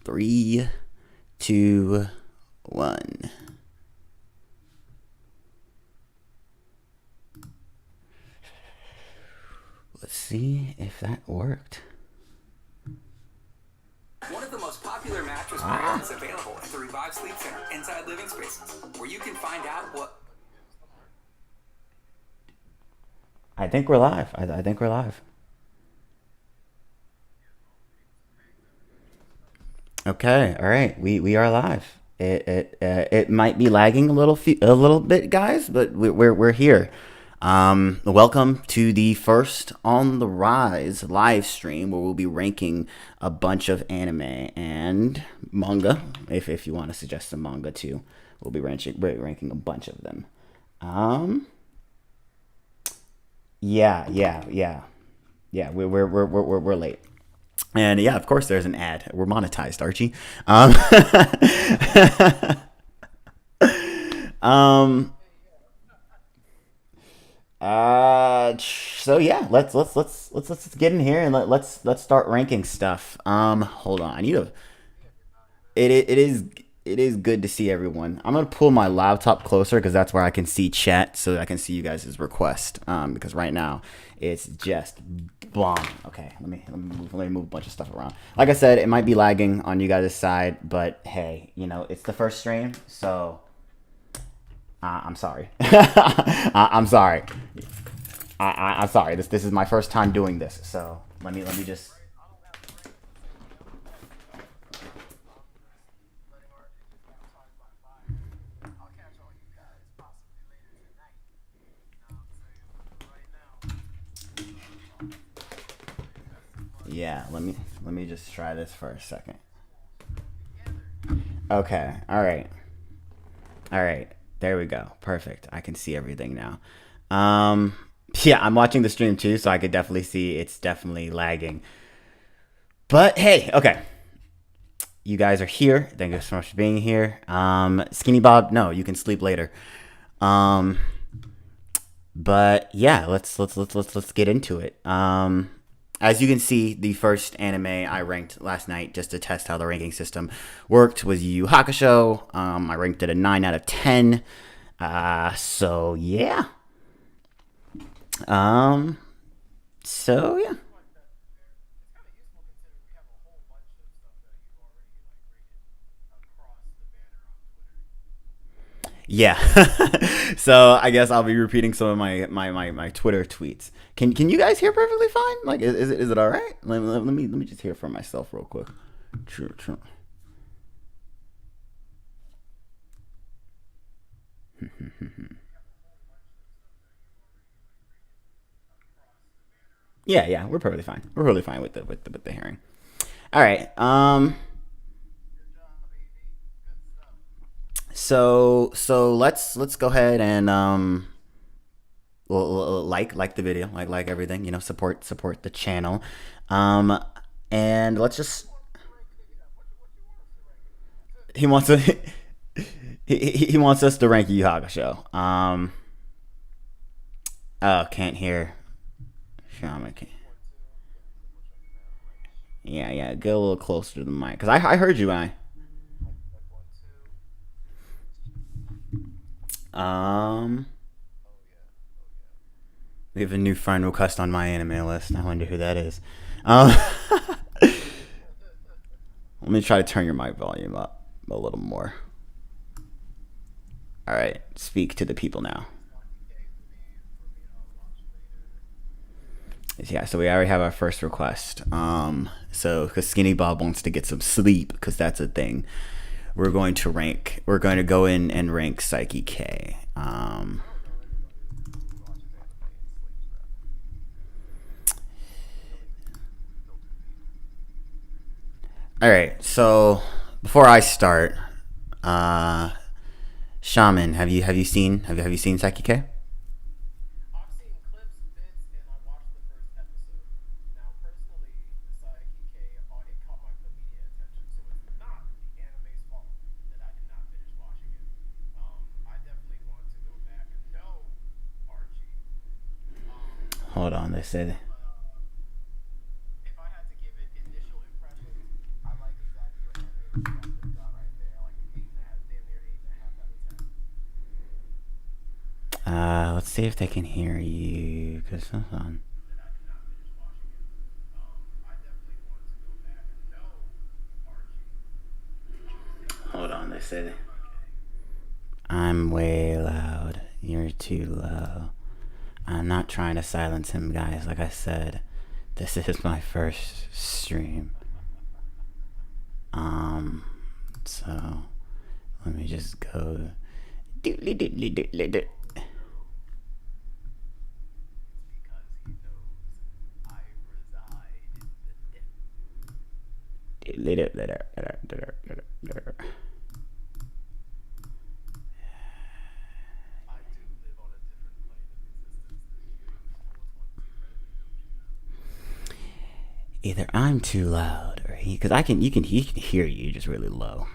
3, 2, 1. Let's see if that worked. One of the most popular mattress brands is available at the Revive Sleep Center inside Living Spaces, where you can find out what. I think we're live. I think we're live. Okay, all right. We are live. It might be lagging a little bit, guys, but we're here. Welcome to the first On the Rise live stream where we'll be ranking a bunch of anime and manga. If you want to suggest some manga too, we'll be ranking a bunch of them. Um, yeah. We're late. And yeah, of course, there's an ad. We're monetized, Archie. Um, so yeah, let's get in here and let's start ranking stuff. Hold on. I need a. It is good to see everyone. I'm gonna pull my laptop closer because that's where I can see chat, so I can see you guys' request. Because right now it's just bomb. Okay, let me move a bunch of stuff around. Like I said, it might be lagging on you guys' side, but hey, it's the first stream, so I'm sorry. I'm sorry. I'm sorry. This is my first time doing this, so let me just. Yeah, let me just try this for a second. Okay. All right. All right. There we go. Perfect. I can see everything now. Um yeah, I'm watching the stream too, so I could definitely see it's definitely lagging. But hey, okay. You guys are here. Thank you so much for being here. Skinny Bob, no, you can sleep later. Um but yeah, let's get into it. As you can see, the first anime I ranked last night just to test how the ranking system worked was Yu Yu Hakusho. I ranked it a 9 out of 10. So yeah. Um, so yeah. Yeah. So I guess I'll be repeating some of my Twitter tweets. Can you guys hear perfectly fine? Like is it all right? Let me just hear from myself real quick. Sure. Yeah, we're perfectly fine. We're perfectly fine with the hearing. All right. So let's go ahead and like the video, like everything, support the channel. Um and let's just he wants to he wants us to rank Yu Yu Hakusho. Oh, can't hear. Shaman. Yeah, get a little closer to the mic cuz I heard you when I we have a new friend request on MyAnimeList. I wonder who that is. Um Let me try to turn your mic volume up a little more. All right, speak to the people now. Yeah, so we already have our first request. So because Skinny Bob wants to get some sleep, because that's a thing. We're going to go in and rank Psyche K. All right, so before I start, uh, Shaman, have you seen Psyche K? Hold on, they said. let's see if they can hear you. Cause hold on. Hold on, they said I'm way loud. You're too low. I'm not trying to silence him, guys. Like I said, this is my first stream. So let me just go. Either I'm too loud or he, because he can hear you just really low.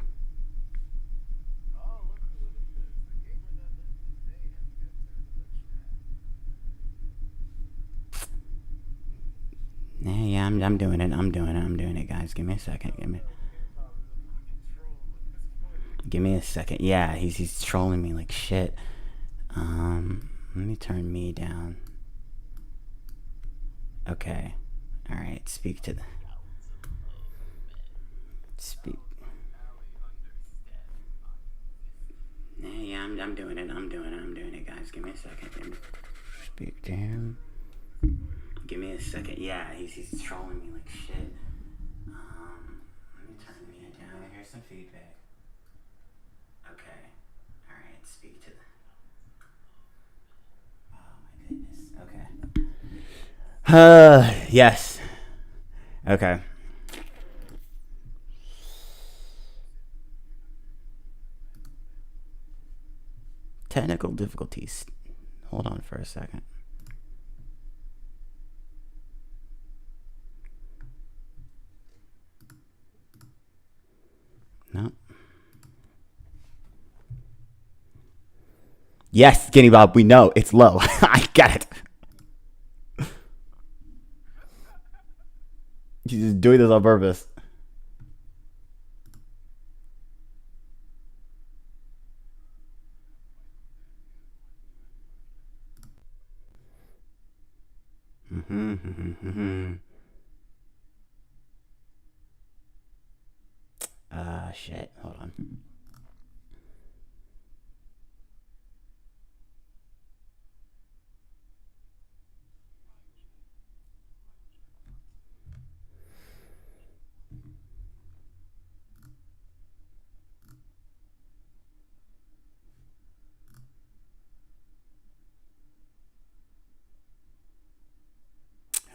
Yeah, I'm doing it. I'm doing it, guys. Give me a second. Give me a second. Yeah, he's trolling me like shit. Let me turn me down. Okay. All right. Speak. Yeah, I'm doing it. I'm doing it, guys. Give me a second. Speak to him. Give me a second. Yeah, he's trolling me like shit. Let me turn me down. Here's some feedback. Okay. All right. Speak to the. Oh my goodness. Okay. Yes. Okay. Technical difficulties. Hold on for a second. No. Yes, Skinny Bob, we know it's low. I get it. He's just doing this on purpose. Shit. Hold on.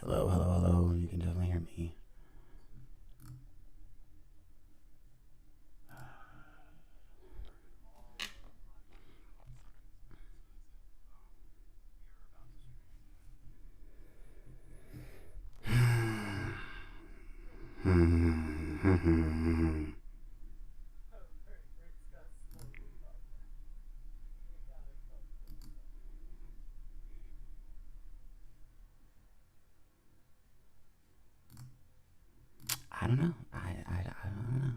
Hello. You can definitely hear me. I don't know. I don't know.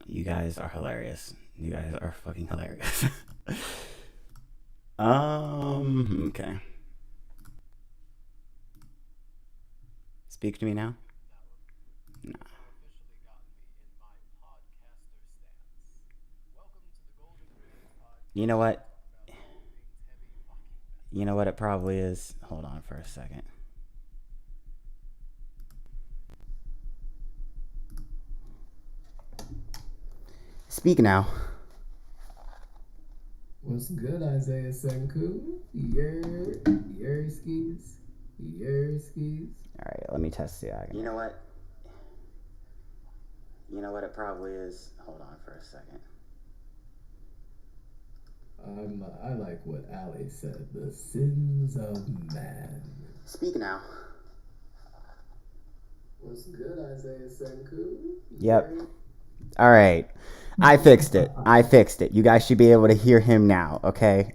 You guys are hilarious. You guys are fucking hilarious. Okay. Speak to me now? No. You know what? You know what it probably is? Hold on for a second. Speak now. What's good, Isaiah Senku? Yerskis. Alright, let me test the eye. You know what? You know what it probably is? Hold on for a second. I like what Ali said. The sins of man. Speak now. What's good, Isaiah Senku? Yep. Alright. I fixed it. I fixed it. You guys should be able to hear him now, okay?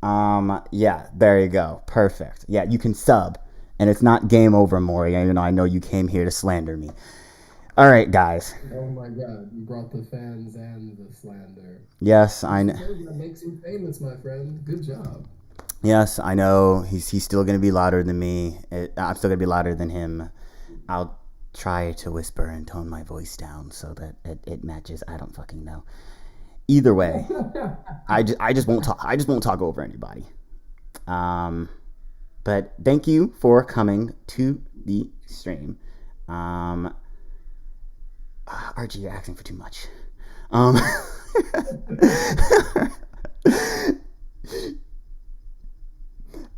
Yeah, there you go. Perfect. Yeah, you can sub. And it's not game over, Maury. I know you came here to slander me. All right, guys. Oh my God, you brought the fans and the slander. Yes, I I know. suppose that makes you famous, my friend. Good job. Yes, I know. He's still gonna be louder than me. I'm still gonna be louder than him. I'll try to whisper and tone my voice down so that it matches. I don't fucking know. Either way, I just won't talk. I just won't talk over anybody. Um, but thank you for coming to the stream. Um, Archie, you're asking for too much. Um,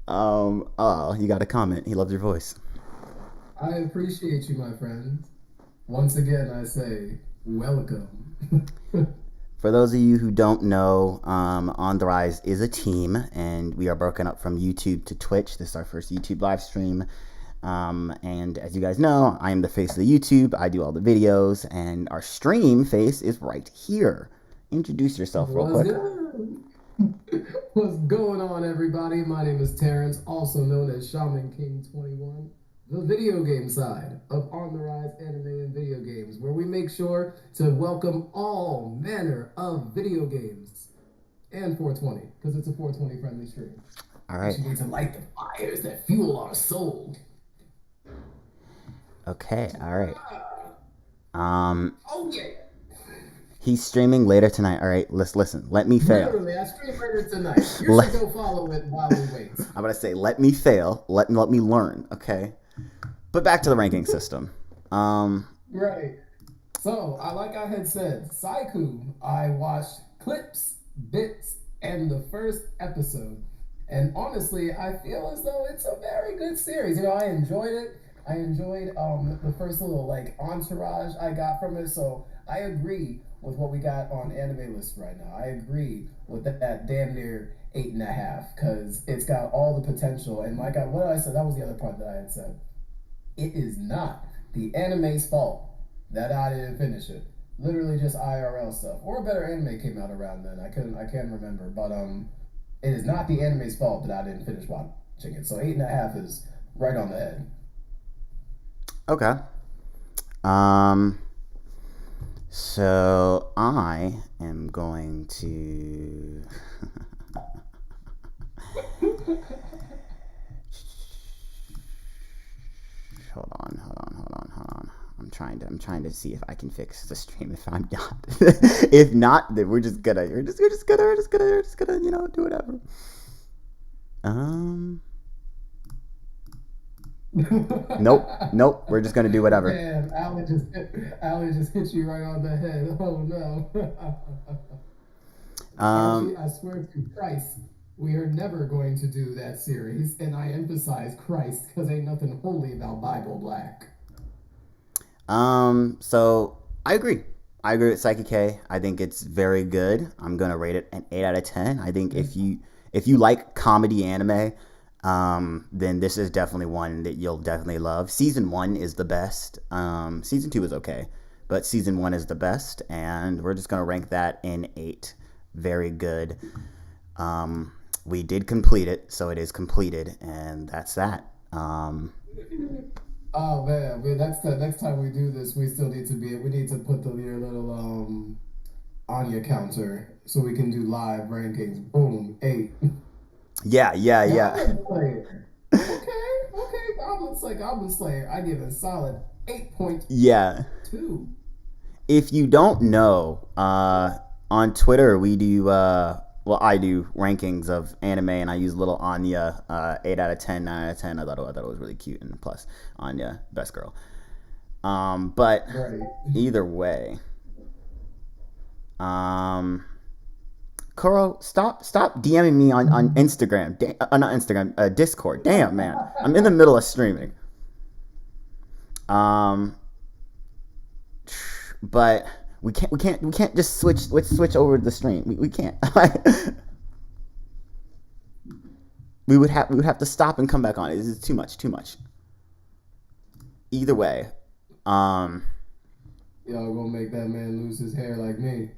oh, you got a comment. He loves your voice. I appreciate you, my friend. Once again, I say welcome. For those of you who don't know, On the Rise is a team, and we are broken up from YouTube to Twitch. This is our first YouTube live stream. And as you guys know, I am the face of the YouTube. I do all the videos, and our stream face is right here. Introduce yourself real What's quick. good? What's going on, everybody? My name is Terrence, also known as Shaman King 21, the video game side of On the Rise Anime and Video Games, where we make sure to welcome all manner of video games and 420, because it's a 420 friendly stream. All right. You need to light the fires that fuel our soul. Okay. All right. Oh yeah. He's streaming later tonight. All right. Let's listen. Let me fail. Literally, I stream later tonight. You should go follow it while we wait. I'm gonna say, let me fail. Let me learn. Okay. But back to the ranking system. Right. So, like I had said, Saiku, I watched clips, bits, and the first episode. And honestly, I feel as though it's a very good series. I enjoyed it. I enjoyed the first little like entourage I got from it. So I agree with what we got on AnimeList right now. I agree with that damn near 8.5 because it's got all the potential. And what I said, that was the other part that I had said. It is not the anime's fault that I didn't finish it. Literally just IRL stuff. Or a better anime came out around then. I can't remember. But it is not the anime's fault that I didn't finish watching it. So 8.5 is right on the head. Okay. So I am going to. Hold on. I'm trying to see if I can fix the stream. If I'm not, if not, then we're just gonna do whatever. Nope. We're just gonna do whatever. Man, Alan just hit you right on the head. Oh no. Archie, I swear to Christ, we are never going to do that series, and I emphasize Christ because ain't nothing holy about Bible Black. So I agree. I agree with Psyche K. I think it's very good. I'm gonna rate it an 8 out of 10. I think if you like comedy anime, then this is definitely one that you'll definitely love. Season 1 is the best. Season 2 is okay, but season 1 is the best, and we're just gonna rank that in 8. Very good. We did complete it, so it is completed, and that's that. Oh man, that's the next time we do this. We need to put the little Anya counter so we can do live rankings. Boom, 8. Yeah. Goblin Slayer. Okay, Goblin Slayer. I give it a solid 8.2. Yeah. If you don't know, on Twitter we do I do rankings of anime, and I use little Anya, 8 out of 10, 9 out of 10. I thought it was really cute, and plus Anya, best girl. But right. Either way, Kuro, stop DMing me on Instagram. Not Instagram, Discord. Damn, man, I'm in the middle of streaming. But we can't just switch over the stream. We can't. we would have to stop and come back on. It's too much. Either way, Y'all gonna make that man lose his hair like me.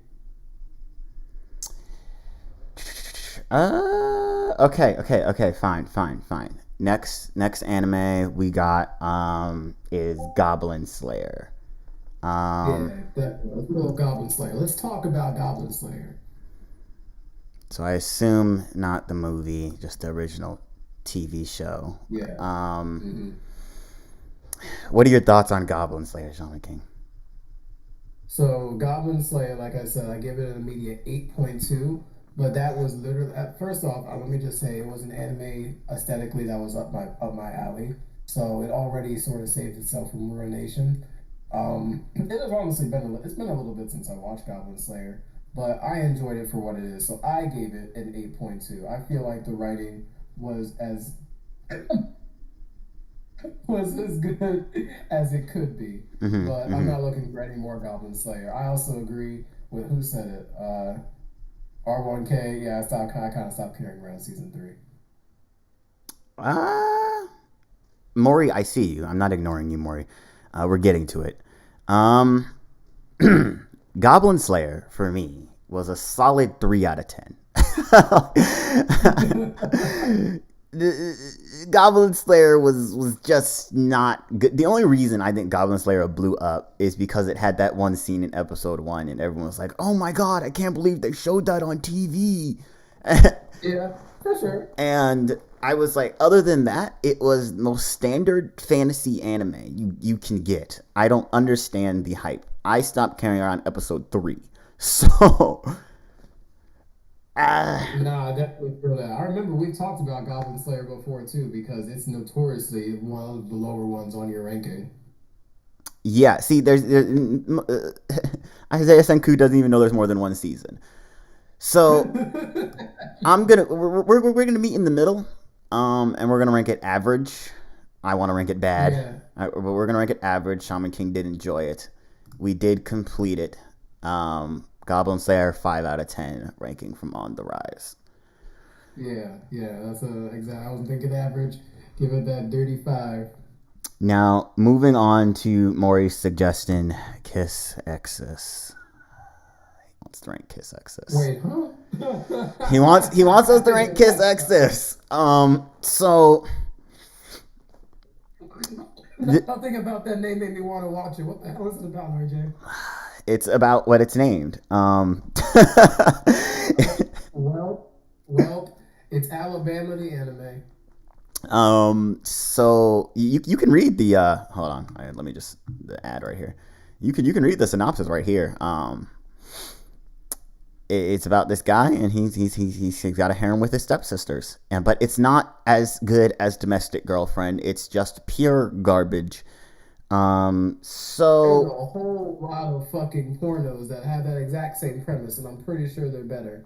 Okay. Fine. Next anime we got is Goblin Slayer. Um, Yeah, definitely. Let's go Goblin Slayer. Let's talk about Goblin Slayer. so I assume not the movie, just the original TV show. Yeah. Um, hmm what are your thoughts on Goblin Slayer, Shaman King? So Goblin Slayer, like I said, I give it an immediate 8.2. But that was literally first off, let me just say it was an anime aesthetically that was up my alley. So it already sort of saved itself from ruination. It has honestly it's been a little bit since I watched Goblin Slayer, but I enjoyed it for what it is. So I gave it an 8.2. I feel like the writing was as was as good as it could be. But I'm not looking for any more Goblin Slayer. I also agree with who said it. R1K, yeah, I kind of stopped caring around season three. Uh, Maury, I see you. I'm not ignoring you, Maury. We're getting to it. Um, Goblin Slayer for me was a solid 3 out of 10. Goblin Slayer was just not good. The only reason I think Goblin Slayer blew up is because it had that one scene in episode 1, and everyone was like, "Oh my god, I can't believe they showed that on TV." Yeah, for sure. And I was like, other than that, it was the most standard fantasy anime you can get. I don't understand the hype. I stopped carrying around episode 3. So, Nah, I definitely feel that. I remember we talked about Goblin Slayer before too, because it's notoriously one of the lower ones on your ranking. yeah, see, Isaiah Senku doesn't even know there's more than one season. So, we're gonna meet in the middle, and we're gonna rank it average. I want to rank it bad, Yeah, but we're gonna rank it average. Shaman King did enjoy it. We did complete it. Goblin Slayer 5 out of 10 ranking from On the Rise. yeah. That's a exact. I was thinking average. Give it that dirty five. Now moving on to Maury's suggestion, Kiss Exis. He wants to rank Kiss Exis. Wait, huh? He wants us to rank Kiss Exis. So Nothing about that name made me want to watch it. What the hell is it about, RJ? it's about what it's named. Well, well, it's Alabama the anime. So you can read the hold on, let me just the ad right here. You can read the synopsis right here. It's about this guy, and he's got a harem with his stepsisters, but it's not as good as Domestic Girlfriend. It's just pure garbage. There's a So whole lot of fucking pornos that have that exact same premise, and I'm pretty sure they're better.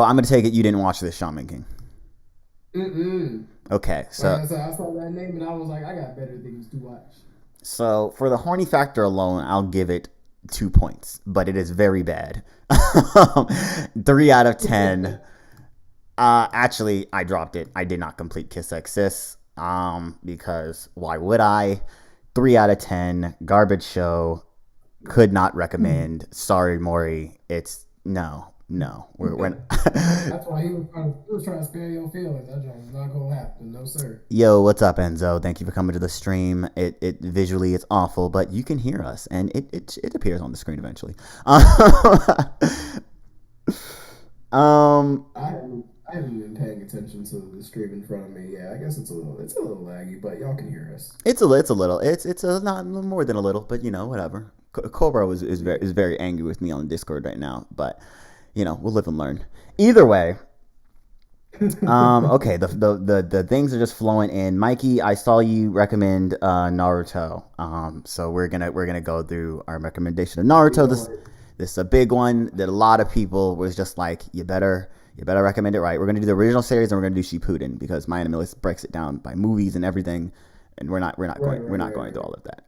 I'm gonna take it you didn't watch this, Shaman King. Mm-mm. Okay, Like so I said, I saw that name and I was like, I got better things to watch. so for the horny factor alone, I'll give it 2 points, but it is very bad. 3 out of 10. Actually, I dropped it. I did not complete Kiss Exis. Because why would I? 3 out of 10. Garbage show. Could not recommend. Sorry, Maury. It's no. We're That's why he was trying to spare your feelings. That joint was not gonna happen. No sir. Yo, what's up, Enzo? Thank you for coming to the stream. It visually it's awful, but you can hear us, and it appears on the screen eventually. um, I haven't been paying attention to the stream in front of me. Yeah, I guess it's a little laggy, but y'all can hear us. it's not more than a little, but whatever. Cobra is very angry with me on Discord right now, but we'll live and learn. Either way, okay, the things are just flowing in. Mikey, I saw you recommend Naruto. So we're gonna go through our recommendation of Naruto. This is a big one that a lot of people was just like, you better recommend it right. We're gonna do the original series and we're gonna do Shippuden because MyAnimeList breaks it down by movies and everything, and we're not going through all of that.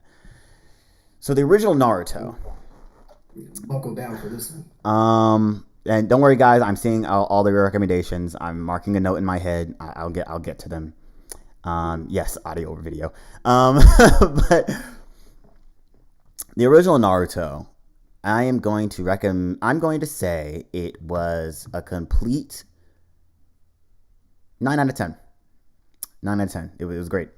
So the original Naruto. Buckle down for this one. And don't worry, guys. I'm seeing all the recommendations. I'm marking a note in my head. I'll get to them. Yes, audio over video. But The original Naruto, I am going to recommend. I'm going to say it was a complete 9 out of 10. 9 out of 10. It was great.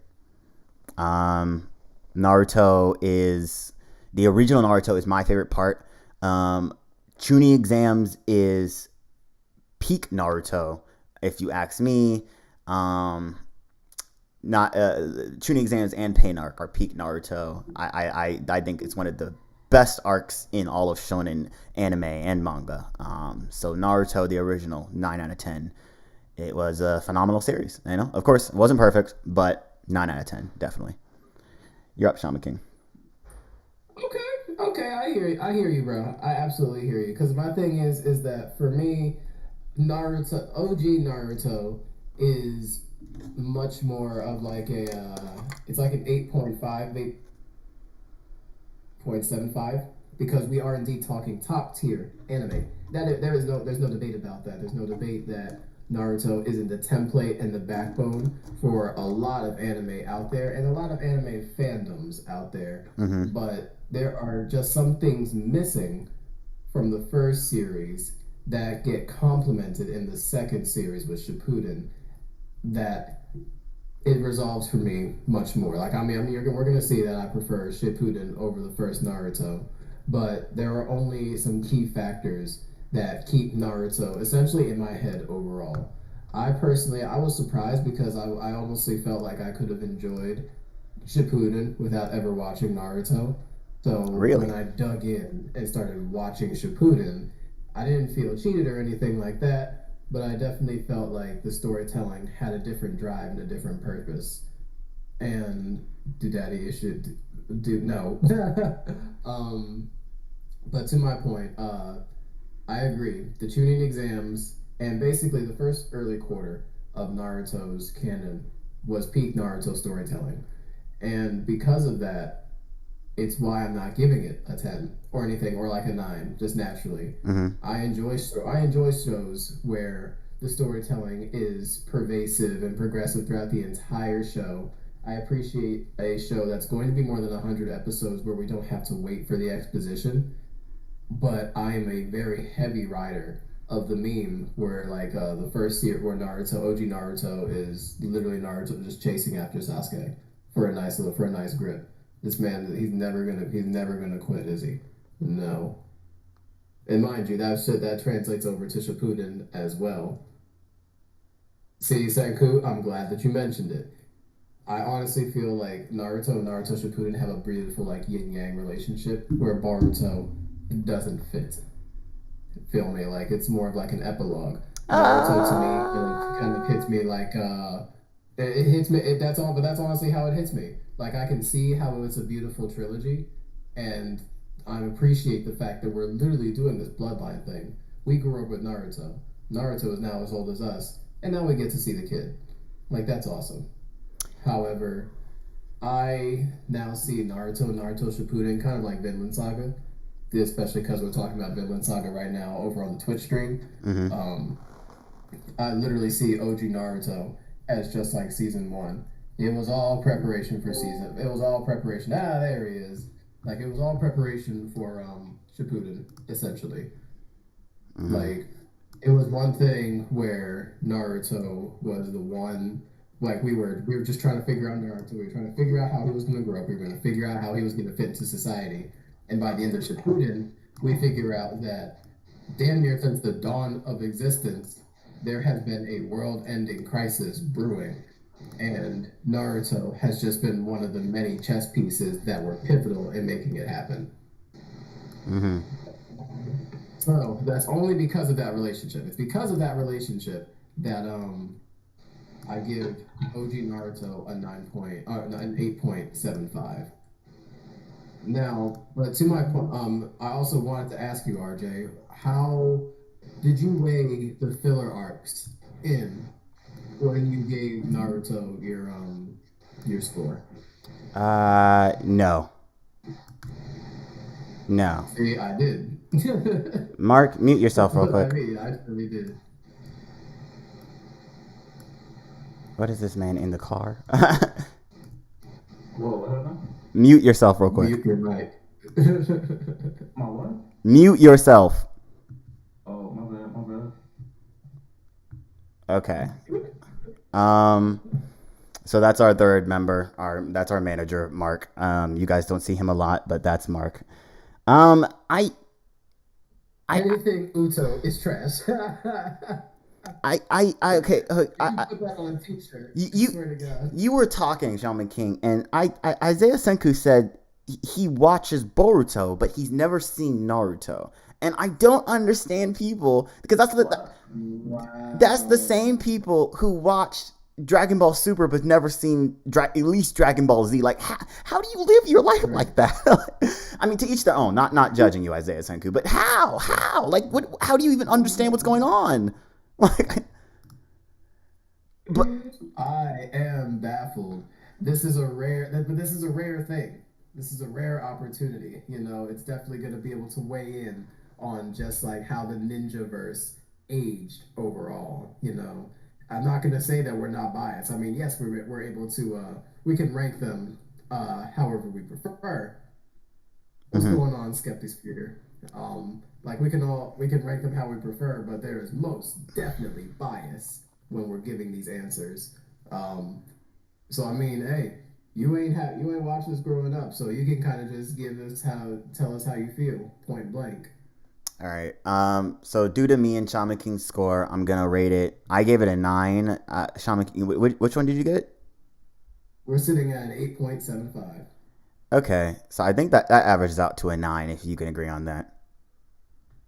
Um, Naruto is the original Naruto is my favorite part. Chunin exams is peak Naruto, if you ask me. Not Chunin exams and Pain arc are peak Naruto. I think it's one of the best arcs in all of shonen anime and manga. So Naruto, the original, 9 out of 10. It was a phenomenal series. Of course, it wasn't perfect, but 9 out of 10, definitely. You're up, Shaman King. Okay, I hear you. I hear you, bro. I absolutely hear you. Because my thing is that for me, Naruto, OG Naruto, is much more of like it's like an 8.5, 8.75, because we are indeed talking top tier anime. There's no debate about that. There's no debate that Naruto isn't the template and the backbone for a lot of anime out there and a lot of anime fandoms out there. Mm-hmm. But there are just some things missing from the first series that get complemented in the second series with Shippuden, that it resolves for me much more. Like, I mean, we're gonna see that I prefer Shippuden over the first Naruto, but there are only some key factors that keep Naruto essentially in my head overall. I personally, I was surprised because I honestly felt like I could have enjoyed Shippuden without ever watching Naruto. So when Really? I dug in and started watching Shippuden, I didn't feel cheated or anything like that, but I definitely felt like the storytelling had a different drive and a different purpose. And do daddy issue do no. um, but to my point, I agree. The tuning exams and basically the first early quarter of Naruto's canon was peak Naruto storytelling. And because of that, it's why I'm not giving it a 10 or anything or like a 9 just naturally. Mm-hmm. I enjoy shows where the storytelling is pervasive and progressive throughout the entire show. I appreciate a show that's going to be more than 100 episodes where we don't have to wait for the exposition, but I am a very heavy rider of the meme where like the first year where Naruto, OG Naruto, is literally Naruto just chasing after Sasuke for a nice grip. This man, he's never gonna quit, is he? No. And mind you, that translates over to Shippuden as well. See, Senku, I'm glad that you mentioned it. I honestly feel like Naruto and Naruto Shippuden have a beautiful like yin yang relationship where Boruto doesn't fit. Feel me? Like it's more of like an epilogue. Naruto to me kind of hits me like it hits me. That's all, but that's honestly how it hits me. Like I can see how it's a beautiful trilogy, and I appreciate the fact that we're literally doing this bloodline thing. We grew up with Naruto. Naruto is now as old as us, and now we get to see the kid. Like that's awesome. However, I now see Naruto Shippuden, kind of like Vinland Saga, especially because we're talking about Vinland Saga right now over on the Twitch stream. Mm-hmm. I literally see OG Naruto as just like season one. It was all preparation for season. It was all preparation. Ah, there he is. Like it was all preparation for Shippuden, essentially. Mm-hmm. Like it was one thing where Naruto was the one. Like we were just trying to figure out Naruto. We were trying to figure out how he was going to grow up. We were going to figure out how he was going to fit into society. And by the end of Shippuden, we figure out that damn near since the dawn of existence, there has been a world-ending crisis brewing, and Naruto has just been one of the many chess pieces that were pivotal in making it happen. Mm-hmm. So that's only because of that relationship. It's because of that relationship that I give OG Naruto an 8.75. Now, but to my point, I also wanted to ask you, RJ, how did you weigh the filler arcs in when you gave Naruto your score? No. No. See, I did. Mark, mute yourself real But I quick. mean, I really did. What is this man in the car? Whoa, what happened? Mute yourself real quick. Mute your mic. My what? Mute yourself. Oh, my bad, my bad. Okay. Um. So that's our third member. That's our manager, Mark. You guys don't see him a lot, but that's Mark. Um. I. I. Anything Uto is trash. Okay. If you put that on a t-shirt, You, I you swear to God. you were talking, Shaman King, and Isaiah Senku said he watches Boruto, but he's never seen Naruto, and I don't understand people because What? that's the Wow. same people who watched Dragon Ball Super but never seen at least Dragon Ball Z. Like, how do you live your life Right. like that? I mean, to each their own. Not judging you, Isaiah Senku, but how like what? How do you even understand what's going on? Like, but I am baffled. This is a but this is a rare thing. This is a rare opportunity. You know, it's definitely going to be able to weigh in on just like how the ninja verse aged overall. You know, I'm not going to say that we're not biased. I mean, yes, we're able to we can rank them however we prefer. What's mhm. going on, Skeptosphere? Like we can rank them how we prefer, but there is most definitely bias when we're giving these answers. Um, so I mean, hey, you ain't watched this growing up, so you can kind of just give us how tell us how you feel, point blank. All right. So due to me and Shaman King's score, I'm gonna rate it. I gave it a 9. Shaman King, which one did you get? We're sitting at an 8.75. Okay, so I think that averages out to a 9 if you can agree on that.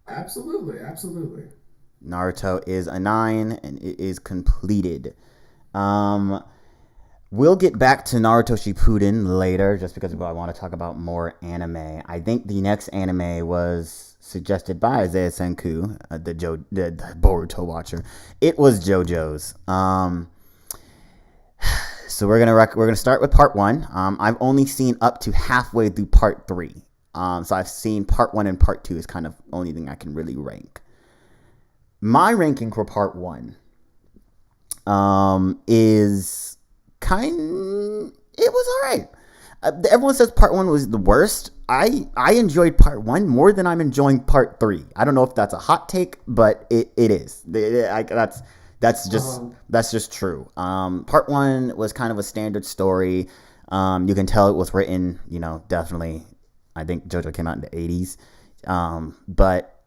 Absolutely, absolutely. Naruto is a 9 and it is completed. Um, we'll get back to Naruto Shippuden later, just because I want to talk about more anime. I think the next anime was suggested by Isaiah Senku, the Boruto watcher. It was JoJo's. So we're gonna start with part one. I've only seen up to halfway through part three. So I've seen part one and part two is kind of the only thing I can really rank. My ranking for part one is kind. It was all right. Everyone says part one was the worst. I enjoyed part one more than I'm enjoying part three. I don't know if that's a hot take, but it is. That's just true. Part one was kind of a standard story. You can tell it was written, definitely. I think JoJo came out in the 80s, but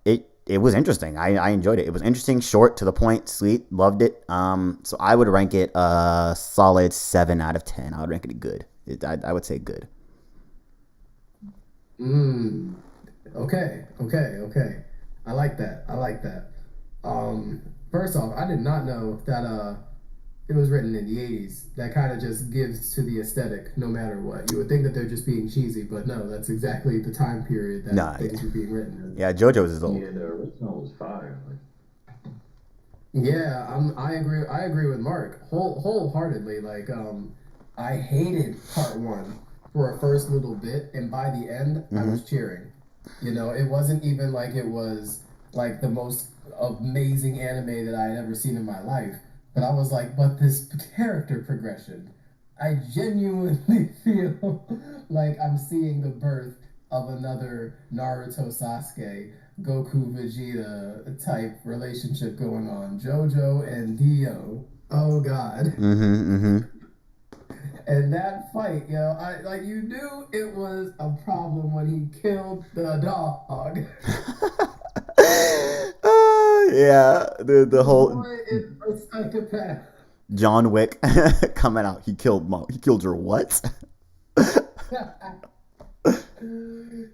it was interesting. I enjoyed it. It was interesting, short, to the point, sweet. Loved it. So I would rank it a solid 7 out of 10. I would rank it good. I would say good. Mm, okay, okay, okay. I like that. I like that. First off, I did not know that it was written in the 80s. That kind of just gives to the aesthetic no matter what. You would think that they're just being cheesy, but no, that's exactly the time period that Nah, things were being written in. yeah, JoJo's is old. Yeah, the original was fire. Like, Yeah, I agree. I agree with Mark wholeheartedly. Like, I hated part one for a first little bit, and by the end, I Mm-hmm. was cheering. You know, it wasn't even like it was like the most amazing anime that I had ever seen in my life. But I was like, but this character progression, I genuinely feel like I'm seeing the birth of another Naruto Sasuke Goku Vegeta type relationship going on. Jojo and Dio. Oh God. Mm-hmm. Mm-hmm. And that fight, I like you knew it was a problem when he killed the dog. Yeah, the The whole boy is a psychopath. John Wick coming out. He killed your what?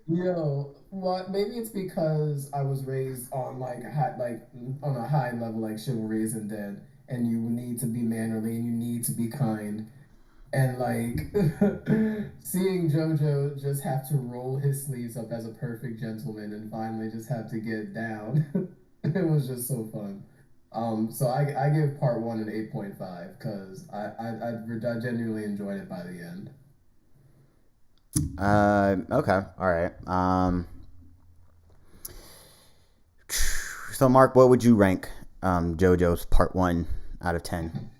Yo, what? Maybe it's because I was raised on like on a high level like chivalry isn't dead, and you need to be mannerly and you need to be kind, and like seeing JoJo just have to roll his sleeves up as a perfect gentleman and finally just have to get down. It was just so fun. So I give part one an 8.5 because I genuinely enjoyed it by the end. Okay, all right. So Mark, what would you rank JoJo's part one out of 10?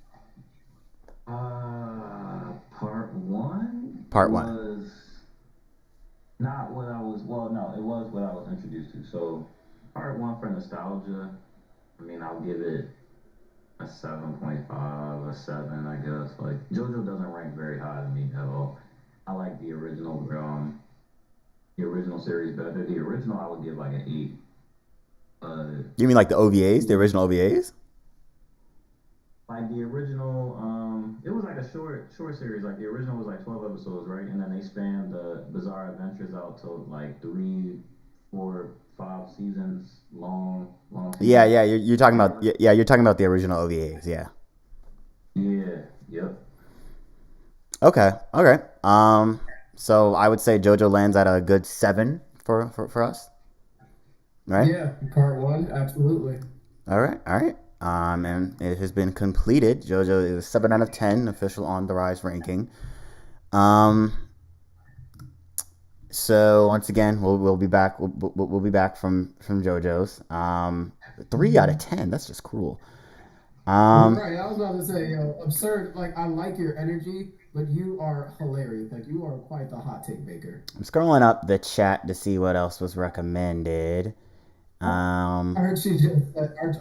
part one Part one. was not what I was well, no, it was what I was introduced to. So, part one for nostalgia. I mean, I'll give it a 7.5, a 7, I guess. Like JoJo doesn't rank very high to me at all. I like the original series better. The original I would give like an 8. You mean like the OVAs, the original OVAs? Like the original, it was like a short series. Like the original was like 12 episodes, right? And then they spanned the Bizarre Adventures out to like 3, 4, 5 seasons long Yeah, seasons. yeah. You're talking Like, about yeah. You're talking about the original OVAs. Yeah. yeah, yep. Okay. Okay. So I would say JoJo lands at a good 7 for us, right? Yeah, part one, absolutely. All right. All right. And it has been completed. JoJo is a 7 out of 10 official on the rise ranking. Um, so once again, we'll be back. We'll be back from JoJo's. 3 out of 10. That's just cruel. Um, Right, I was about to say, absurd. Like, I like your energy, but you are hilarious. Like, you are quite the hot take maker. I'm scrolling up the chat to see what else was recommended. I heard she just.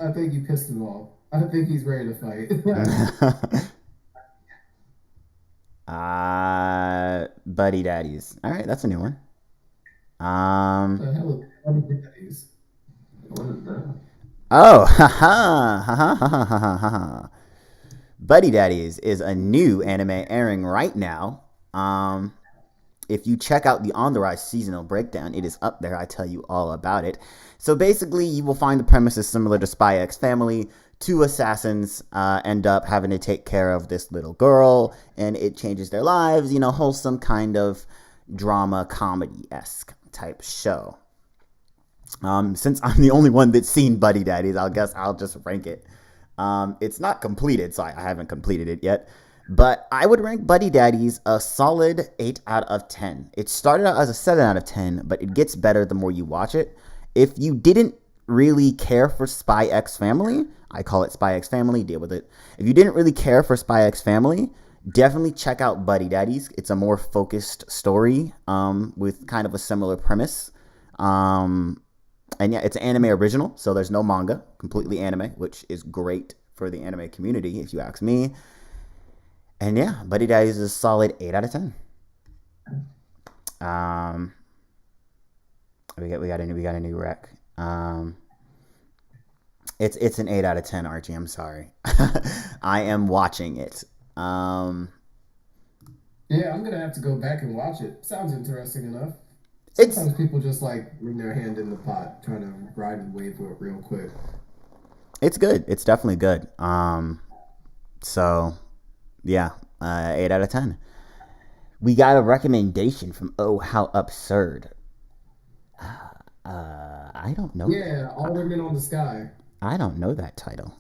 I think you pissed him off. I think he's ready to fight. Buddy Daddies. All right, that's a new one. Um, The hell is funny daddies? What is that? oh, ha ha ha ha ha ha. Buddy Daddies is a new anime airing right now. If you check out the On the Rise seasonal breakdown, it is up there. I tell you all about it. So basically, you will find the premises similar to Spy X Family. Two assassins end up having to take care of this little girl, and it changes their lives. You know, wholesome kind of drama comedy-esque type show. Since I'm the only one that's seen Buddy Daddies, I guess I'll just rank it. It's not completed, so I haven't completed it yet. But I would rank Buddy Daddies a solid 8 out of 10. It started out as a 7 out of 10, but it gets better the more you watch it. If you didn't really care for Spy X Family, I call it Spy X Family, deal with it. If you didn't really care for Spy X Family, definitely check out Buddy Daddies. It's a more focused story with kind of a similar premise. And yeah, it's an anime original, so there's no manga, completely anime, which is great for the anime community, if you ask me. And yeah, Buddy Daddies is a solid 8 out of 10. We got a new rec. It's an 8 out of 10, Archie. I'm sorry. I am watching it. Yeah, I'm gonna have to go back and watch it. Sounds interesting enough. It's Sometimes people just like bring their hand in the pot, trying to ride the wave real quick. it's good. It's definitely good. So yeah, 8 out of 10. We got a recommendation from Oh How Absurd. I don't know. Yeah, all women on the sky. I don't know that title.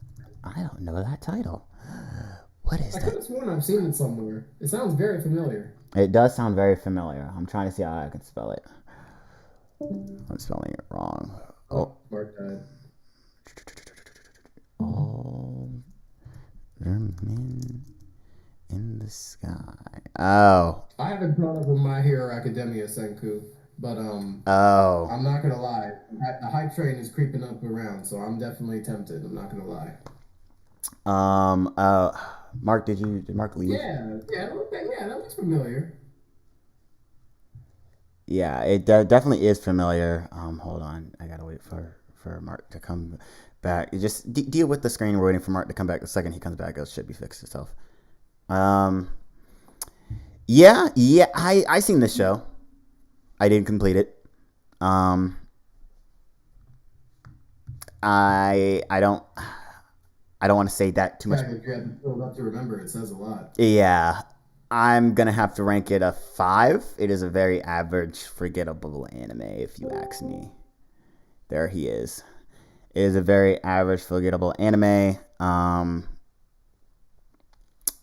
I don't know that title. What is I could that? have sworn I've seen it somewhere. It sounds very familiar. It does sound very familiar. I'm trying to see how I can spell it. I'm spelling it wrong. Oh, Mark died. All women in the sky. Oh. I haven't grown up with My Hero Academia, Senku, but Oh. I'm not gonna lie. The hype train is creeping up around, so I'm definitely tempted. I'm not gonna lie. Mark, did Mark leave? Yeah, that looks familiar. Yeah, it definitely is familiar. Hold on, I gotta wait for Mark to come back. You just deal with the screen. We're waiting for Mark to come back. The second he comes back, it should be fixed itself. Yeah, I seen this show. I didn't complete it. I don't want to say that too much. If you had to build up to remember, it says a lot. Yeah, I'm gonna have to rank it a 5. It is a very average, forgettable anime, if you ask me. There he is. It is a very average, forgettable anime.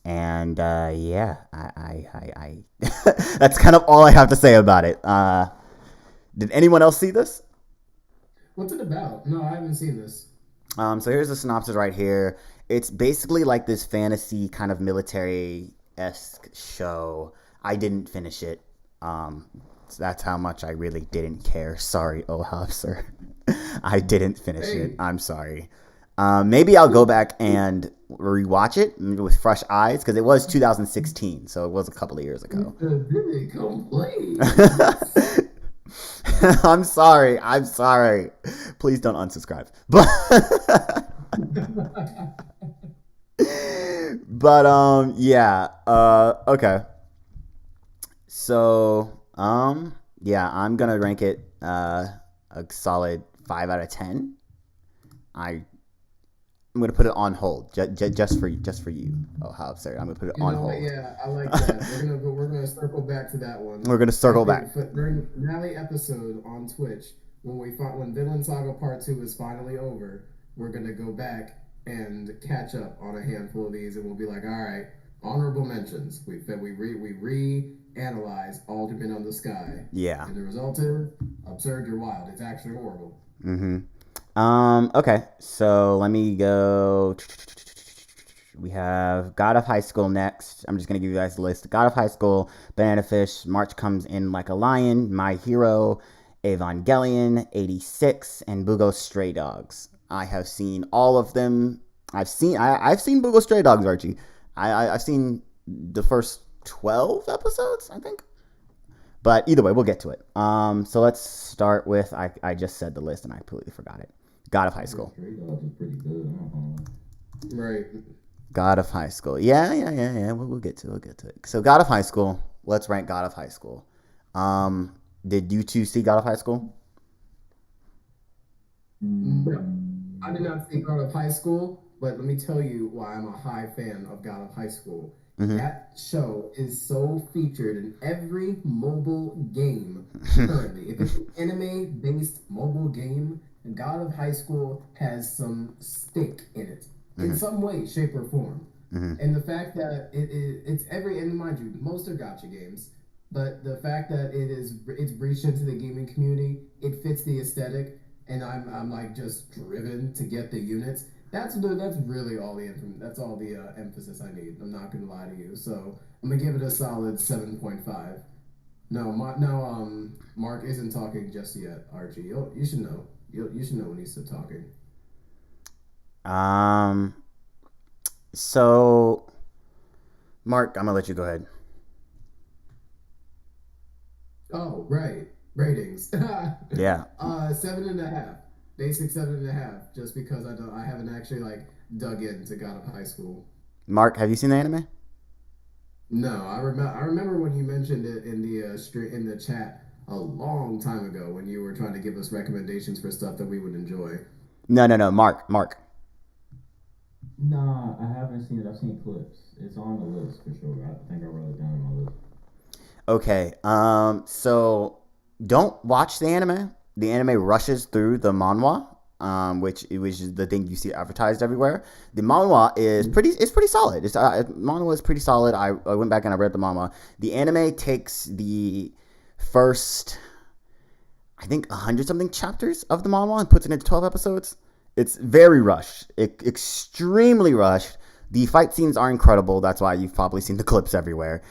And yeah, I that's kind of all I have to say about it. Did anyone else see this? What's it about? No, I haven't seen this. So here's the synopsis right here. It's basically like this fantasy kind of military-esque show. I didn't finish it. So that's how much I really didn't care. Sorry, Ohab, sir. I didn't finish it. Hey, I'm sorry. Maybe I'll go back and rewatch it with fresh eyes because it was 2016, so it was a couple of years ago. didn't complain. I'm sorry. I'm sorry. Please don't unsubscribe. But yeah. Okay. So yeah, I'm gonna rank it a solid 5 out of 10. I I'm gonna put it on hold just for you. Oh, how absurd! I'm gonna put it You on know what? hold. Yeah, I like that. We're gonna circle back to that one. We're gonna I circle think back. during the finale episode on Twitch, when Vinland Saga Part 2 is finally over, we're gonna go back and catch up on a handful of these, and we'll be like, all right, honorable mentions. We reanalyze Alderman on the Sky, Yeah. and the result is absurd. You're wild. It's actually horrible. Mm-hmm. Okay, so let me go. We have God of High School next. I'm just gonna give you guys the list. God of High School, Banana Fish, March Comes In Like a Lion, My Hero, Evangelion, 86, and Bugo Stray Dogs. I have seen all of them. I've seen Bugo Stray Dogs, Archie. I've seen the first 12 episodes, I think. But either way, we'll get to it. So let's start with I just said the list and I completely forgot it. God of High School. Stray Dogs is pretty good. Right. God of High School. Yeah. We'll get to it. So God of High School. Let's rank God of High School. Did you two see God of High School? No, I did not see God of High School, but let me tell you why I'm a high fan of God of High School. Mm-hmm. That show is so featured in every mobile game currently. If it's an anime-based mobile game, God of High School has some stake in it, in some way, shape, or form. And the fact that it's every, and mind you, most are gotcha games, but the fact that it's breached into the gaming community, it fits the aesthetic, and I'm like just driven to get the units. That's really all the emphasis I need. I'm not gonna lie to you. So I'm gonna give it a solid 7.5. No, Mark isn't talking just yet. Archie, you should know. You should know when he's still talking. So Mark, I'm gonna let you go ahead. Oh, right. Ratings. Yeah. 7.5. Basic 7.5. Just because I haven't actually like dug into God of High School. Mark, have you seen the anime? No, I remember when you mentioned it in the chat a long time ago when you were trying to give us recommendations for stuff that we would enjoy. No. Mark. Nah, I haven't seen it. I've seen clips. It's on the list for sure. I think I wrote it down on my list. Okay. So don't watch the anime. The anime rushes through the manhwa, which is the thing you see advertised everywhere. The manhwa is pretty solid. Manhwa is pretty solid. I went back and I read the manhwa. The anime takes the first, I think, 100 something chapters of the manhwa and puts it into 12 episodes. It's very rushed, extremely rushed. The fight scenes are incredible. That's why you've probably seen the clips everywhere.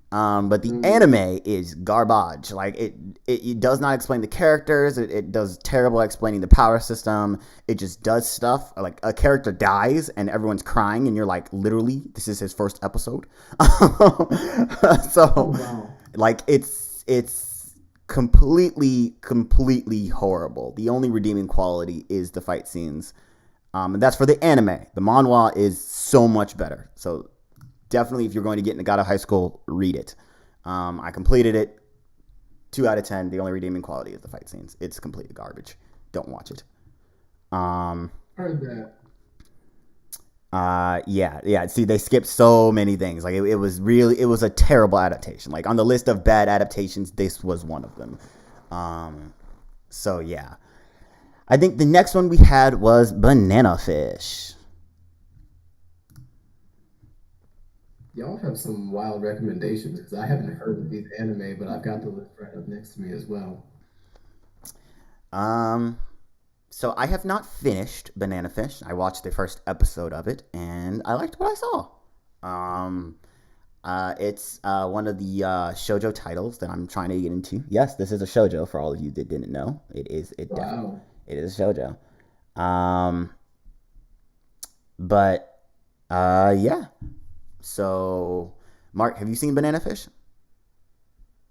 But the anime is garbage. Like it does not explain the characters. It does terrible explaining the power system. It just does stuff like a character dies and everyone's crying, and you're like, literally, this is his first episode. So, Wow. like, it's completely horrible. The only redeeming quality is the fight scenes, and that's for the anime. The manhwa is so much better. So definitely, if you're going to get into God of High School, read it. I completed it. 2 out of 10. The only redeeming quality is the fight scenes. It's completely garbage. Don't watch it. Heard that. Yeah. See, they skipped so many things. Like it was a terrible adaptation. Like on the list of bad adaptations, this was one of them. So yeah. I think the next one we had was Banana Fish. Y'all have some wild recommendations because I haven't heard of these anime, but I've got the list right up next to me as well. So I have not finished Banana Fish. I watched the first episode of it, and I liked what I saw. It's one of the shojo titles that I'm trying to get into. Yes, this is a shojo for all of you that didn't know. It is. Wow. It is shojo. Um, but yeah. So, Mark, have you seen Banana Fish?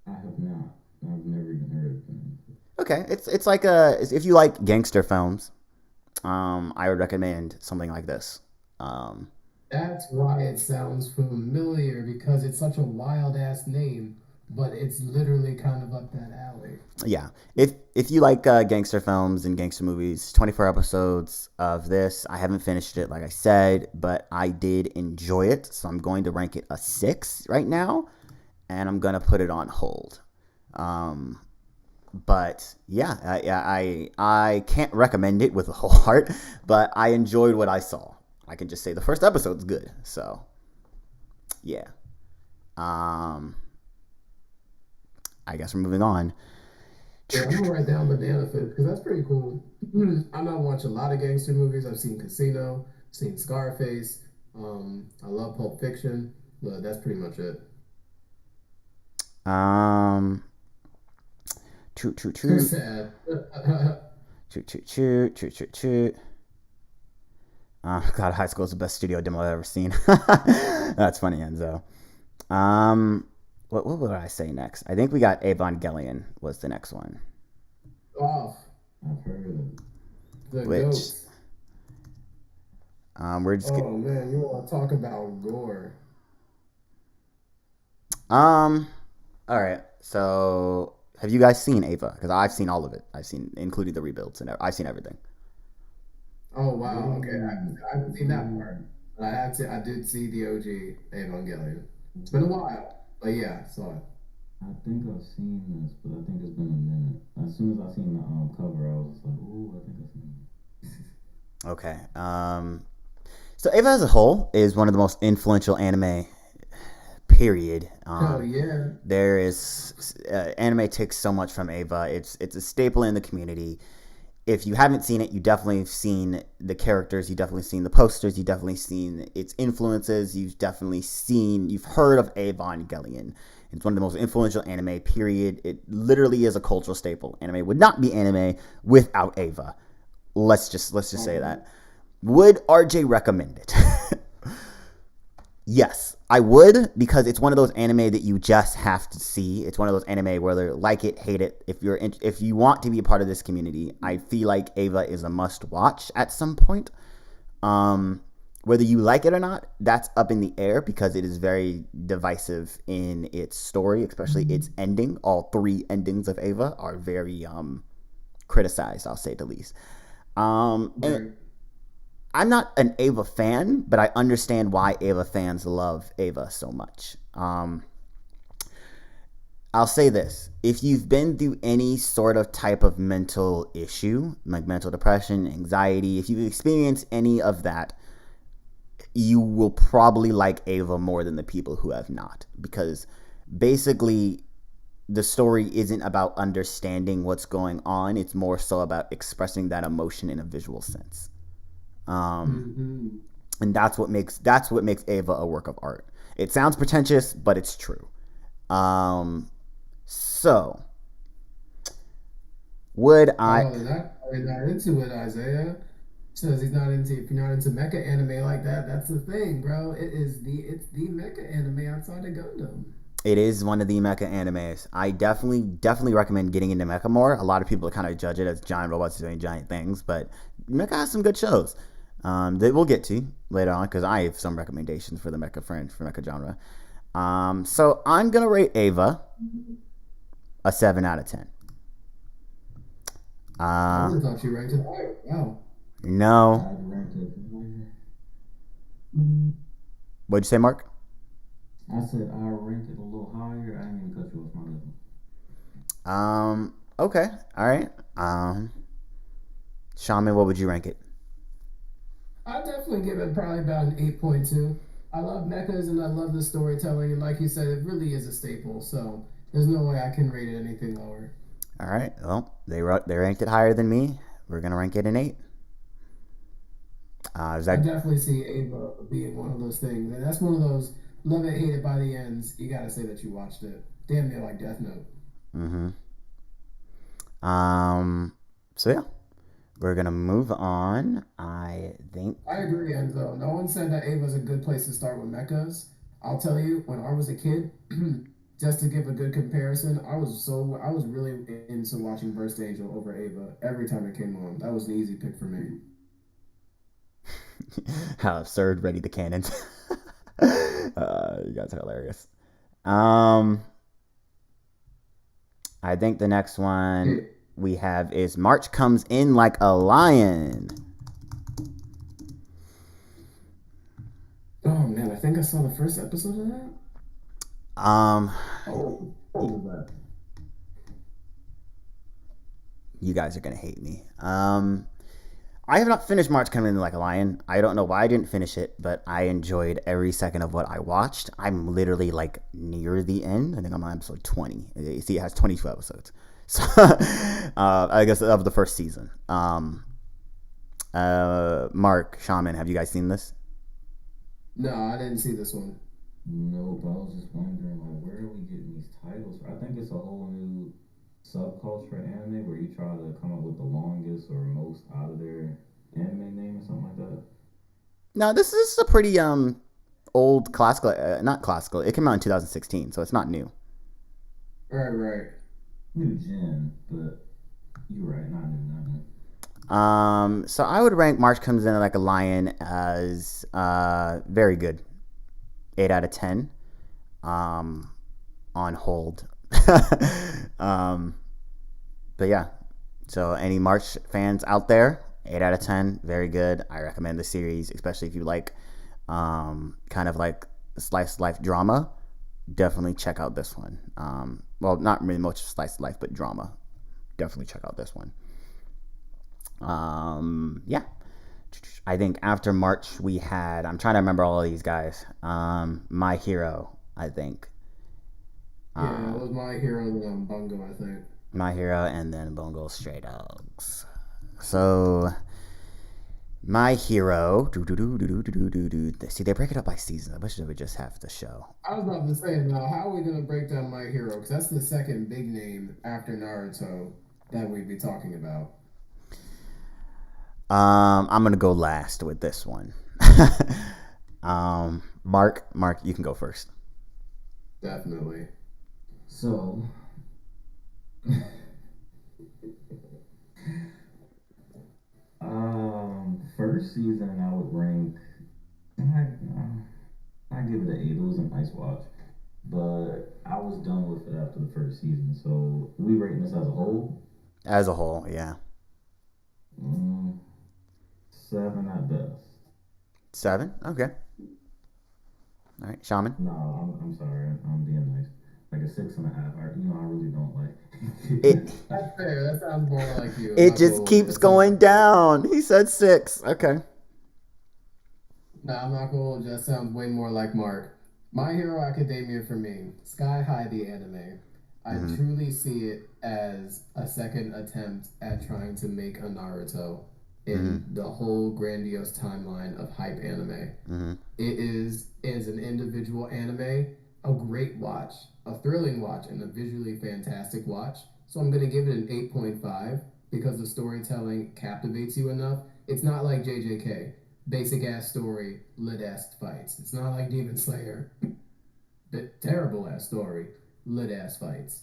I have not. I've never even heard of them. Okay, it's like a if you like gangster films, I would recommend something like this. Um, That's why it sounds familiar because it's such a wild ass name, but it's literally kind of up that alley. yeah, if you like gangster films and gangster movies, 24 episodes of this. I haven't finished it, like I said, but I did enjoy it, so I'm going to rank it a 6 right now, and I'm gonna put it on hold. Um, but yeah, I can't recommend it with a whole heart, but I enjoyed what I saw. I can just say the first episode's good. So yeah, um, I guess we're moving on. Yeah, I'm gonna write down Banana Fish because that's pretty cool. I'm not watching a lot of gangster movies. I've seen Casino, seen Scarface. I love Pulp Fiction, but that's pretty much it. Um, Choo choo Too choo sad. choo choo choo choo choo choo. God, High School is the best studio demo I've ever seen. That's funny, Enzo. What would I say next? I think we got Evangelion was the next one, Oh, I've heard of it. the which goats. we're just Oh man, you want to talk about gore? um. All right, so have you guys seen Ava? Because I've seen all of it. I've seen, including the rebuilds, and I've seen everything. Oh wow. Okay, Mm, I haven't seen that mm. part. But I did see the OG Evangelion. It's been a while, but yeah, I saw it. I think I've seen this, but I think it's been a minute. As soon as I seen the cover, I was just like, "Ooh, I think I've seen it." Okay. So Ava as a whole is one of the most influential anime. Period. Oh yeah. There is anime takes so much from Ava. It's a staple in the community. If you haven't seen it, you definitely have seen the characters. You definitely seen the posters. You definitely seen its influences. You've heard of Evangelion. It's one of the most influential anime. Period. It literally is a cultural staple. Anime would not be anime without Ava. Let's just say that. Would RJ recommend it? Yes, I would, because it's one of those anime that you just have to see. It's one of those anime where they like it, hate it. If you want to be a part of this community, I feel like Ava is a must watch at some point. Whether you like it or not, that's up in the air because it is very divisive in its story, especially its ending. All three endings of Ava are very criticized, I'll say the least. And Right. I'm not an Ava fan, but I understand why Ava fans love Ava so much. I'll say this. If you've been through any sort of type of mental issue, like mental depression, anxiety, if you've experienced any of that, you will probably like Ava more than the people who have not. Because basically, the story isn't about understanding what's going on, it's more so about expressing that emotion in a visual sense. Um, Hmm. and that's what makes Ava a work of art. It sounds pretentious, but it's true. Um, so would I? Oh, they're not into it, Isaiah. Says he's not into if you're not into mecha anime like that, that's the thing, bro. It's the mecha anime outside of Gundam. It is one of the mecha animes. I definitely recommend getting into mecha more. A lot of people kind of judge it as giant robots doing giant things, but mecha has some good shows that we'll get to later on because I have some recommendations for the mecha friend for mecha genre. So I'm gonna rate Ava a 7 out of 10. I Uh, would have thought you ranked it higher. Wow. no. I'd rank it. What'd you say, Mark? I said I rank it a little higher. I didn't even cut you off my level. Okay. All right. Shaman, what would you rank it? I'd definitely give it probably about an 8.2. I love mechas and I love the storytelling, and like you said, it really is a staple. So there's no way I can rate it anything lower. All right. Well, they ranked it higher than me. We're gonna rank it an 8. Is I that definitely see Ava being one of those things, and that's one of those love it, hate it by the ends, you gotta say that you watched it. Damn near like Death Note. Mm-hmm. So yeah, we're gonna move on. I think. I agree, Enzo. No one said that Ava's a good place to start with mechas. I'll tell you, when I was a kid, just to give a good comparison, I was really into watching Burst Angel over Ava every time it came on. That was an easy pick for me. How absurd Ready the Cannons. You guys are hilarious. Um, I think the next one we have is March Comes In Like a Lion. Oh man, I think I saw the first episode of that. Um, Oh, what was that? you guys are gonna hate me. I have not finished March Coming In Like a Lion. I don't know why I didn't finish it, but I enjoyed every second of what I watched. I'm literally like near the end. I think I'm on episode 20. You see, it has 22 episodes. So, I guess of the first season. Mark, Shaman, have you guys seen this? No, I didn't see this one. No, but I was just wondering, like, where are we getting these titles from? I think it's a whole new subculture anime where you try to come up with the longest or most out of their anime name or something like that. No, this is a pretty old classical, not classical. It came out in 2016, so it's not new. Right, right. New gen, but you're right, not new, not new. So I would rank March Comes In Like a Lion as very good. 8 out of 10. On hold. But yeah. So any March fans out there, 8 out of 10, very good. I recommend the series, especially if you like kind of like slice of life drama. Definitely check out this one. Well, not really much slice of life, but drama. Definitely check out this one. Yeah. I think after March we had, I'm trying to remember all of these guys. My Hero, I think. Yeah, it was My Hero and Bungo, I think. My Hero and then Bungo Stray Dogs. So My Hero. See, they break it up by season. I wish they would just have the show. I was about to say, now, how are we going to break down My Hero? Because that's the second big name after Naruto that we'd be talking about. I'm gonna go last with this one. Mark, you can go first. Definitely. So, first season I would rank. I give it an 8. It was a nice watch, but I was done with it after the first season. So, we rating this as a whole. As a whole, yeah. 7 at best. 7? Okay. All right, Shaman. No, I'm sorry. I'm being nice. Like a 6.5. I really don't like. It That's fair. That sounds more like you. it just keeps going down. He said 6. Okay. No, I'm not cool. It just sounds way more like Mark. My Hero Academia for me, Sky High the anime. I truly see it as a second attempt at trying to make a Naruto in the whole grandiose timeline of hype anime. It is an individual anime, a great watch, a thrilling watch, and a visually fantastic watch. So I'm gonna give it an 8.5 because the storytelling captivates you enough. It's not like JJK, basic ass story, lit ass fights. It's not like Demon Slayer, the terrible ass story, lit ass fights.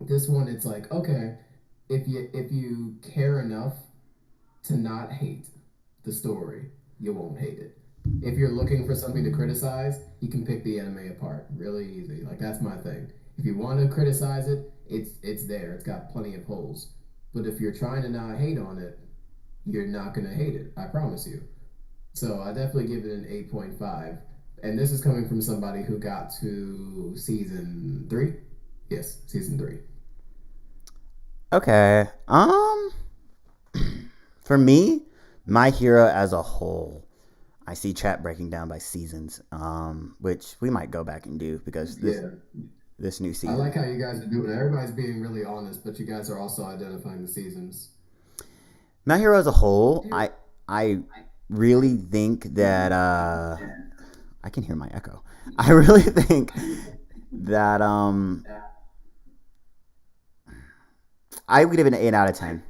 This one, it's like, okay, if you care enough to not hate the story, you won't hate it. If you're looking for something to criticize, you can pick the anime apart really easy. Like that's my thing. If you want to criticize it, it's there. It's got plenty of holes. But if you're trying to not hate on it, you're not gonna hate it. I promise you. So I definitely give it an 8.5. And this is coming from somebody who got to season 3. Yes, season 3. Okay. For me, My Hero as a whole, I see chat breaking down by seasons, which we might go back and do because this new I season. like how you guys are doing it. Everybody's being really honest, but you guys are also identifying the seasons. My Hero as a whole, I really think that I can hear my echo. I really think that I would give it an 8 out of 10.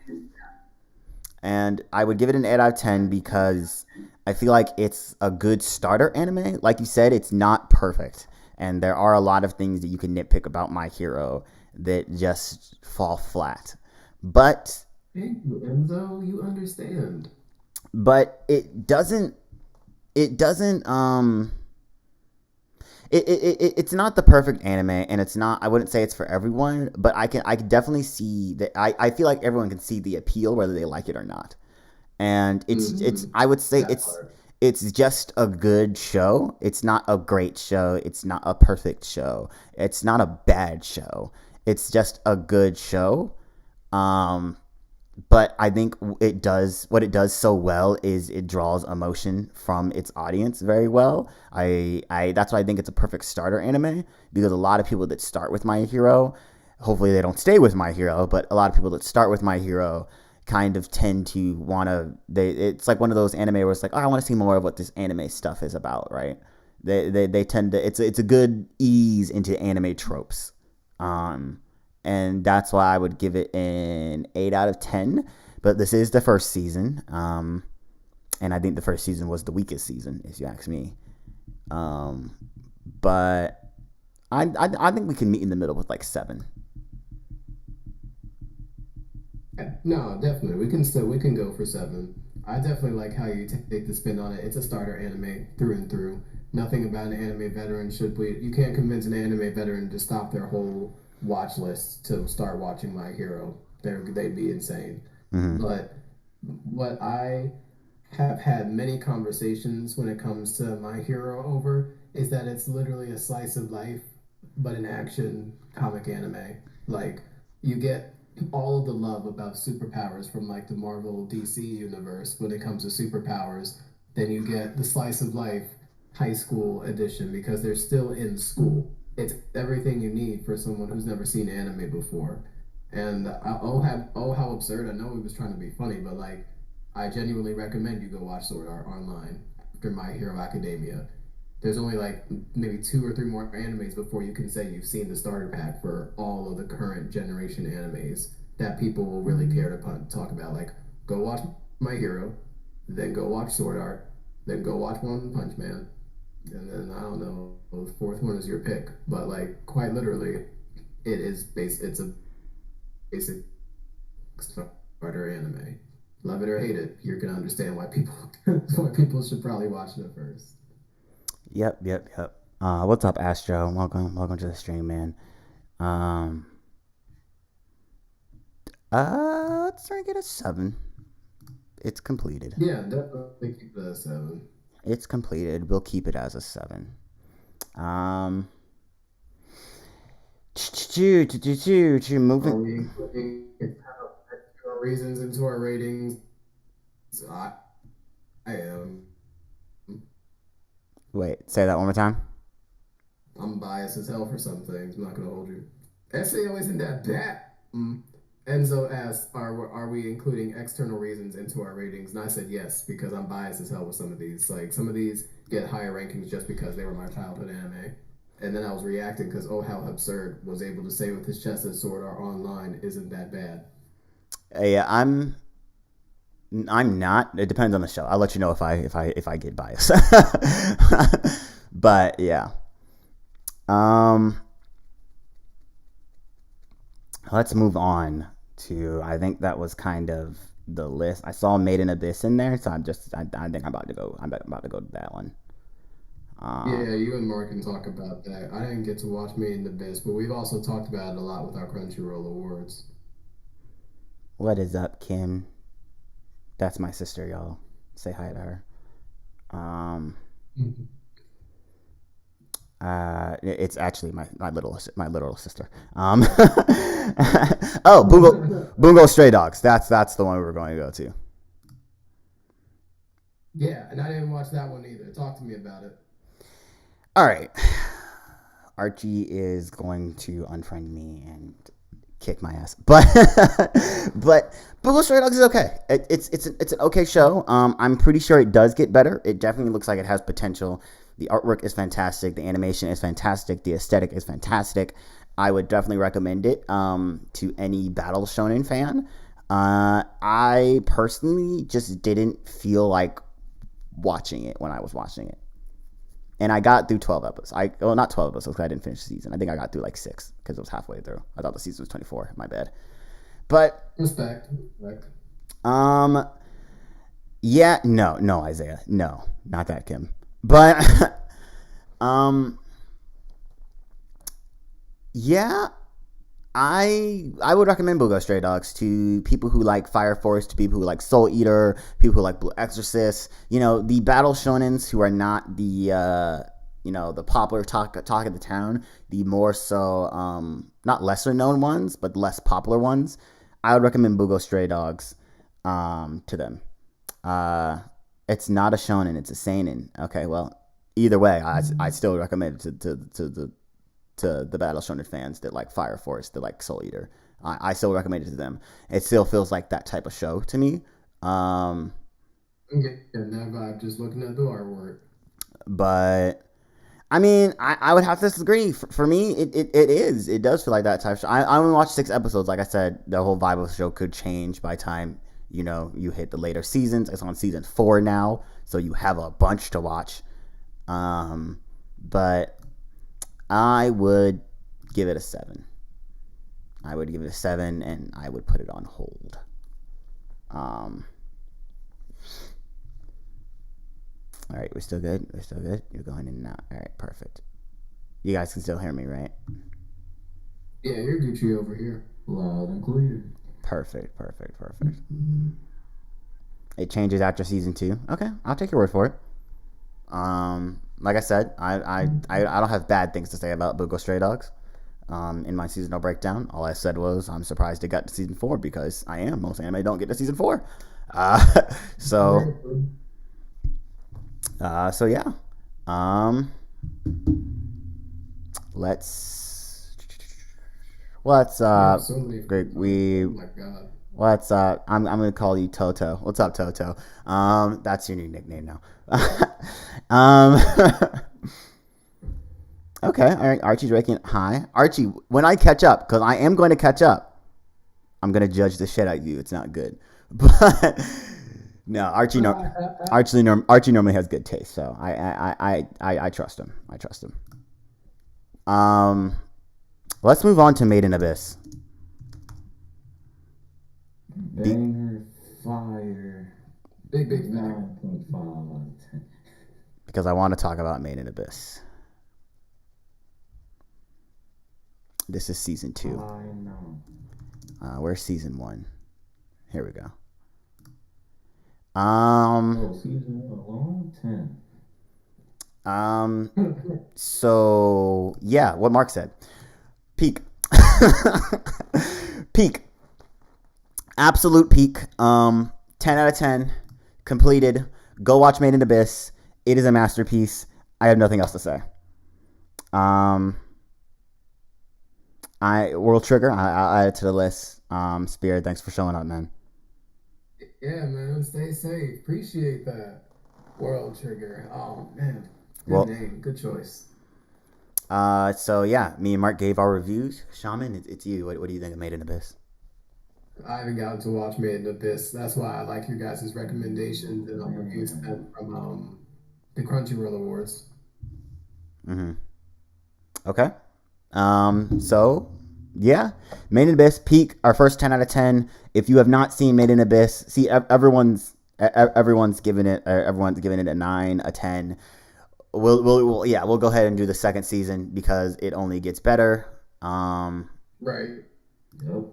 And I would give it an 8 out of 10 because I feel like it's a good starter anime. Like you said, it's not perfect. And there are a lot of things that you can nitpick about My Hero that just fall flat. But Thank you, Enzo. You understand. It's not the perfect anime, and it's not. I wouldn't say it's for everyone, but I can definitely see that. I feel like everyone can see the appeal, whether they like it or not. And it's I would say That part. it's just a good show. It's not a great show. It's not a perfect show. It's not a bad show. It's just a good show. Um, but I think it does what it does so well is it draws emotion from its audience very well. I That's why I think it's a perfect starter anime, because a lot of people that start with My Hero, hopefully they don't stay with My Hero, but a lot of people that start with My Hero kind of tend to want to it's like one of those anime where it's like, oh, I want to see more of what this anime stuff is about, right? They tend to it's a good ease into anime tropes. Um and that's why I would give it an 8 out of 10. But this is the first season, and I think the first season was the weakest season, if you ask me. But I think we can meet in the middle with like 7. Yeah, no, definitely. We can go for 7. I definitely like how you take the spin on it. It's a starter anime through and through. Nothing about an anime veteran should be. You can't convince an anime veteran to stop their whole watch list to start watching My Hero. They'd be insane. Mm-hmm. But what I have had many conversations when it comes to My Hero over is that it's literally a slice of life, but an action comic anime. Like, you get all of the love about superpowers from like the Marvel DC universe when it comes to superpowers. Then you get the slice of life high school edition because they're still in school. It's everything you need for someone who's never seen anime before. And how absurd! I know he was trying to be funny, but like, I genuinely recommend you go watch Sword Art Online after My Hero Academia. There's only like maybe 2 or 3 more animes before you can say you've seen the starter pack for all of the current generation animes that people will really care to talk about. Like, go watch My Hero, then go watch Sword Art, then go watch One Punch Man, and then I don't know, the fourth one is your pick. But like, quite literally, it's a basic starter anime. Love it or hate it, you're gonna understand why people why people should probably watch it first. Yep. What's up, Astro? Welcome to the stream, man. Um, let's rank it a 7. It's completed. Yeah, definitely keep it at 7. It's completed. We'll keep it as a 7. Um, Are moving. we including external reasons into our ratings? So I am. Wait, say that one more time. I'm biased as hell for some things. I'm not gonna hold you. SAO isn't that bad. Enzo asked, "Are we including external reasons into our ratings?" And I said yes because I'm biased as hell with some of these. Like, some of these get higher rankings just because they were my childhood anime. And then I was reacting because Oh How Absurd was able to say with his chest that Sword Art Online isn't that bad. Yeah, I'm not. It depends on the show. I'll let you know if I get biased. But yeah. Um, let's move on to. I think that was kind of the list. I saw Made in Abyss in there, so I think I'm about to go. I'm about to go to that one. Yeah, you and Mark can talk about that. I didn't get to watch Made in Abyss, but we've also talked about it a lot with our Crunchyroll awards. What is up, Kim? That's my sister, y'all. Say hi to her. Um, it's actually my little sister. Oh, Bungo Stray Dogs. That's the one we were going to go to. Yeah, and I didn't watch that one either. Talk to me about it. All right, Archie is going to unfriend me and kick my ass, but Bungo Stray Dogs is okay. It's an okay show. I'm pretty sure it does get better. It definitely looks like it has potential. The artwork is fantastic. The animation is fantastic. The aesthetic is fantastic. I would definitely recommend it to any battle shonen fan. I personally just didn't feel like watching it when I was watching it. And I got through 12 episodes. Well, not 12 episodes because I didn't finish the season. I think I got through like 6 because it was halfway through. I thought the season was 24. My bad. But Respect. yeah, no, Isaiah, no, not that Kim. But yeah, I would recommend Bungo Stray Dogs to people who like Fire Force, to people who like Soul Eater, people who like Blue Exorcist. You know, the battle shonens who are not the the popular talk of the town, the more so not lesser known ones, but less popular ones. I would recommend Bungo Stray Dogs to them. It's not a shonen, it's a seinen. Okay, well, either way, I still recommend it to the battle shonen fans that like Fire Force, that like Soul Eater. I still recommend it to them. It still feels like that type of show to me. I'm getting that vibe just looking at the artwork. But I mean, I would have to disagree. For me, it is. It does feel like that type of show. I only watched 6 episodes. Like I said, the whole vibe of the show could change by time you hit the later seasons. It's on season 4 now, so you have a bunch to watch. But I would give it a 7. I would give it a 7, and I would put it on hold. All right, we're still good. You're going in and out. All right, perfect. You guys can still hear me, right? Yeah, you're Gucci over here. Loud and clear. Perfect. It changes after season 2. Okay, I'll take your word for it. Like I said, I don't have bad things to say about Bungo Stray Dogs. In my seasonal breakdown, all I said was I'm surprised it got to season 4 because I am. Most anime don't get to season 4. So yeah. Let's great. Oh my god. I'm gonna call you Toto. What's up, Toto? That's your new nickname now. Okay, all right. Archie's raking it high. Archie, when I catch up, because I am going to catch up, I'm gonna judge the shit out of you. It's not good, but no, Archie normally has good taste, so I trust him. Let's move on to Made in Abyss. Banger, fire. Big 9.5. Because I want to talk about Made in Abyss. This is season 2. I know. Where's season 1? Here we go. Season 1 alone, 10. So yeah, what Mark said. Peak. Peak. Absolute peak. 10 out of 10. Completed. Go watch Made in Abyss. It is a masterpiece. I have nothing else to say. World Trigger, I add it to the list. Spirit, thanks for showing up, man. Yeah, man. Stay safe. Appreciate that. World Trigger. Oh man. Good name. Good choice. So yeah, me and Mark gave our reviews. Shaman, it's you. What do you think of Made in Abyss? I haven't gotten to watch Made in Abyss. That's why I like your guys' recommendations and reviews from the Crunchyroll Awards. Okay. So yeah, Made in Abyss peak. Our first 10 out of 10. If you have not seen Made in Abyss, see everyone's giving it a 9, a 10. We'll go ahead and do the second season because it only gets better. Right. Yep.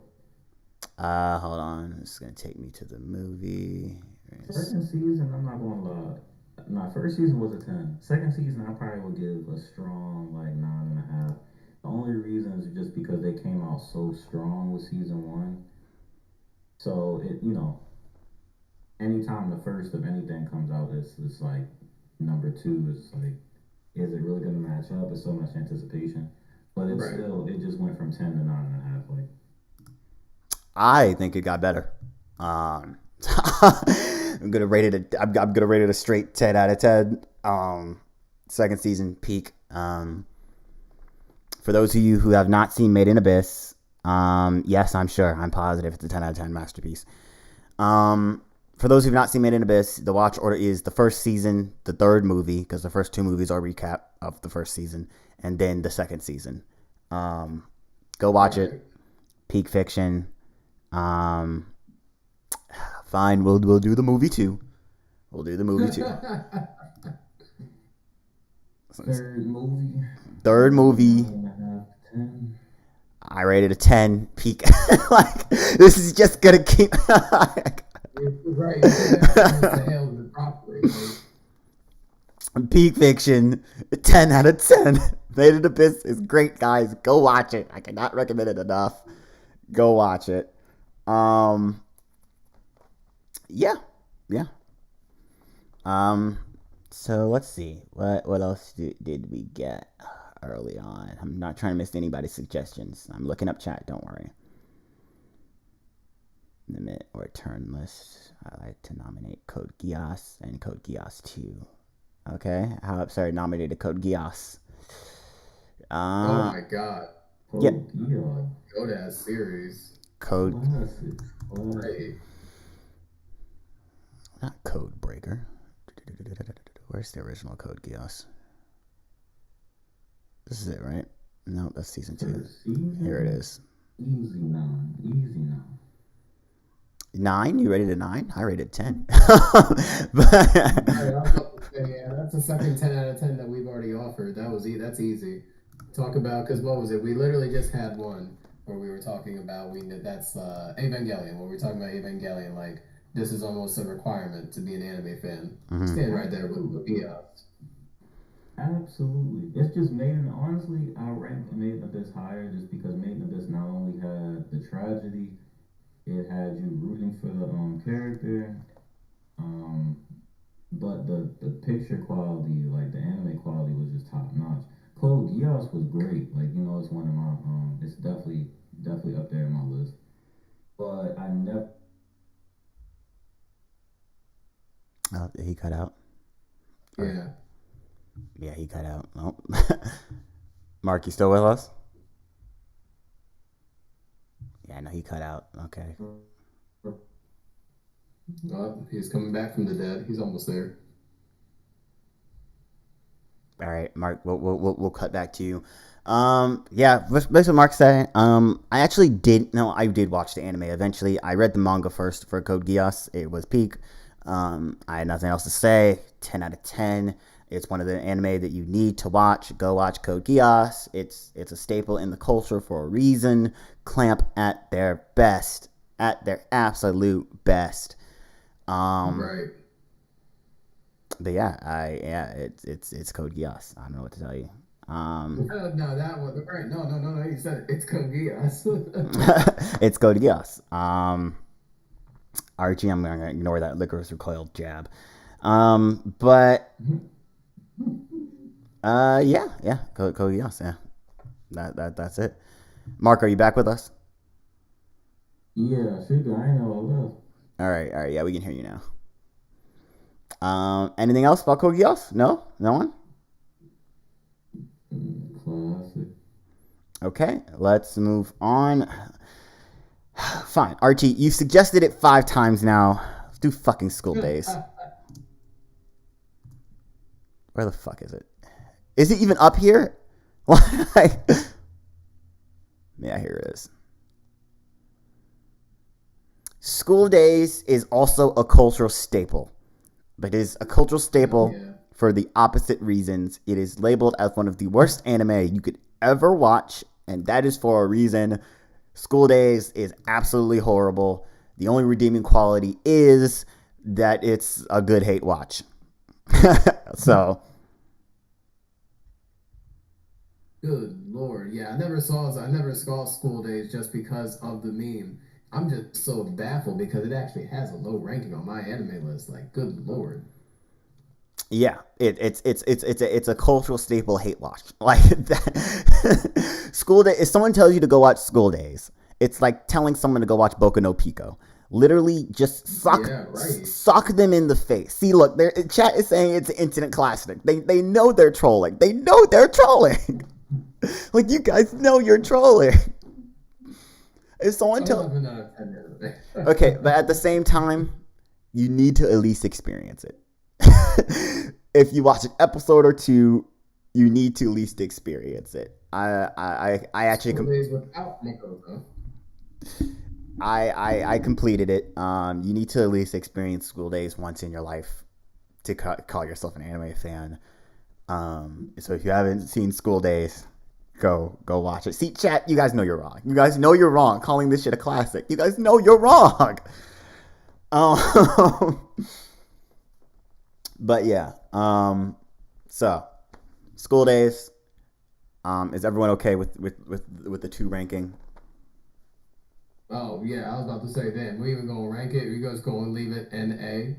Hold on. It's gonna take me to the movie. Second season, I'm not gonna lie. My first season was a 10. Second season, I probably would give a strong 9.5. The only reason is just because they came out so strong with season 1. So anytime the first of anything comes out, it's like number 2 is like, is it really gonna match up? It's so much anticipation, but it's still, it just went from 10 to 9.5. Like, I think it got better. I'm gonna rate it a straight 10 out of 10. Second season, peak. For those of you who have not seen Made in Abyss, yes, I'm sure, I'm positive it's a 10 out of 10 masterpiece. For those who've not seen Made in Abyss, the watch order is the first season, the third movie, because the first two movies are a recap of the first season, and then the second season. Go watch it. Peak Fiction. Fine, we'll do the movie too. We'll do the movie too. Third movie. I rated a 10. Peak. Like, this is just gonna keep. Right. Peak Fiction, 10 out of 10. Made in Abyss is great, guys. Go watch it. I cannot recommend it enough. Go watch it. Yeah. So let's see. What else did we get early on? I'm not trying to miss anybody's suggestions. I'm looking up chat. Don't worry. Limit or turn list. I like to nominate Code Geass and Code Geass 2. Okay. Nominated Code Geass. Oh my god. Yeah. Code Geass series. Code. Right. Not Code Breaker. Where's the original Code Geass? This is it, right? No, that's season 2. Here it is. Easy now. 9? You rated a 9? I rated 10. Yeah, that's the second 10 out of 10 that we've already offered. That's easy. Talk about, because what was it? We literally just had one where we were talking about that's Evangelion. When we were talking about Evangelion, like, this is almost a requirement to be an anime fan. Mm-hmm. Stand right there with Geass. Absolutely. It's just honestly, I rank Made in Abyss higher just because Made in Abyss not only had the tragedy, it had you rooting for the character, but the picture quality, like the anime quality, was just top notch. Code Geass was great. Like, it's one of my it's definitely up there in my list. But I never. Oh, he cut out. Yeah. Yeah, he cut out. Oh. Mark, you still with us? Yeah, no, he cut out. Okay. He's coming back from the dead. He's almost there. All right, Mark, we'll cut back to you. Yeah, based on Mark said, I did watch the anime eventually. I read the manga first for Code Geass. It was peak. I had nothing else to say. 10 out of 10. It's one of the anime that you need to watch. Go watch Code Geass. It's a staple in the culture for a reason. Clamp at their best, at their absolute best. Right. But yeah, it's Code Geass. I don't know what to tell you. No, that one. Right? No. You said it's Code Geass. It's Code Geass. Archie, I'm gonna ignore that Licorice Recoil jab. But yeah, Code Geass. Yeah, that's it. Mark, are you back with us? Yeah, should I know all that. All right. Yeah, we can hear you now. Anything else about Code Geass? No one. Classic. Okay, let's move on. Fine, Archie, you suggested it 5 times now. Let's do fucking School Days. Where the fuck is it? Is it even up here? Yeah, here it is. School Days is also a cultural staple, but it is a cultural staple for the opposite reasons. It is labeled as one of the worst anime you could ever watch, and that is for a reason. School Days is absolutely horrible. The only redeeming quality is that it's a good hate watch. So. Good Lord. Yeah, I never saw School Days just because of the meme. I'm just so baffled because it actually has a low ranking on MyAnimeList. Like, good Lord. Yeah, it's a cultural staple hate watch. Like that. School Day. If someone tells you to go watch School Days, it's like telling someone to go watch Boku no Pico. Literally, just Yeah, right. suck them in the face. See, look, chat is saying it's an instant classic. They know they're trolling. They know they're trolling. Like, you guys know you're trolling. If someone tell 11 out of 10 anime. okay, but at the same time, you need to at least experience it. If you watch an episode or two, you need to at least experience it. I actually Days without Nico, though. I completed it. You need to at least experience School Days once in your life to call yourself an anime fan. So if you haven't seen School Days, go watch it. See, chat, you guys know you're wrong. You guys know you're wrong calling this shit a classic. You guys know you're wrong. But yeah. So School Days. Is everyone okay with the 2 ranking? Oh, yeah, I was about to say then. We even going to rank it. We just going to leave it NA.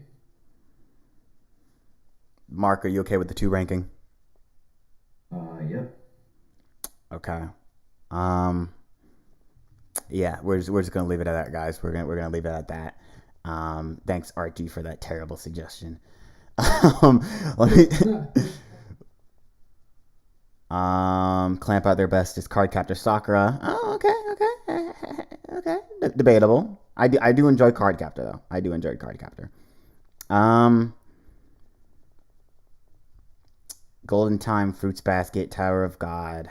Mark, are you okay with the 2 ranking? Yep. Okay. Yeah, we're just gonna leave it at that, guys. We're gonna leave it at that. Thanks, RG, for that terrible suggestion. Let me clamp out their best is Cardcaptor Sakura. Oh, okay. Debatable. I do enjoy Cardcaptor though. I do enjoy Cardcaptor. Golden Time, Fruits Basket, Tower of God,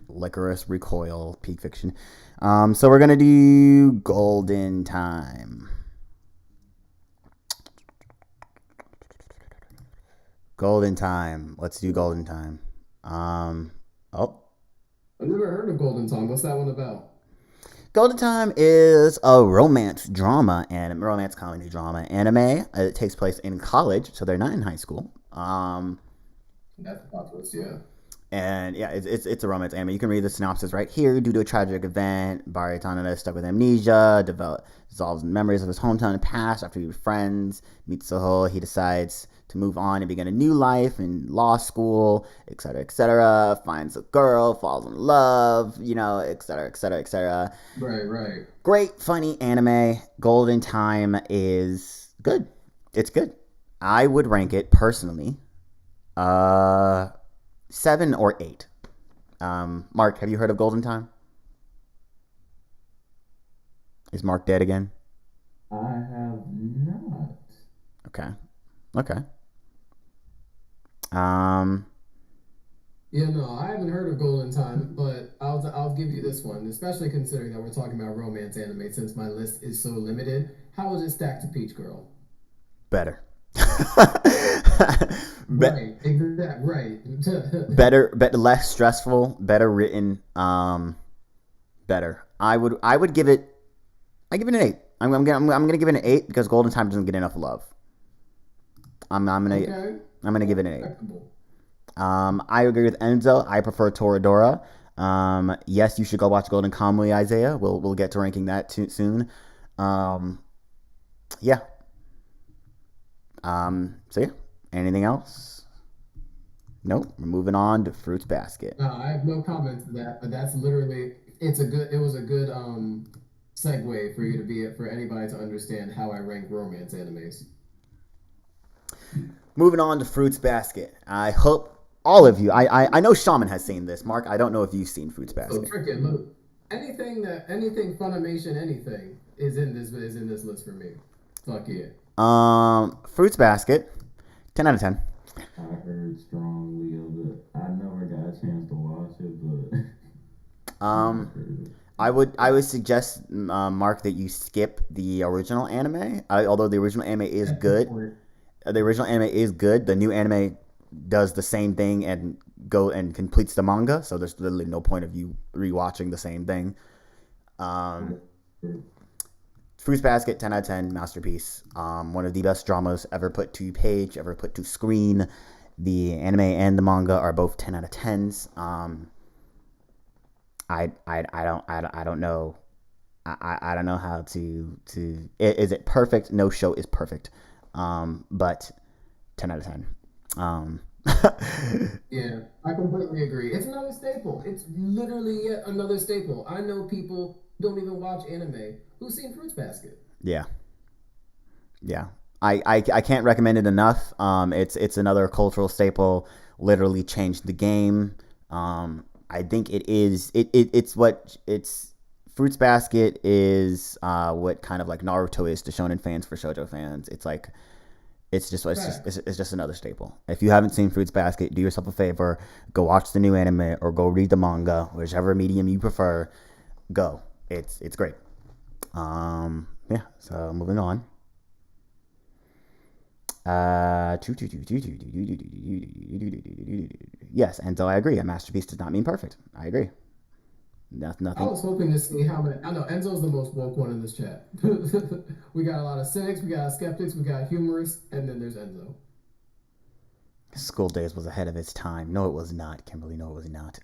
Licorice, Recoil, Peak Fiction. So we're gonna do Golden Time. Golden Time. Let's do Golden Time. Oh. I've never heard of Golden Time. What's that one about? Golden Time is a romance drama and romance comedy drama anime. It takes place in college, so they're not in high school. That's a plot twist, yeah. And yeah, it's a romance anime. You can read the synopsis right here. Due to a tragic event, Baritana is stuck with amnesia, dissolves memories of his hometown and past. After he befriends, meets Soho, he decides to move on and begin a new life in law school, etc., etc. Finds a girl, falls in love, etc., etc., etc. Right. Great, funny anime. Golden Time is good. It's good. I would rank it personally 7 or 8. Mark, have you heard of Golden Time? Is Mark dead again? I have not. Okay. Yeah, no, I haven't heard of Golden Time, but I'll give you this one, especially considering that we're talking about romance anime. Since my list is so limited, how is it stacked to Peach Girl? Better. Right, exactly. Right. Better, less stressful, better written, better. I give it an 8. I'm gonna give it an 8 because Golden Time doesn't get enough love. I'm gonna give it an 8. Respectable. I agree with Enzo. I prefer Toradora. Yes, you should go watch Golden Kamuy, Isaiah. We'll get to ranking that soon. Yeah. So yeah. Anything else? Nope. We're moving on to Fruits Basket. No, I have no comments to that, but that's literally it was a good segue for you to be for anybody to understand how I rank romance animes. Moving on to Fruits Basket. I hope all of you. I know Shaman has seen this. Mark, I don't know if you've seen Fruits So Basket. freaking look, anything Funimation, anything is in this list for me. Fuck yeah. Fruits Basket, 10 out of 10. I heard strongly of it. I never got a chance to watch it, but I would suggest, Mark, that you skip the original anime. Although the original anime is good. The original anime is good. The new anime does the same thing and completes the manga. So there's literally no point of you rewatching the same thing. Fruits Basket, 10 out of 10, masterpiece. One of the best dramas ever put to page, ever put to screen. The anime and the manga are both 10 out of 10s. I don't know. I don't know how to. Is it perfect? No show is perfect. But 10 out of 10. Yeah, I completely agree. It's another staple. It's literally yet another staple. I know people don't even watch anime who's seen Fruits Basket. Yeah, yeah. I can't recommend it enough. It's another cultural staple. Literally changed the game. I think it's what it's Fruits Basket is what kind of like Naruto is to shonen fans for shoujo fans. It's like Facts. it's just another staple. If you haven't seen Fruits Basket, do yourself a favor, go watch the new anime or go read the manga, whichever medium you prefer. Go. It's great. Yeah. So moving on. Yes, and so I agree. A masterpiece does not mean perfect. I agree. I Nothing. was hoping to see how many. I know Enzo's the most woke one in this chat. We got a lot of cynics, we got skeptics, we got humorists, and then there's Enzo. School Days was ahead of its time. No, it was not, Kimberly. No, it was not.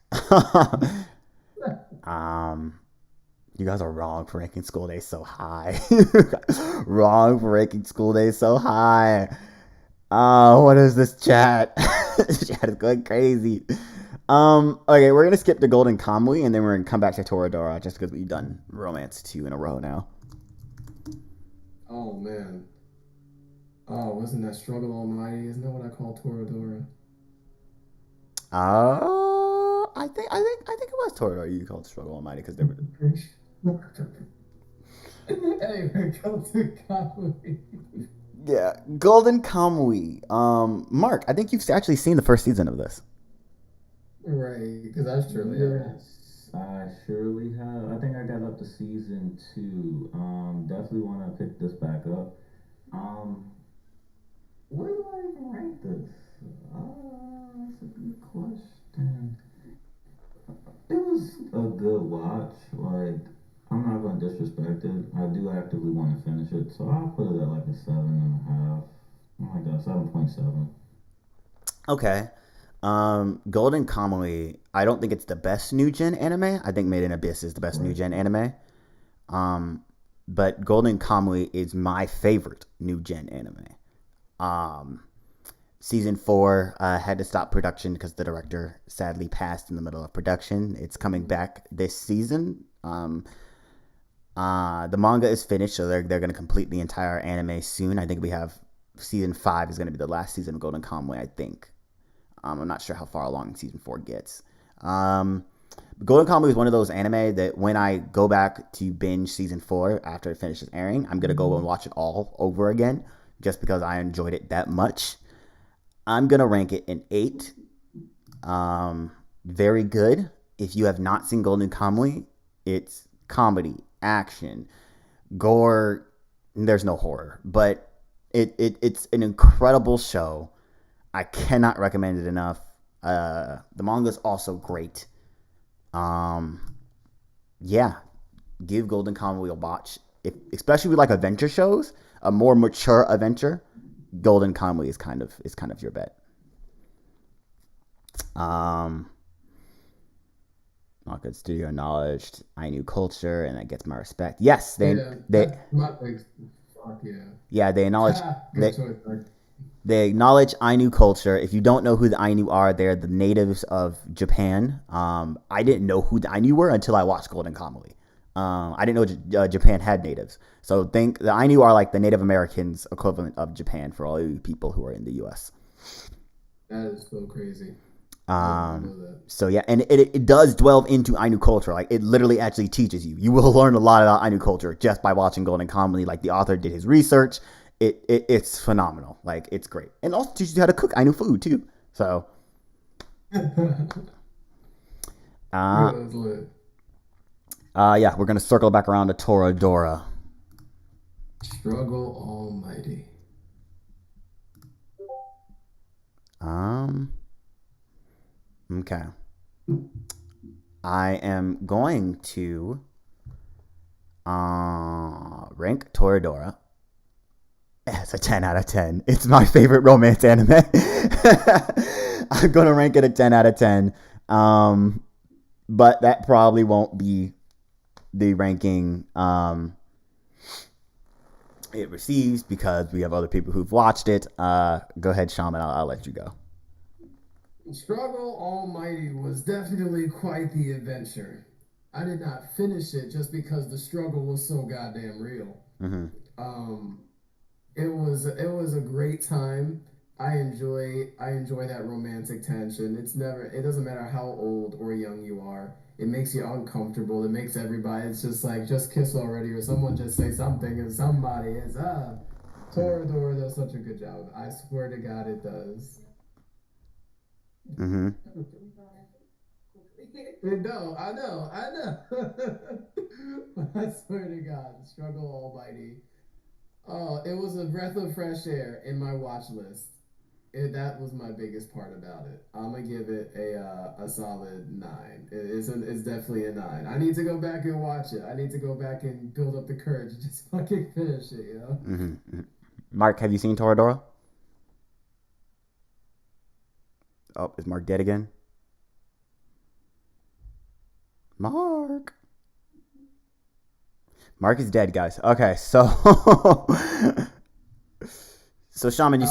um, you guys are wrong for ranking School Days so high. Wrong for ranking School Days so high. What is this chat? This chat is going crazy. Okay, we're gonna skip to Golden Kamuy and then we're gonna come back to Toradora just because we've done Romance 2 in a row now. Oh man. Oh, wasn't that Struggle Almighty? Isn't that what I call Toradora? I think it was Toradora you called Struggle Almighty because they were. Anyway, go to Kamuy. Yeah, Golden Kamuy. Mark, I think you've actually seen the first season of this. Right, because that's true. Yeah. Yes, I surely have. I think I got up to season two. Definitely want to pick this back up. Um, where do I even rank this? That's a good question. It was a good watch. Like, I'm not gonna disrespect it. I do actively want to finish it, so I'll put it at like a 7.5. Oh my god, 7.7. Okay. Golden Kamuy. I don't think it's the best new gen anime. I think Made in Abyss is the best new Right. gen anime. Um, but Golden Kamuy is my favorite new gen anime. Um, Season 4 had to stop production because the director sadly passed in the middle of production. It's coming back this season. The manga is finished, so they're going to complete the entire anime soon. I think we have season 5 is going to be the last season of Golden Kamuy. I think. I'm not sure how far along season 4 gets. Um, Golden Kamuy is one of those anime that when I go back to binge season 4 after it finishes airing, I'm gonna go and watch it all over again just because I enjoyed it that much. I'm gonna rank it an 8. Very good. If you have not seen Golden Kamuy, it's comedy, action, gore. There's no horror, but it's an incredible show. I cannot recommend it enough. The manga is also great. Um, yeah, give Golden Kamuy a watch. If, especially with like adventure shows, a more mature adventure, Golden Kamuy is kind of your bet. Um, Not good studio acknowledged. I knew culture, and that gets my respect. Yes, Yeah, they that's my big. Fuck yeah. yeah they acknowledge Good they choice, Mark. they acknowledge Ainu culture. If you don't know who the Ainu are, they're the natives of Japan. I didn't know who the Ainu were until I watched Golden Kamuy. I didn't know Japan had natives. So think the Ainu are like the Native Americans equivalent of Japan for all you people who are in the U.S. That is so crazy. I did not Um, know that. so yeah, and it does delve into Ainu culture. Like it literally actually teaches you. You will learn a lot about Ainu culture just by watching Golden Kamuy. Like the author did his research. It's phenomenal. Like it's great, and also teaches you how to cook Ainu food too. So uh, That's lit. yeah, we're gonna circle back around to Toradora. Struggle Almighty. Um, okay, I am going to rank Toradora as a 10 out of 10. It's my favorite romance anime. I'm gonna rank it a 10 out of 10. Um, but that probably won't be the ranking it receives because we have other people who've watched it. Go ahead, Shaman. I'll let you go. Struggle Almighty was definitely quite the adventure. I did not finish it just because the struggle was so goddamn real. Mm-hmm. Um, it was a great time. I enjoy that romantic tension. It doesn't matter how old or young you are. It makes you uncomfortable. It makes everybody. It's just like just kiss already, or someone just say something, and somebody is Toradora does such a good job. I swear to God, it does. Mm-hmm. No, I know. I swear to God, struggle almighty. Oh, it was a breath of fresh air in my watch list. That was my biggest part about it. I'm gonna give it a solid 9. It's definitely a 9. I need to go back and watch it. I need to go back and build up the courage to just fucking finish it. Mm-hmm. Mm-hmm. Mark, have you seen Toradora? Oh, is Mark dead again? Mark. Mark is dead, guys. Okay, so so Shaman, you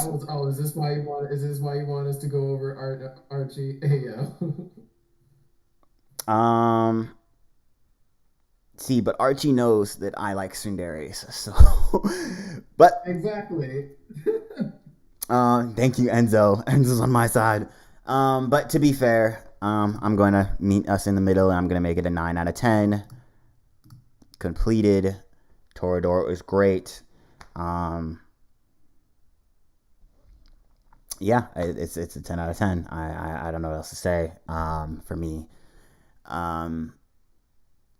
Is this why you want? Is this why you want us to go over Archie? Hey yo. um see, but Archie knows that I like tsunderes, so but Exactly. thank you, Enzo. Enzo's on my side. But to be fair, I'm going to meet us in the middle, and I'm going to make it a 9 out of 10. Completed. Toradora was great. Yeah, it's a 10 out of 10. I don't know what else to say. For me,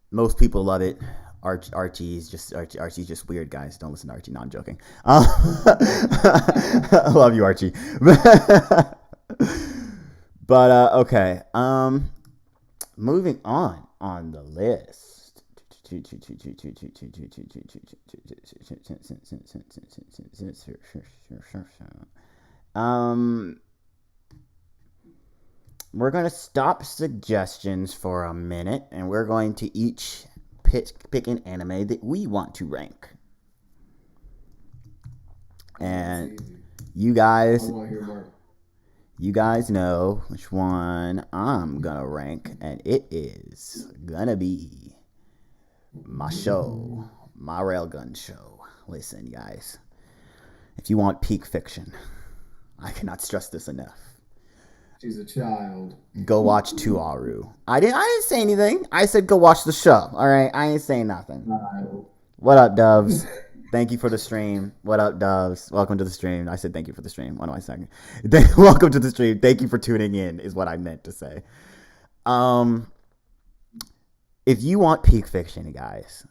most people love it. Archie's just weird, guys. Don't listen to Archie. No, I'm joking. I love you, Archie. But okay. Moving on the list. Um, we're going to stop suggestions for a minute, and we're going to each pick an anime that we want to rank. And you guys know which one I'm gonna rank, and it is gonna be my show, my railgun show. Listen, guys, if you want peak fiction, I cannot stress this enough. She's a child. Go watch Tuaru. I didn't say anything. I said go watch the show. All right, I ain't saying nothing. What up, Doves? Thank you for the stream. What up, Doves? Welcome to the stream. I said thank you for the stream. What am I saying? Welcome to the stream. Thank you for tuning in, is what I meant to say. If you want peak fiction, guys,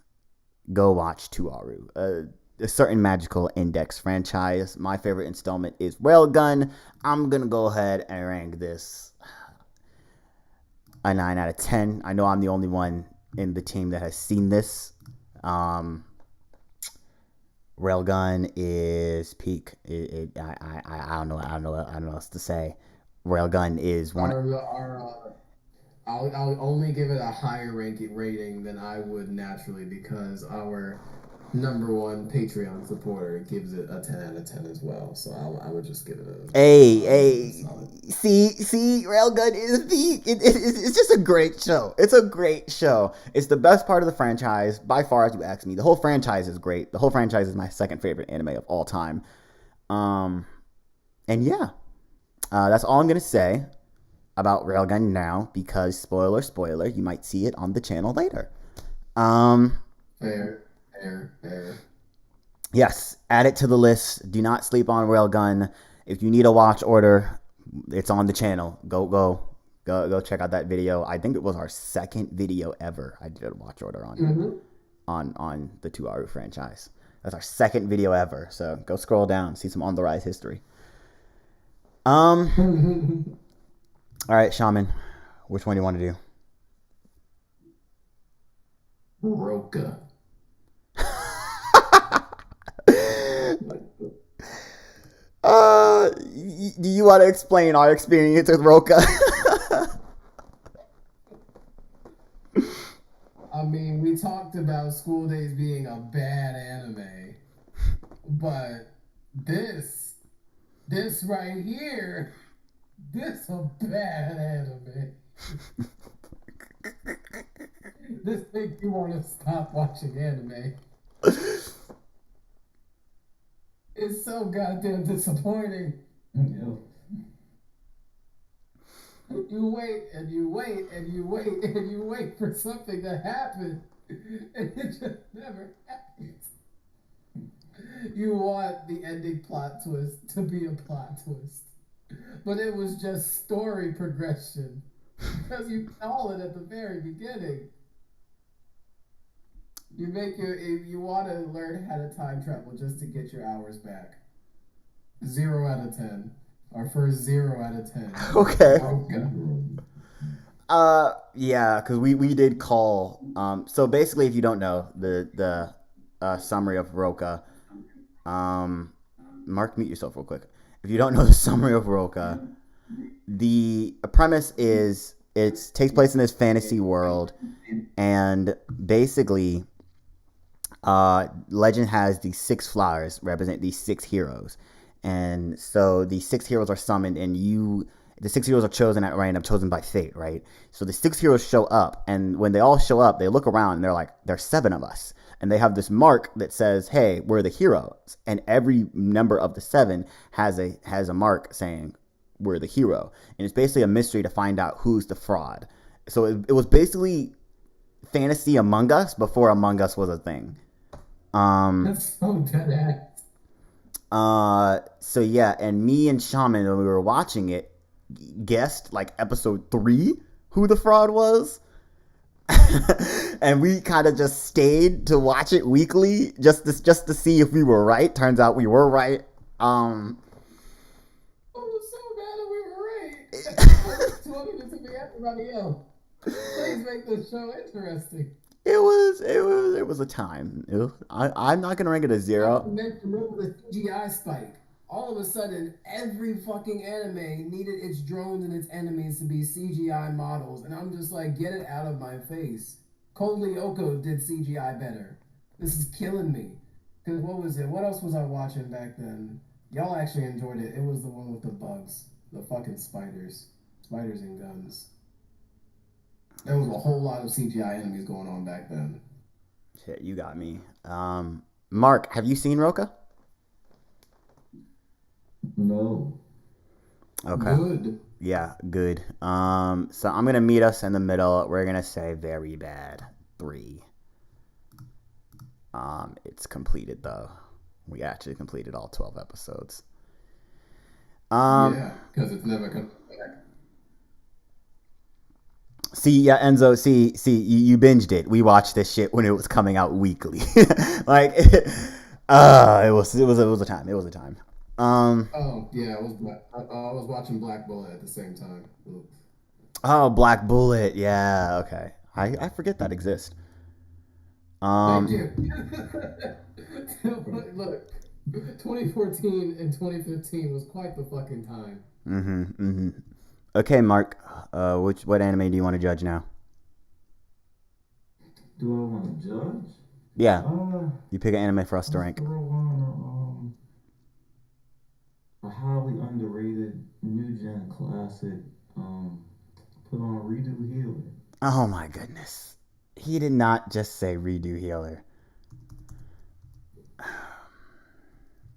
go watch Tuaru. A certain magical index franchise. My favorite installment is Railgun. I'm gonna go ahead and rank this a 9 out of 10. I know I'm the only one in the team that has seen this. Railgun is peak. I don't know. I don't know what else to say. Railgun is one. I'll only give it a higher rating than I would naturally because our number one Patreon supporter gives it a 10 out of 10 as well. So I would just give it a. Hey. See, Railgun is peak. It's just a great show. It's a great show. It's the best part of the franchise by far, as you ask me. The whole franchise is great. The whole franchise is my second favorite anime of all time. And yeah, that's all I'm gonna say about Railgun now, because spoiler, you might see it on the channel later. Fair. Yes, add it to the list. Do not sleep on Railgun. If you need a watch order, it's on the channel. Go check out that video. I think it was our second video ever I did a watch order on on the Tuaru franchise. That's our second video ever. So go scroll down, see some On the Rise history. All right, Shaman, which one do you want to do? Roka. Do you want to explain our experience with Roka? I mean, we talked about School Days being a bad anime, but this right here, this a bad anime. This makes you want to stop watching anime. It's so goddamn disappointing. Yeah. You wait and you wait and you wait and you wait for something to happen, and it just never happens. You want the ending plot twist to be a plot twist, but it was just story progression because you call it at the very beginning. You want to learn how to time travel just to get your hours back. 0 out of 10. Our first 0 out of 10. Okay. Roka. Yeah, because we did call. So basically, if you don't know the summary of Roka, Mark, mute yourself real quick. If you don't know the summary of Roka, the premise is it takes place in this fantasy world, and basically, Legend has these 6 flowers represent these 6 heroes, and so these 6 heroes are summoned, and the 6 heroes are chosen at random, chosen by fate, right? So the 6 heroes show up, and when they all show up, they look around and they're like, "There's 7 of us," and they have this mark that says, "Hey, we're the heroes," and every member of the 7 has a mark saying, "We're the hero," and it's basically a mystery to find out who's the fraud. So it was basically fantasy Among Us before Among Us was a thing. That's so dead ass. So yeah, and me and Shaman, when we were watching it, guessed like episode 3 who the fraud was. And we kind of just stayed to watch it weekly just to see if we were right. Turns out we were right. I was so mad that we were right. I just wanted it to be everybody else. Please make this show interesting. It was a time. I'm not gonna rank it a Not 0. to mention, remember the CGI spike. All of a sudden, every fucking anime needed its drones and its enemies to be CGI models, and I'm just like, get it out of my face. Cold Lyoko did CGI better. This is killing me. Because what was it? What else was I watching back then? Y'all actually enjoyed it. It was the one with the bugs. The fucking spiders. Spiders and guns. There was a whole lot of CGI enemies going on back then. Shit, you got me. Mark, have you seen Roka? No. Okay. Good. Yeah, good. So I'm gonna meet us in the middle. We're gonna say very bad 3. It's completed though. We actually completed all 12 episodes. Yeah, because it's never coming back. See, yeah, Enzo. See, you binged it. We watched this shit when it was coming out weekly. Like, it was a time. It was a time. Oh yeah, I was watching Black Bullet at the same time. Ooh. Oh, Black Bullet. Yeah, okay. I forget that exists. Thank Um, you. Look, 2014 and 2015 was quite the fucking time. Okay, Mark. What anime do you want to judge now? Do I want to judge? Yeah, you pick an anime for us to Let's rank. throw on a highly underrated new gen classic. Put on Redo Healer. Oh my goodness, he did not just say redo healer.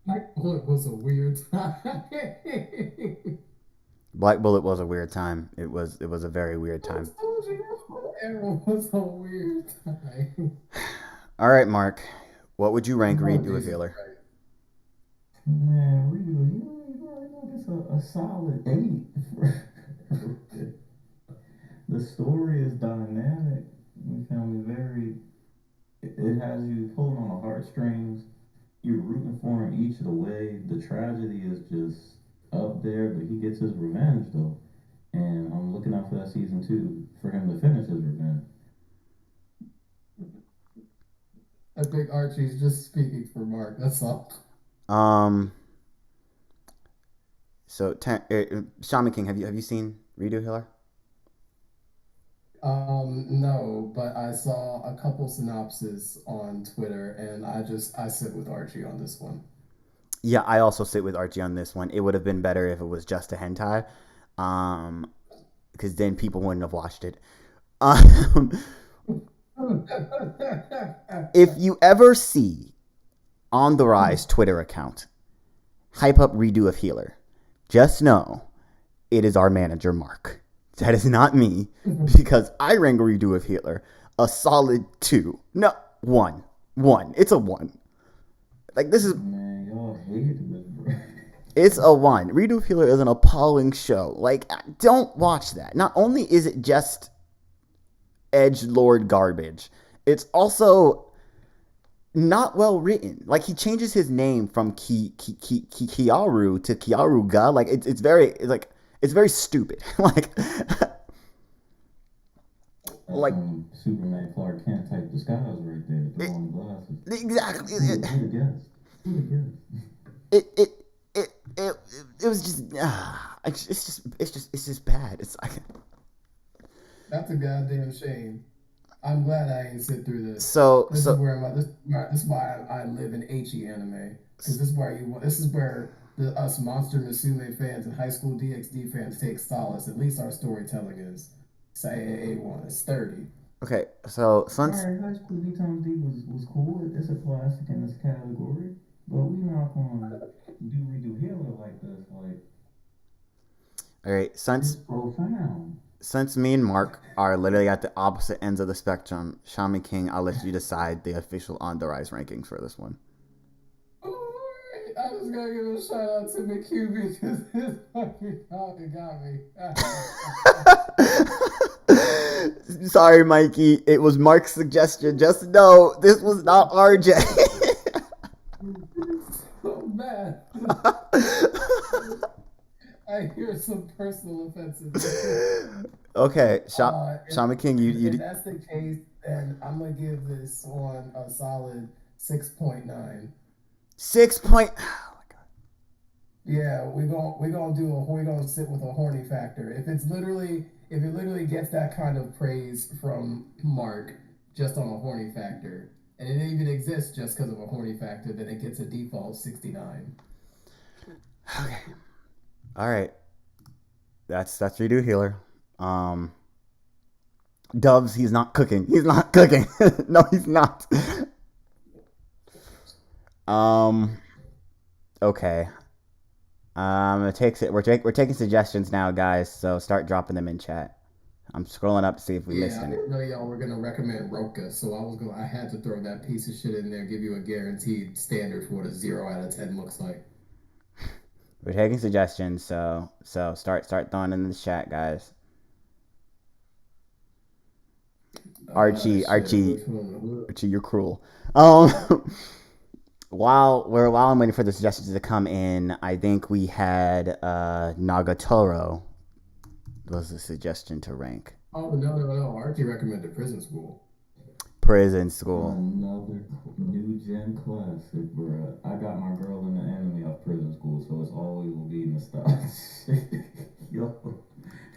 Black Bullet was a weird time. Black Bullet was a weird time. It was a very weird I time. told you that whole era was a weird time. All right, Mark. What would you rank Oh, redo Jesus healer? Christ. Man, Redo Healer, it's a solid 8. The story is dynamic. We found it very. It has you pulling on the heartstrings. You're rooting for him each of the way. The tragedy is just up there, but he gets his revenge though. And I'm looking out for that season 2 for him to finish his revenge. I think Archie's just speaking for Mark. That's all. Um. So, Shaman King, have you seen redo healer? No, but I saw a couple synopses on Twitter, and I sit with Archie on this one. Yeah, I also sit with Archie on this one. It would have been better if it was just a hentai, because then people wouldn't have watched it. Um, If you ever see On the Rise Twitter account hype up redo of Healer, just know it is our manager Mark. That is not me, because I rank redo of Healer a solid 2. No, 1. 1. It's a 1. Like, this is, Man, y'all hated this, bro. it's a 1. Redo of Healer is an appalling show. Like, don't watch that. Not only is it just edge lord garbage, it's also not well written. Like, he changes his name from Kiaru to Kiaruga. Like, it's very like it's very stupid. That's Like some Superman Clark Kent type disguise right there. Throw on the glasses. exactly Who'd have guessed? Who'd have guessed? it it it was just it's just bad. It's like That's a goddamn shame. I'm glad I ain't sit through this. so This is so where this is why I live in HE anime, because this is where us Monster Musume fans and High School DxD fans take solace. At least our storytelling is say A1. It's 30. okay. So since Alright, High School D times D was cool. It's a classic in this category. But we not gonna do redo Hitler like this. Like, all right, it's profound. since me and Mark are literally at the opposite ends of the spectrum, Shaman King, I'll let you decide the official On the Rise rankings for this one. Alright, I just gotta give a shout out to McHugh because his fucking talking got me. Sorry, Mikey. It was Mark's suggestion. Just know this was not RJ. So bad. I hear some personal offenses. Okay, If, Shaman King, if you that's the case, then I'm gonna give this one a solid 6.9. 6 point. Oh my god. Yeah, we're gonna sit with a horny factor. If it literally gets that kind of praise from Mark just on a horny factor, and it even exists just because of a horny factor, then it gets a default 69. Okay. All right. That's redo healer. Doves, he's not cooking. He's not cooking. No, he's not. Um. Okay. We're taking suggestions now, guys. So start dropping them in chat. I'm scrolling up to see if we missed Yeah, I any. didn't know y'all were gonna recommend Roka, so I had to throw that piece of shit in there, give you a guaranteed standard for what a 0 out of 10 looks like. We're taking suggestions, so start throwing in the chat, guys. Archie, Shit, Archie, which one? Archie, you're cruel. Um, while I'm waiting for the suggestions to come in, I think we had Nagatoro was a suggestion to rank Oh no! Archie recommended Prison School. Prison School. Another new gen classic, bro. I got my girl in the anime off Prison School, so it's always will be nostalgia. Yo.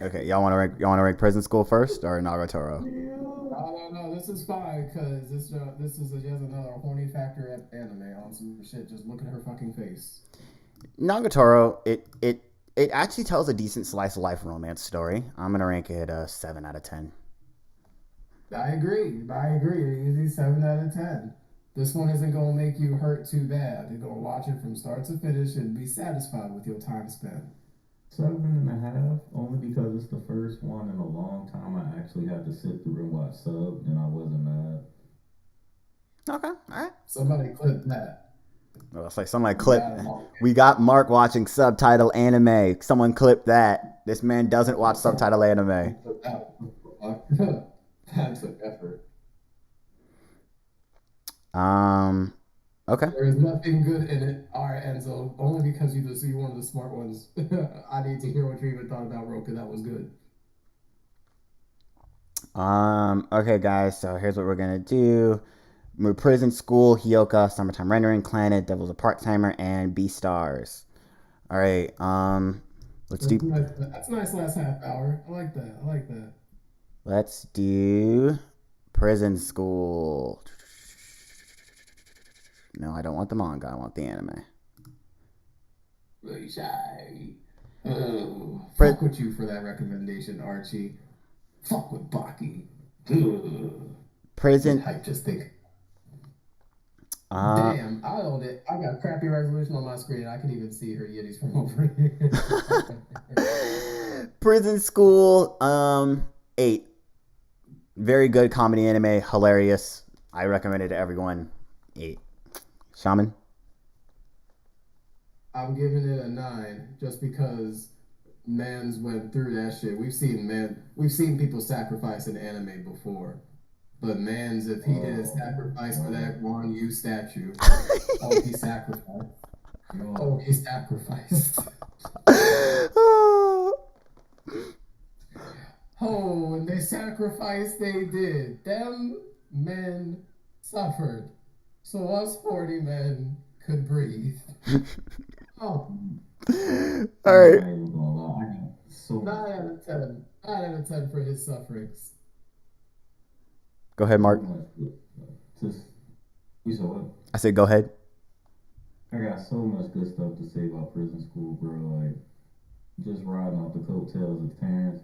Okay, y'all want to rank Prison School first or Nagatoro? No. This is fine because this is just another horny factor anime on some shit. Just look at her fucking face. Nagatoro, it actually tells a decent slice of life romance story. I'm gonna rank it a 7 out of 10. I agree. Easy 7 out of 10. This one isn't gonna make you hurt too bad. You're gonna watch it from start to finish and be satisfied with your time spent. 7.5, only because it's the first one in a long time I actually had to sit through and watch sub, and I wasn't mad. Okay, all right. Somebody clip that. Well, it's like somebody clip. We got Mark watching subtitle anime. Someone clip that. This man doesn't watch subtitle anime. That took effort. Okay. There is nothing good in it. All right, Enzo. Only because you one of the smart ones. I need to hear what you even thought about Roka. That was good. Okay, guys. So here's what we're gonna do: Prison School, Hyoka, Summertime Rendering, Planet, Devil's a Part Timer, and B Stars. All right. Let's do. That's a nice last half hour. I like that. Let's do Prison School. No, I don't want the manga. I want the anime. Really shy. Oh, fuck with you for that recommendation, Archie. Fuck with Baki. Ugh. Get Prison. hyped just think. Uh, Damn, I owned it. I got crappy resolution on my screen. I can even see her yitties from over here. Prison School. 8. Very good comedy anime. Hilarious. I recommend it to everyone. 8. Shaman. I'm giving it a 9 just because man's went through that shit. We've seen people sacrifice in anime before. But man's if he didn't Oh, sacrifice for that oh, one you statue. Oh, he sacrificed. Oh, yo, he sacrificed. Oh, and they sacrificed they did. Them men suffered. So us 40 men could breathe. Oh, All I'm right. not even gonna lie. I got so 9 much, out of 10. 9 out of 10 for his sufferings. Go ahead, so Mark. much good stuff. Just you saw what? I said go ahead. I got so much good stuff to say about prison school, bro. Like just riding off the coattails of Terrence.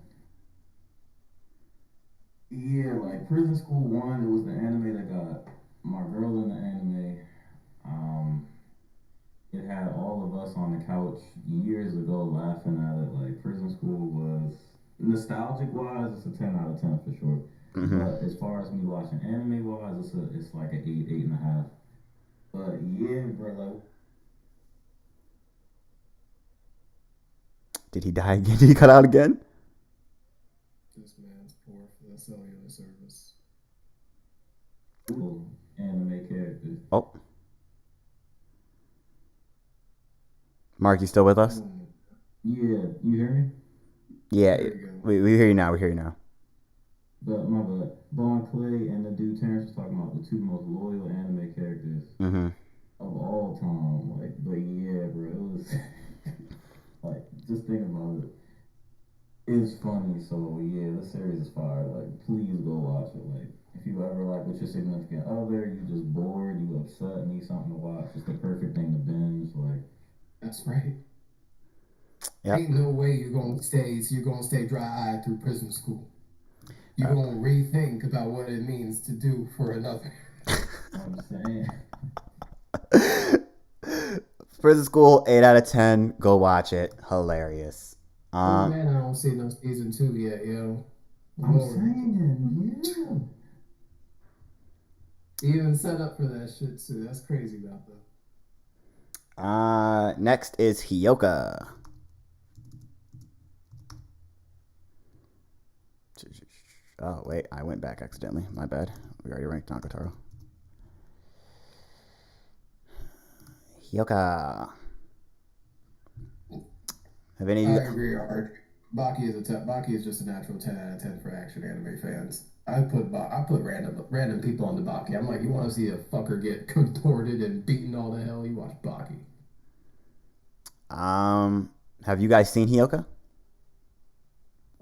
Yeah, like Prison School One, it was the anime that got my girl in the anime. Um, it had all of us on the couch years ago laughing at it. Like Prison School was nostalgic wise, it's a 10 out of 10 for sure. Hmm. But as far as me watching anime wise, it's like an 8, 8.5. But yeah, bro, like Did he die again? Did he cut out again? This man's poor for the cellular service. cool anime characters. Oh, Mark, you still with us? Mm, Yeah, you hear me? Yeah, there you go. we hear you now. We hear you now. But my bad. Bon Clay and the dude Terrence was talking about the two most loyal anime characters Hmm. of all time. Like, but yeah, bro, it was like just thinking about it. It's funny, so yeah, the series is fire. Like, please go watch it. Like, if you ever like with your significant other, you just bored, you upset, need something to watch. It's the perfect thing to binge. Like, That's right. Yep. Ain't no way you're gonna stay dry-eyed through prison school. You're Uh, gonna rethink about what it means to do for another. I'm saying, Prison School, 8 out of 10. Go watch it. Hilarious. Oh Um, man, I don't see no season 2 yet, yo. I'm Lord. saying, yeah. Even set up for that shit too. That's crazy about that. Next is Hyoka. Oh wait, I went back accidentally. My bad. We already ranked Nakataro. Hyoka. Have any of I you? agree, Art. Baki is just a natural 10 out of 10 for action anime fans. I put random people on the Baki. I'm like, you want to see a fucker get contorted and beaten all the hell? You watch Baki. Um, have you guys seen Hyoka?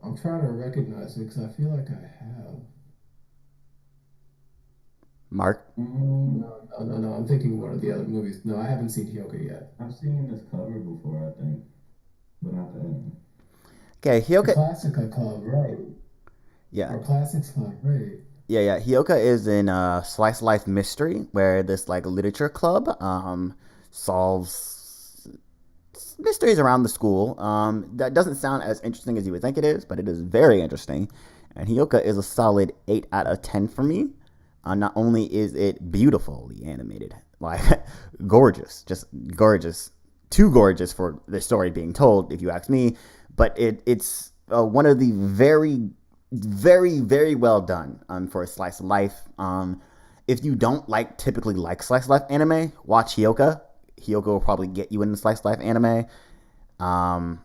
I'm trying to recognize it because I feel like I have. Mark. Um, No. I'm thinking one of the other movies. No, I haven't seen Hyoka yet. I've seen this cover before, I think, but not the end. Okay, The Hyoka. Classica Club, right? Yeah, Or Classics Club, right? yeah. Hyoka is in a slice of life mystery where this like literature club solves mysteries around the school. That doesn't sound as interesting as you would think it is, but it is very interesting. And Hyoka is a solid 8 out of 10 for me. Not only is it beautifully animated, like gorgeous, just gorgeous, too gorgeous for the story being told, if you ask me. But it's one of the very well done for a slice of life. If you don't typically like slice of life anime, watch Hyoka. Hyoka will probably get you into slice of life anime. Um,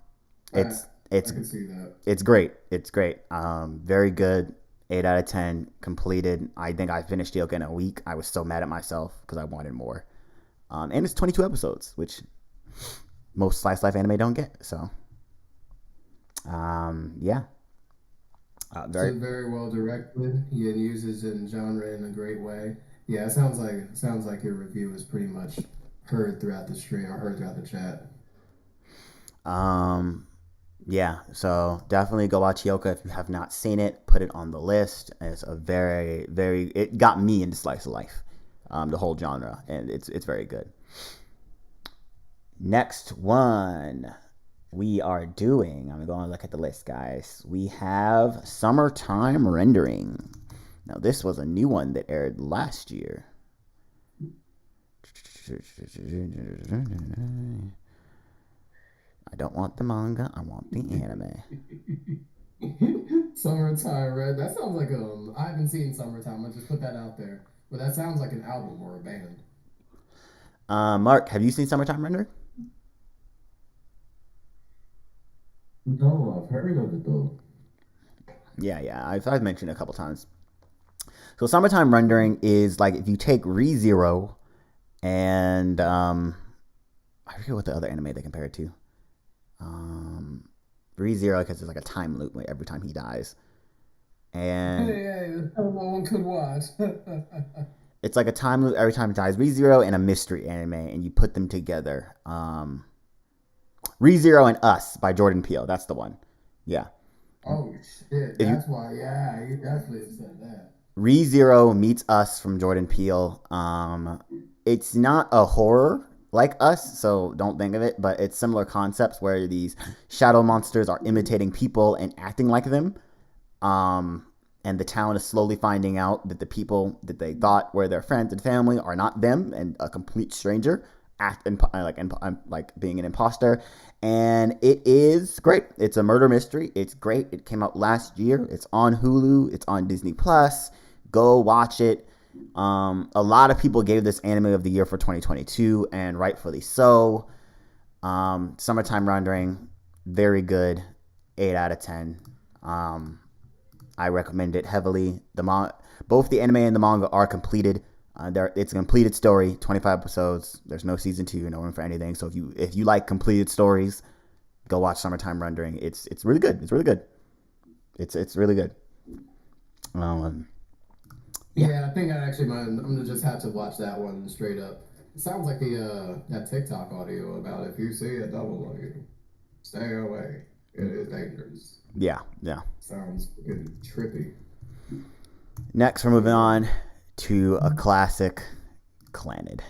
I, it's I it's can see that. it's great. It's great. Very good. 8 out of 10 completed. I think I finished Hyoka in a week. I was so mad at myself because I wanted more. And it's 22 episodes, which most slice life anime don't get. So, yeah. Very. So very well directed. He uses in genre in a great way. Yeah, it sounds like your review is pretty much heard throughout the stream or heard throughout the chat. Um, Yeah, so definitely go watch Yoka if you have not seen it. Put it on the list. It's a very, very. It got me into slice of life, the whole genre, and it's very good. Next one we are doing. I'm going to look at the list, guys. We have Summertime Rendering. Now this was a new one that aired last year. I don't want the manga. I want the anime. Summertime Red. That sounds like I haven't seen Summertime. I'll just put that out there. But that sounds like an album or a band. Mark, have you seen Summertime Rendering? No, I've heard of it though. Yeah. I've mentioned it a couple times. So Summertime Rendering is like if you take ReZero and I forget what the other anime they compare it to. ReZero because it's like a time loop every time he dies, and Hey, no one could watch. it's like a time loop every time he dies. ReZero and a mystery anime, and you put them together. ReZero and Us by Jordan Peele. That's the one. Yeah. Oh shit, If you that's why. Yeah, you definitely said that. ReZero meets Us from Jordan Peele. It's not a horror like Us, so don't think of it, but it's similar concepts where these shadow monsters are imitating people and acting like them. And the town is slowly finding out that the people that they thought were their friends and family are not them and a complete stranger act like being an imposter. And it is great. It's a murder mystery. It's great. It came out last year. It's on Hulu. It's on Disney Plus. Go watch it. A lot of people gave this anime of the year for 2022, and rightfully so. Summertime Rendering, very good, 8 out of 10. I recommend it heavily. Both the anime and the manga are completed. It's a completed story, 25 episodes. There's no season 2, no room for anything. So if you like completed stories, go watch Summertime Rendering. It's really good. It's really good. It's really good. Yeah. Yeah, I think I actually might. I'm gonna just have to watch that one straight up. It sounds like the that TikTok audio about if you see a double on you, stay away. It is dangerous. Yeah. Sounds fucking trippy. Next, we're moving on to a classic, Clannad.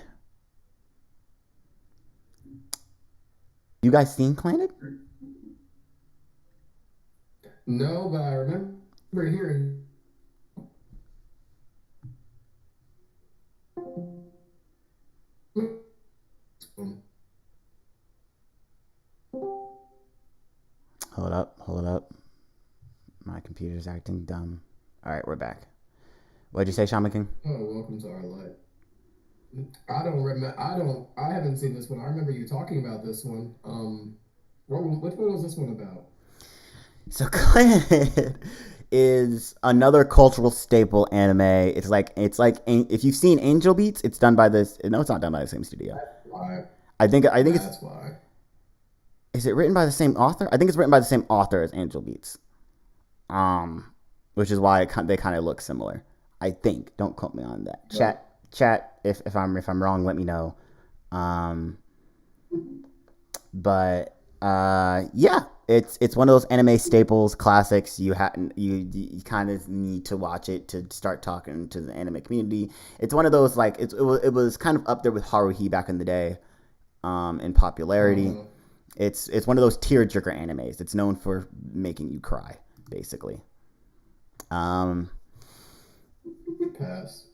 You guys seen Clannad? No, but I remember hearing. Hold up. My computer's acting dumb. All right, we're back. What'd you say, Shaman King? Oh, welcome to our life. I don't remember. I don't. I haven't seen this one. I remember you talking about this one. Which one was this one about? So Clannad is another cultural staple anime. It's like if you've seen Angel Beats, it's done by this. No, it's not done by the same studio. Why? I think it's. That's why. Is it written by the same author? I think it's written by the same author as Angel Beats. Which is why they kind of look similar. I think. Don't quote me on that. Right. Chat. If I'm wrong, let me know. Um, but yeah, it's one of those anime staples, classics. You kind of need to watch it to start talking to the anime community. It's one of those like it was kind of up there with Haruhi back in the day, in popularity. Uh, It's one of those tearjerker animes. It's known for making you cry, basically. Um, Pass.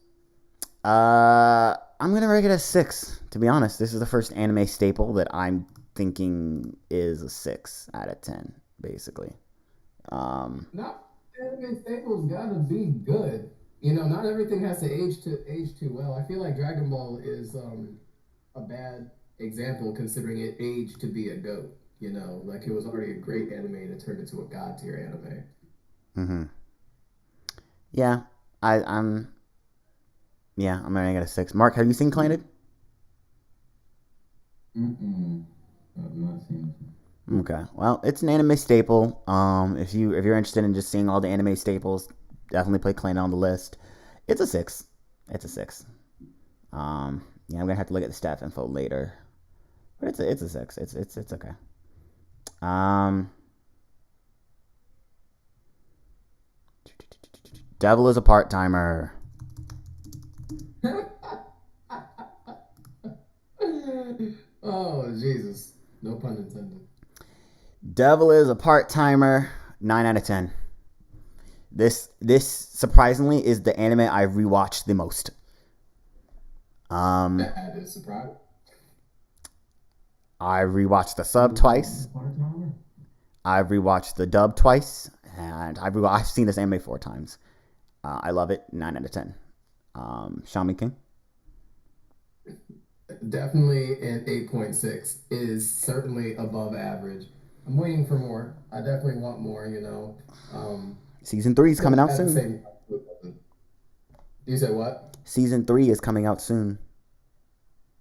I'm gonna rate it a 6. To be honest, this is the first anime staple that I'm thinking is a 6 out of 10, basically. Um, Not every staple's gotta be good. Not everything has to age too well. I feel like Dragon Ball is a bad example considering it aged to be a goat. Like it was already a great anime and it turned into a god tier anime. hmm Yeah, I, I'm I'm gonna get a 6. Mark, have you seen Clannad? Mm-mm. I've not seen it. Okay, well, it's an anime staple. If you're interested in just seeing all the anime staples, definitely put Clannad on the list. It's a 6. It's a 6. Yeah, I'm gonna have to look at the staff info later, but it's a 6. It's okay. Um, Devil is a part-timer. Oh, Jesus. No pun intended. Devil is a part-timer. 9 out of 10. This surprisingly is the anime I rewatched the most. That is surprising. I rewatched the sub twice. I've rewatched the dub twice, and I've seen this anime 4 times. I love it. 9 out of 10. Shaman King. Definitely an 8.6 is certainly above average. I'm waiting for more. I definitely want more, you know. Season 3 is coming out At the soon. same time, you said what? Season 3 is coming out soon.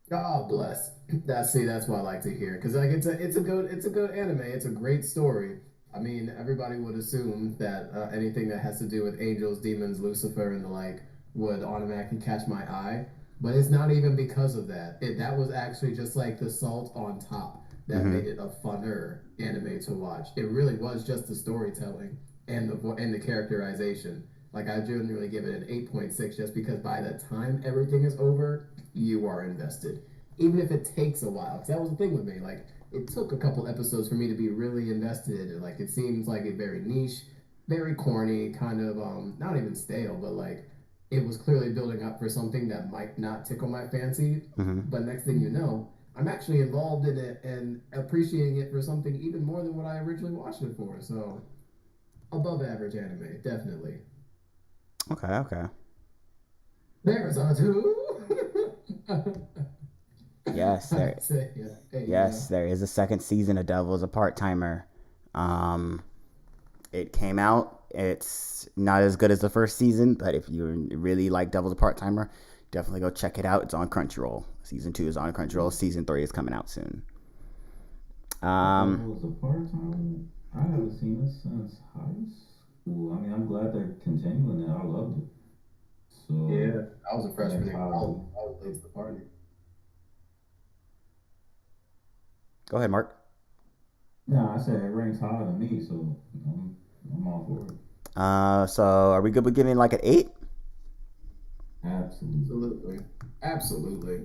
God bless. That's what I like to hear because like it's a good anime. It's a great story. I mean, everybody would assume that anything that has to do with angels, demons, Lucifer, and the like would automatically catch my eye. But it's not even because of that. That was actually just like the salt on top that made it a funner anime to watch. It really was just the storytelling and the characterization. Like I genuinely give it an 8.6 just because by the time everything is over, you are invested. Even if it takes a while, because that was the thing with me. Like it took a couple episodes for me to be really invested. And, like it seems like a very niche, very corny, kind of not even stale, but like it was clearly building up for something that might not tickle my fancy. But next thing you know, I'm actually involved in it and appreciating it for something even more than what I originally watched it for. So above average anime, definitely. Okay. There's a two. Yes, there. Yes, there is a second season of Devil is a Part-Timer. It came out. It's not as good as the first season, but if you really like Devil's a Part-Timer, definitely go check it out. It's on Crunchyroll. Season 2 is on Crunchyroll. Season 3 is coming out soon. Devil's a Part-Timer? I haven't seen it since high school. I mean, I'm glad they're continuing it. I loved it. So Yeah, I was a freshman in college. I was late to the party. Go ahead, Mark. no, I said it ranks higher than me, so I'm all for it. So are we good with giving like an 8? Absolutely. Absolutely.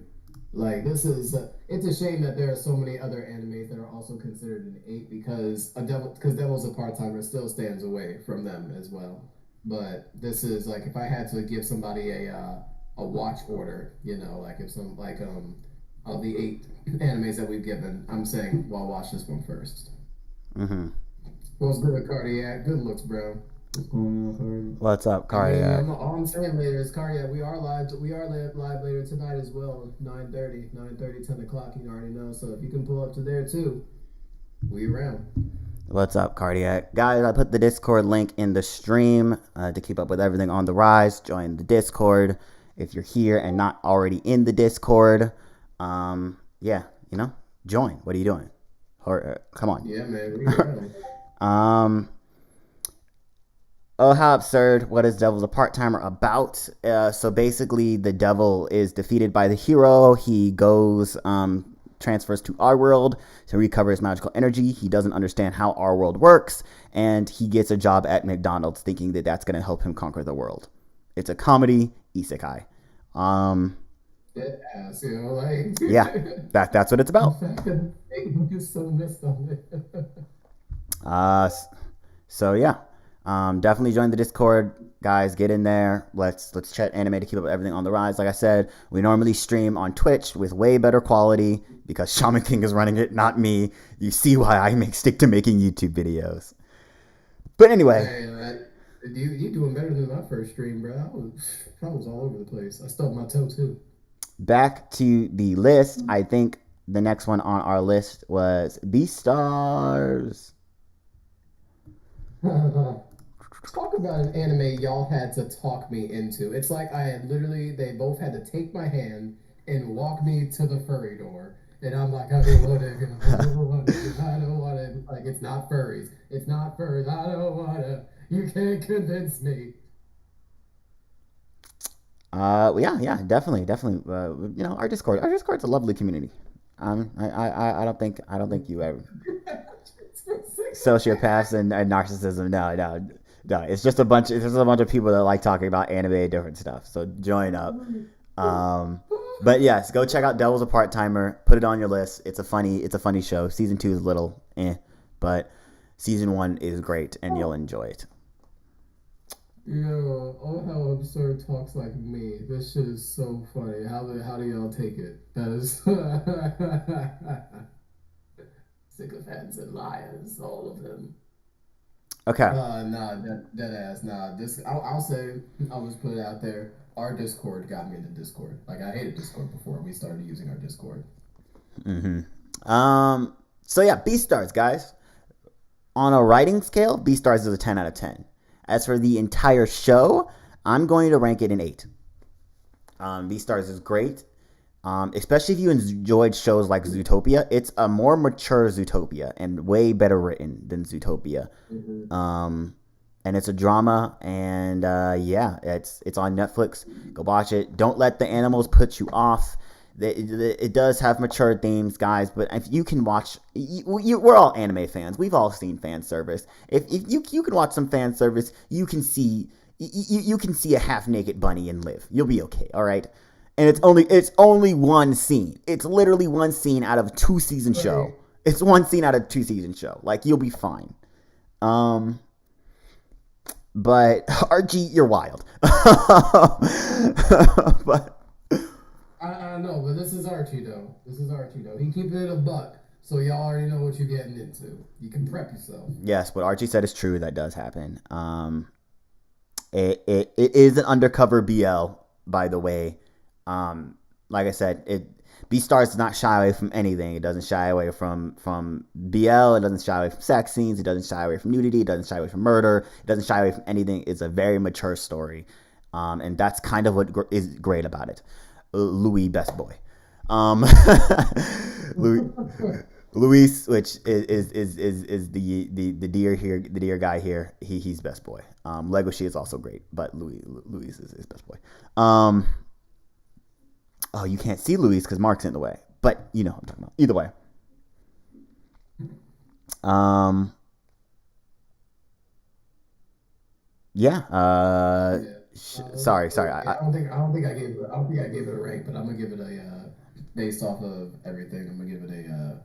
Like this is it's a shame that there are so many other animes that are also considered an 8 because Devil's a Part-Timer still stands away from them as well. But this is like if I had to give somebody a watch order, you know, like if some like of the 8 animes that we've given, I'm saying well watch this one first. What's good with Cardiac? Good looks, bro. What's going on, Cardi? What's up, I mean, Cardiac? all I'm saying later is Cardiac. We are live. We are live later tonight as well. 9:30, 10 o'clock. You already know. So if you can pull up to there too, we around. What's up, Cardiac? Guys, I put the Discord link in the stream to keep up with everything on the rise. Join the Discord if you're here and not already in the Discord. Yeah, you know, join. What are you doing? Come on. Yeah, man. We around. Oh, how absurd. What is Devil's a Part-Timer about? So basically, the devil is defeated by the hero. He goes, transfers to our world to recover his magical energy. He doesn't understand how our world works, and he gets a job at McDonald's thinking that that's going to help him conquer the world. It's a comedy isekai. Dead ass, you know, like Yeah, that's what it's about. the fact that they so missed on it. So yeah. Definitely join the Discord, guys. Get in there. Let's chat anime to keep up with everything on the rise. Like I said, we normally stream on Twitch with way better quality because Shaman King is running it, not me. You see why I stick to making YouTube videos. But anyway, Hey, you doing better than my first stream, bro. I was all over the place. I stubbed my toe too. back to the list. I think the next one on our list was Beastars. Talk about an anime y'all had to talk me into. It's like they both had to take my hand and walk me to the furry door. And I'm like, I don't want it. I don't want it. Like, it's not furries. It's not furries. I don't want it. You can't convince me. Yeah, definitely. You know, our Discord's a lovely community. I don't think you ever sociopaths and narcissism. No. No, it's just a bunch. It's just a bunch of people that like talking about anime and different stuff. So join up. But yes, go check out Devil's a Part Timer. Put it on your list. It's a funny show. Season 2 is a little but season 1 is great and you'll enjoy it. Yo, oh how absurd talks like me. This shit is so funny. How do y'all take it? That is sycophants and liars, all of them. Okay. Nah, that ass. Nah, this I'll say. I'll just put it out there. Our Discord got me into Discord. Like I hated Discord before we started using our Discord. So yeah, B stars, guys. On a writing scale, B stars is a 10 out of 10. As for the entire show, I'm going to rank it an 8. B stars is great. Especially if you enjoyed shows like Zootopia. It's a more mature Zootopia and way better written than Zootopia. And it's a drama, and yeah, it's on Netflix. Go watch it. Don't let the animals put you off. It does have mature themes, guys, but if you can watch, we're all anime fans. We've all seen fan service. If you can watch some fan service, you can see a half naked bunny and live. You'll be okay, all right. And it's only one scene. It's literally one scene out of a 2-season show. It's one scene out of a 2-season show. Like you'll be fine. But Archie, you're wild. But I know, but this is Archie though. He keeping it a buck, so y'all already know what you're getting into. You can prep yourself. Yes, what Archie said is true. That does happen. It is an undercover BL, by the way. Like I said, Beastars does not shy away from anything. It doesn't shy away from BL. It doesn't shy away from sex scenes. It doesn't shy away from nudity. It doesn't shy away from murder. It doesn't shy away from anything. It's a very mature story, and that's kind of what is great about it. Louis, best boy. Luis, which is the deer here, the deer guy here. He's best boy. Legoshi is also great, but Luis is best boy. Oh, you can't see Luis because Mark's in the way, but you know what I'm talking about. Either way. Yeah. Sorry. I don't think I gave it a rank, but I'm gonna give it a based off of everything. I'm gonna give it a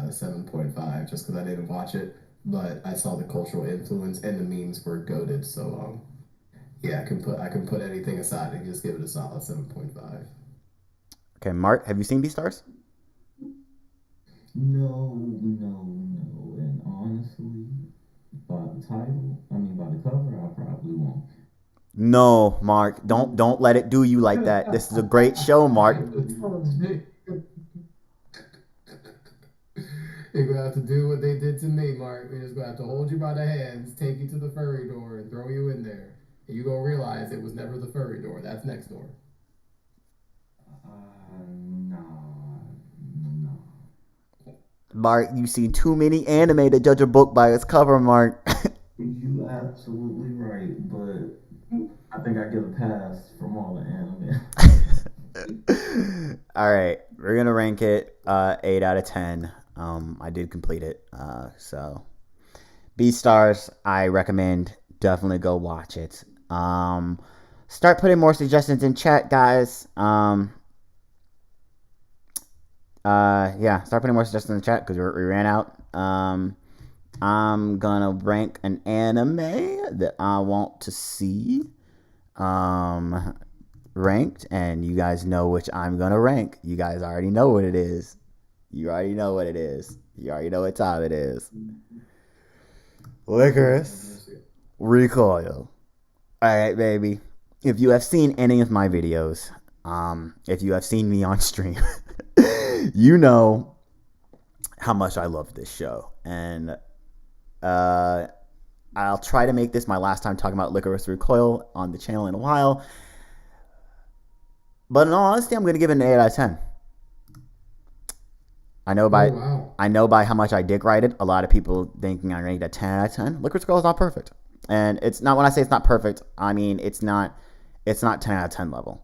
7.5 just because I didn't watch it, but I saw the cultural influence and the memes were goated. So yeah, I can put anything aside and just give it a solid 7.5. Okay, Mark, have you seen Beastars? No. And honestly, by the cover, I probably won't. No, Mark, don't let it do you like that. This is a great show, Mark. You're gonna have to do what they did to me, Mark. We're just gonna have to hold you by the hands, take you to the furry door, and throw you in there. And you're gonna realize it was never the furry door. That's next door. No. Mark, you've seen too many anime to judge a book by its cover, Mark. You absolutely right, but I think I give a pass from all the anime. All right, we're gonna rank it 8 out of 10. I did complete it, so Beastars, I recommend. Definitely go watch it. Start putting more suggestions in chat, guys. Yeah, start putting more suggestions in the chat because we ran out. I'm gonna rank an anime that I want to see ranked, and you guys know which I'm gonna rank. You guys already know what it is. You already know what time it is. Licorice Recoil. Alright, baby. If you have seen any of my videos, if you have seen me on stream, you know how much I love this show. And I'll try to make this my last time talking about Licorice Recoil on the channel in a while. But in all honesty, I'm going to give it an 8 out of 10. I know by how much I dick ride it, a lot of people thinking I ranked a 10 out of 10. Licorice Recoil is not perfect. And it's not, when I say it's not perfect, I mean it's not 10 out of 10 level.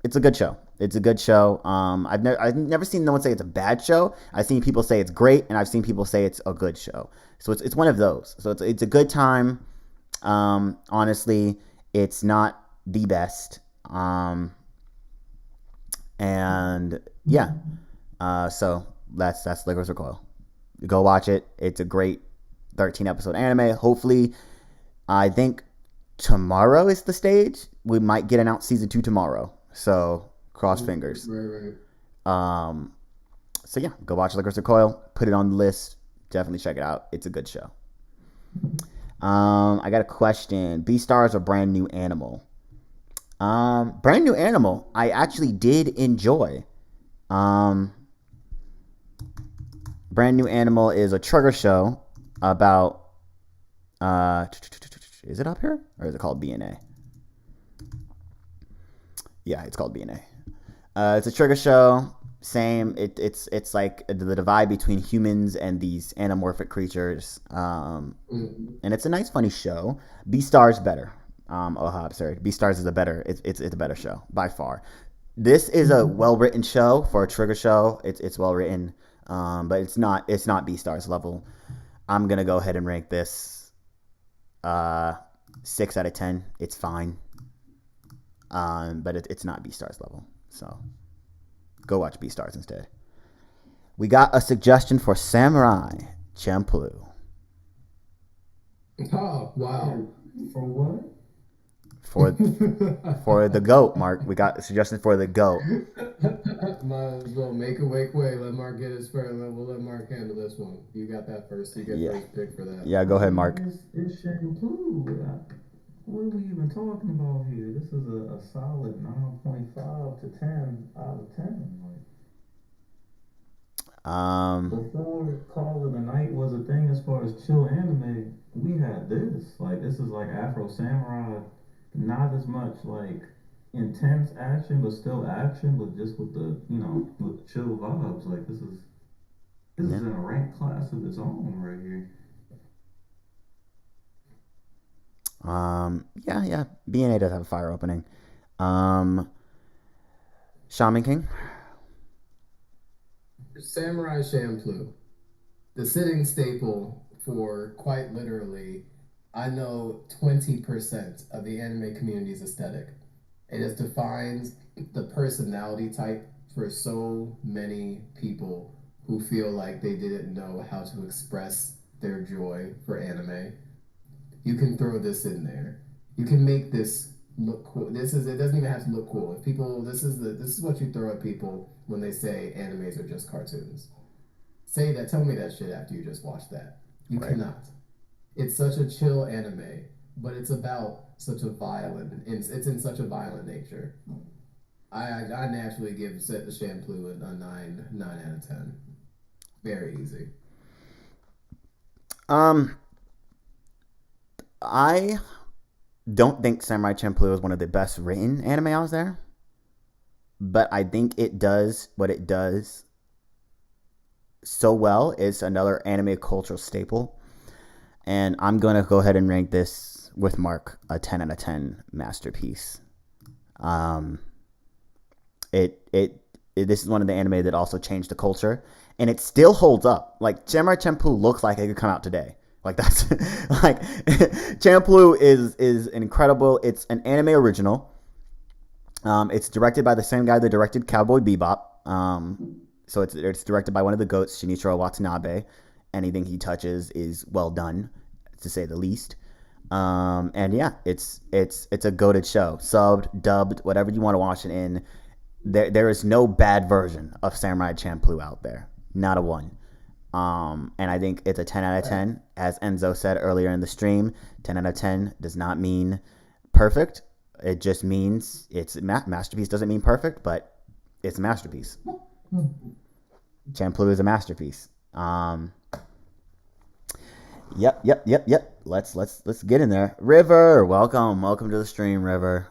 It's a good show. I've never seen no one say it's a bad show. I've seen people say it's great, and I've seen people say it's a good show. So it's one of those. So it's a good time. Honestly, it's not the best. And yeah, so that's Licorice Recoil. Go watch it. It's a great 13 episode anime. Hopefully, I think tomorrow is the stage. We might get announced season 2 tomorrow. So cross fingers. Right. So yeah, go watch Licorice Recoil. Put it on the list. Definitely check it out. It's a good show. I got a question. Beastars or Brand New Animal? Brand New Animal, I actually did enjoy. Brand New Animal is a trigger show about. Is it up here or is it called BNA? Yeah, it's called BNA. It's a trigger show. Same. It's like the divide between humans and these anamorphic creatures. And it's a nice, funny show. Beastars better. Sorry. Beastars is a better. It's a better show by far. This is a well written show for a trigger show. It's well written, but it's not Beastars level. I'm gonna go ahead and rank this 6 out of 10. It's fine, but it's not Beastars level. So go watch Beastars instead. We got a suggestion for Samurai Champloo. Oh, wow. For what? For the GOAT, Mark. We got a suggestion for the GOAT. Might as well make a wake way. Let Mark get his first. We'll let Mark handle this one. You got that first. You get first pick for that. Yeah, go ahead, Mark. It's shampoo. What are we even talking about here? This is a solid 9.5 to 10 out of 10. Before Call of the Night was a thing as far as chill anime, we had this. Like, this is like Afro Samurai. Not as much like intense action, but still action, but just with the with the chill vibes. Like this is in a ranked class of its own right here. Yeah. BNA does have a fire opening. Shaman King. Samurai Champloo, the sitting staple for quite literally, I know 20% of the anime community's aesthetic. It has defined the personality type for so many people who feel like they didn't know how to express their joy for anime. You can throw this in there. You can make this look cool. It doesn't even have to look cool. If people this is what you throw at people when they say animes are just cartoons. Say that, tell me that shit after you just watched that. You cannot. It's such a chill anime, but it's about such a it's in such a violent nature. I naturally give Set the Shampoo a 9 out of 10. Very easy. I don't think Samurai Champloo is one of the best written anime out there, but I think it does what it does so well. It's another anime cultural staple, and I'm gonna go ahead and rank this with Mark a 10 out of 10 masterpiece. This is one of the anime that also changed the culture, and it still holds up. Like Samurai Champloo looks like it could come out today. Like that's like Champloo is incredible. It's an anime original. It's directed by the same guy that directed Cowboy Bebop. So it's directed by one of the GOATs, Shinichiro Watanabe. Anything he touches is well done, to say the least. And yeah, it's a goated show. Subbed, dubbed, whatever you want to watch it in. There is no bad version of Samurai Champloo out there. Not a one. And I think it's a 10 out of 10. As Enzo said earlier in the stream, 10 out of 10 does not mean perfect. It just means it's masterpiece. Doesn't mean perfect, but it's a masterpiece. Champloo is a masterpiece. Yep. Let's get in there. River, welcome to the stream, River.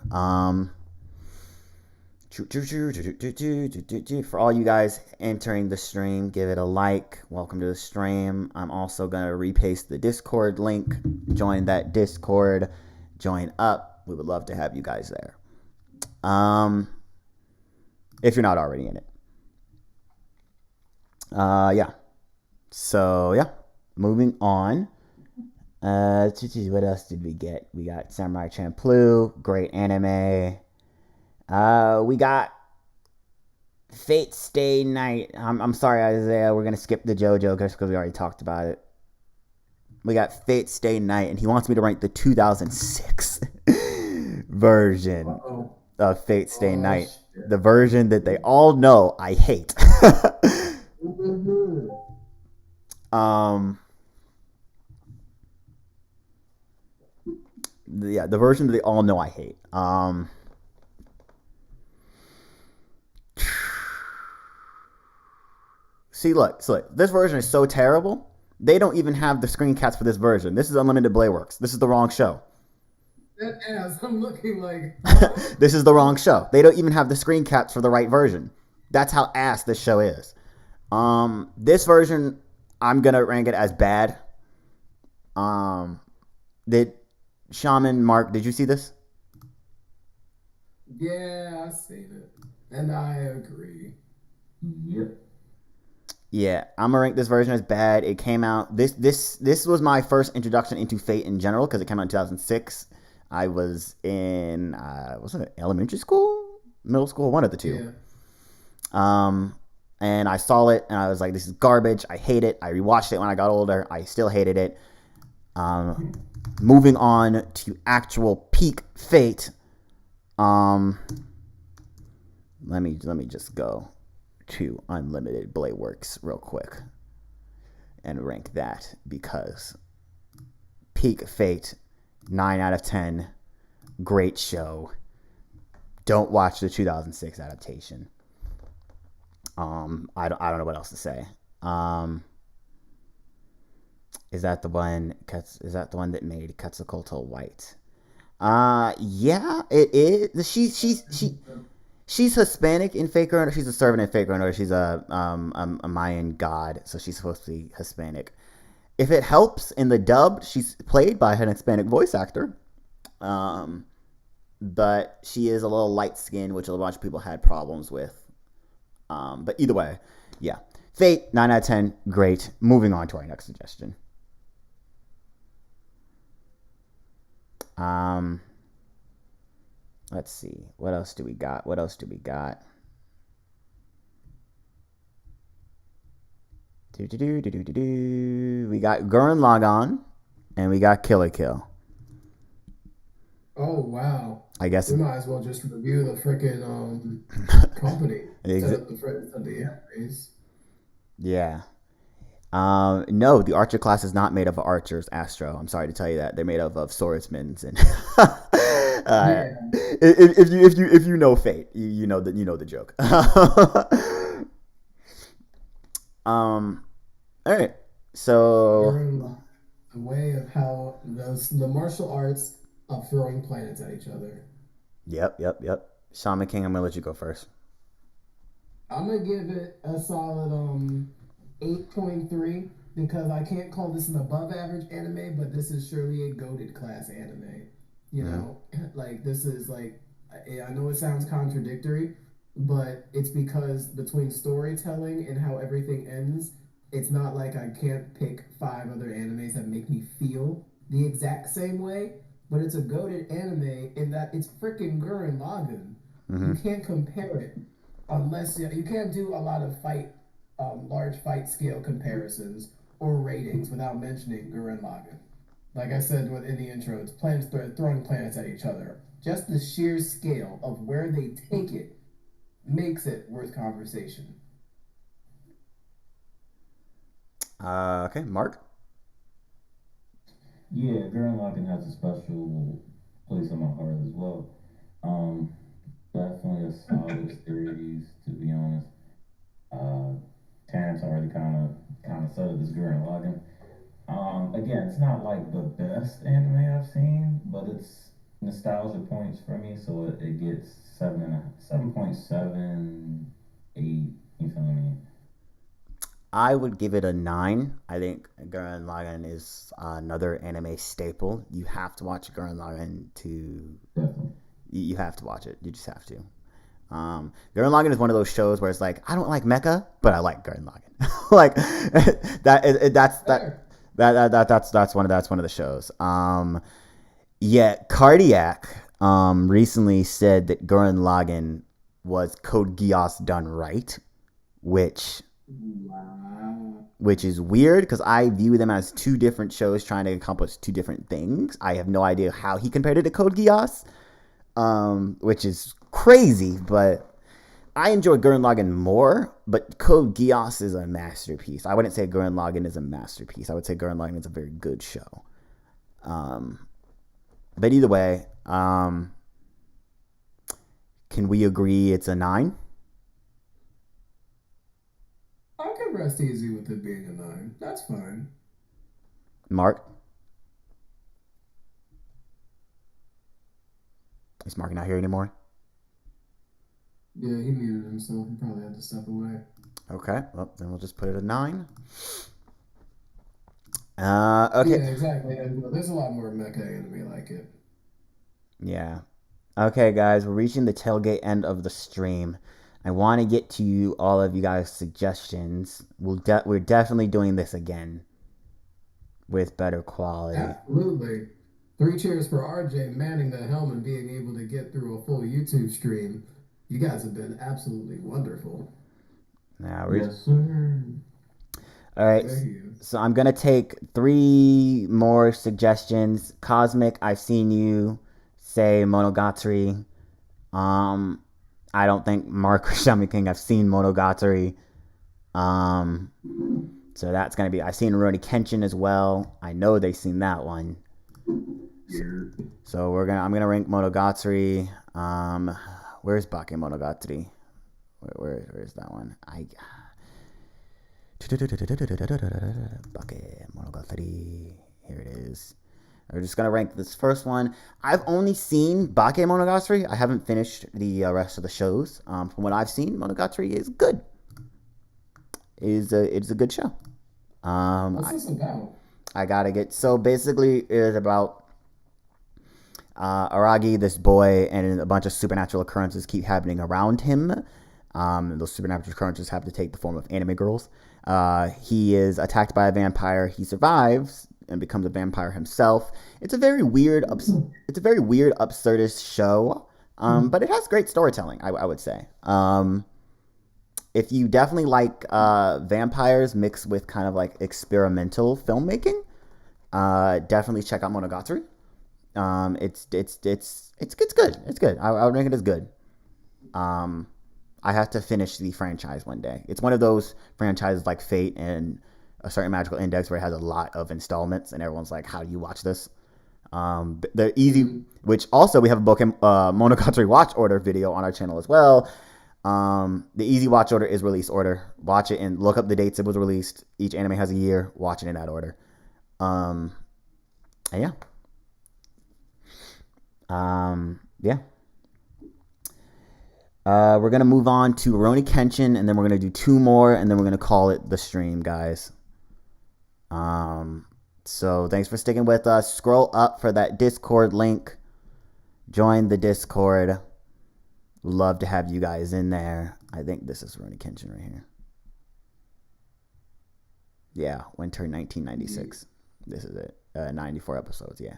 For all you guys entering the stream, give it a like. Welcome to the stream. I'm also going to repaste the Discord link. Join that Discord. Join up. We would love to have you guys there. If you're not already in it. Yeah. So, yeah. Moving on. What else did we get? We got Samurai Champloo, great anime. We got Fate Stay Night. I'm sorry, Isaiah. We're gonna skip the JoJo because we already talked about it. We got Fate Stay Night, and he wants me to rank the 2006 version Uh-oh. of Fate Stay Oh, Night, shit. the version that they all know I hate. um, yeah, the version that they all know I hate. See, look, this version is so terrible. They don't even have the screen caps for this version. This is Unlimited Blade Works. This is the wrong show. That ass, I'm looking like. This is the wrong show. They don't even have the screen caps for the right version. That's how ass this show is. This version, I'm gonna rank it as bad. Did Shaman Mark? Did you see this? Yeah, I seen it, and I agree. Yep. Yeah, I'm gonna rank this version as bad. It came out this was my first introduction into Fate in general because it came out in 2006. I was in was it elementary school, middle school, one of the two. Yeah. And I saw it and I was like, this is garbage. I hate it. I rewatched it when I got older. I still hated it. Moving on to actual peak Fate. Let me just go to Unlimited Blade Works real quick and rank that because peak Fate, 9 out of 10, great show. Don't watch the 2006 adaptation. I don't know what else to say. Is that the one? Is that the one that made Quetzalcoatl white? Yeah, it is. She's Hispanic in Fate Grand Order. She's a servant in Fate Grand Order. She's a Mayan god, so she's supposed to be Hispanic. If it helps in the dub, she's played by an Hispanic voice actor. But she is a little light skinned, which a bunch of people had problems with. But either way, yeah. Fate, 9 out of 10, great. Moving on to our next suggestion. Let's see. What else do we got? We got Gurren Lagann and we got Kill la Kill. Oh wow. I guess We might as well just review the freaking company instead of the animes. Yeah. No, the archer class is not made of archers, Astro. I'm sorry to tell you that. They're made of swordsmen and Yeah. if you know Fate, you know the joke. All right. So Learn the way of how the martial arts of throwing planets at each other. yep. Shaman King, I'm gonna let you go first. I'm gonna give it a solid 8.3 because I can't call this an above average anime, but this is surely a goated class anime. You know, like this is like I know it sounds contradictory, but it's because between storytelling and how everything ends, it's not like I can't pick 5 other animes that make me feel the exact same way, but it's a goated anime in that it's freaking Gurren Lagann. You can't compare it unless you can't do a lot of large fight scale comparisons or ratings without mentioning Gurren Lagann. Like I said in the intro, it's planets throwing planets at each other. Just the sheer scale of where they take it makes it worth conversation. Okay, Mark. Yeah, Gurren Lagann has a special place in my heart as well. Um, Definitely a solid series, to be honest. Uh, Terrence already kind of said it. This Gurren Lagann. Again, it's not like the best anime I've seen, but it's nostalgia points for me, so it gets 7.78. You feel me? I would give it a 9. I think Gurren Lagann is another anime staple. You have to watch Gurren Lagann to. Definitely. You have to watch it. You just have to. Gurren Lagann is one of those shows where it's like I don't like mecha, but I like Gurren Lagann. Like that's That's one of the shows. Yeah, Cardiac recently said that Gurren Lagann was Code Geass done right, which Wow. which is weird because I view them as two different shows trying to accomplish two different things. I have no idea how he compared it to Code Geass, which is crazy, but I enjoy Gurren Lagann more, but Code Geass is a masterpiece. I wouldn't say Gurren Lagann is a masterpiece. I would say Gurren Lagann is a very good show. Um, but either way, can we agree it's a 9? I can rest easy with it being a 9. That's fine. Mark? Is Mark not here anymore? Yeah, he muted himself. He probably had to step away. Okay, well, then we'll just put it a 9. Yeah, Okay. exactly. And there's a lot more mecha anime like it. Yeah. Okay, guys, we're reaching the tailgate end of the stream. I want to get to you, all of you guys' suggestions. We're definitely doing this again with better quality. Absolutely. 3 cheers for RJ manning the helm and being able to get through a full YouTube stream. You guys have been absolutely wonderful. Now Yes, sir. all right. There he is. So I'm gonna take 3 more suggestions. Cosmic, I've seen you say Monogatari. I don't think Mark or Shami King have seen Monogatari. So that's gonna be. I've seen Rurouni Kenshin as well. I know they've seen that one. So I'm gonna rank Monogatari. Where's Bakemonogatari? Where's that one? Bakemonogatari. Here it is. We're just gonna rank this first one. I've only seen Bakemonogatari. I haven't finished the rest of the shows. From what I've seen, Monogatari is good. It's a good show. What's this about? I gotta get. So basically, it is about Aragi, this boy, and a bunch of supernatural occurrences keep happening around him. Those supernatural occurrences have to take the form of anime girls. He is attacked by a vampire. He survives and becomes a vampire himself. It's a very weird, absurdist show, but it has great storytelling. I would say. If you definitely like vampires mixed with kind of like experimental filmmaking, definitely check out Monogatari. It's good. It's good. I would rank it as good. I have to finish the franchise one day. It's one of those franchises like Fate and a certain magical index where it has a lot of installments, and everyone's like, "How do you watch this?" The easy, which also we have a Monogatari watch order video on our channel as well. The easy watch order is release order. Watch it and look up the dates it was released. Each anime has a year. Watch it in that order. And yeah. Yeah. We're gonna move on to Rurouni Kenshin, and then we're gonna do 2 more, and then we're gonna call it the stream, guys. So thanks for sticking with us. Scroll up for that Discord link. Join the Discord. Love to have you guys in there. I think this is Rurouni Kenshin right here. Yeah, winter 1996. This is it. 94 episodes. Yeah.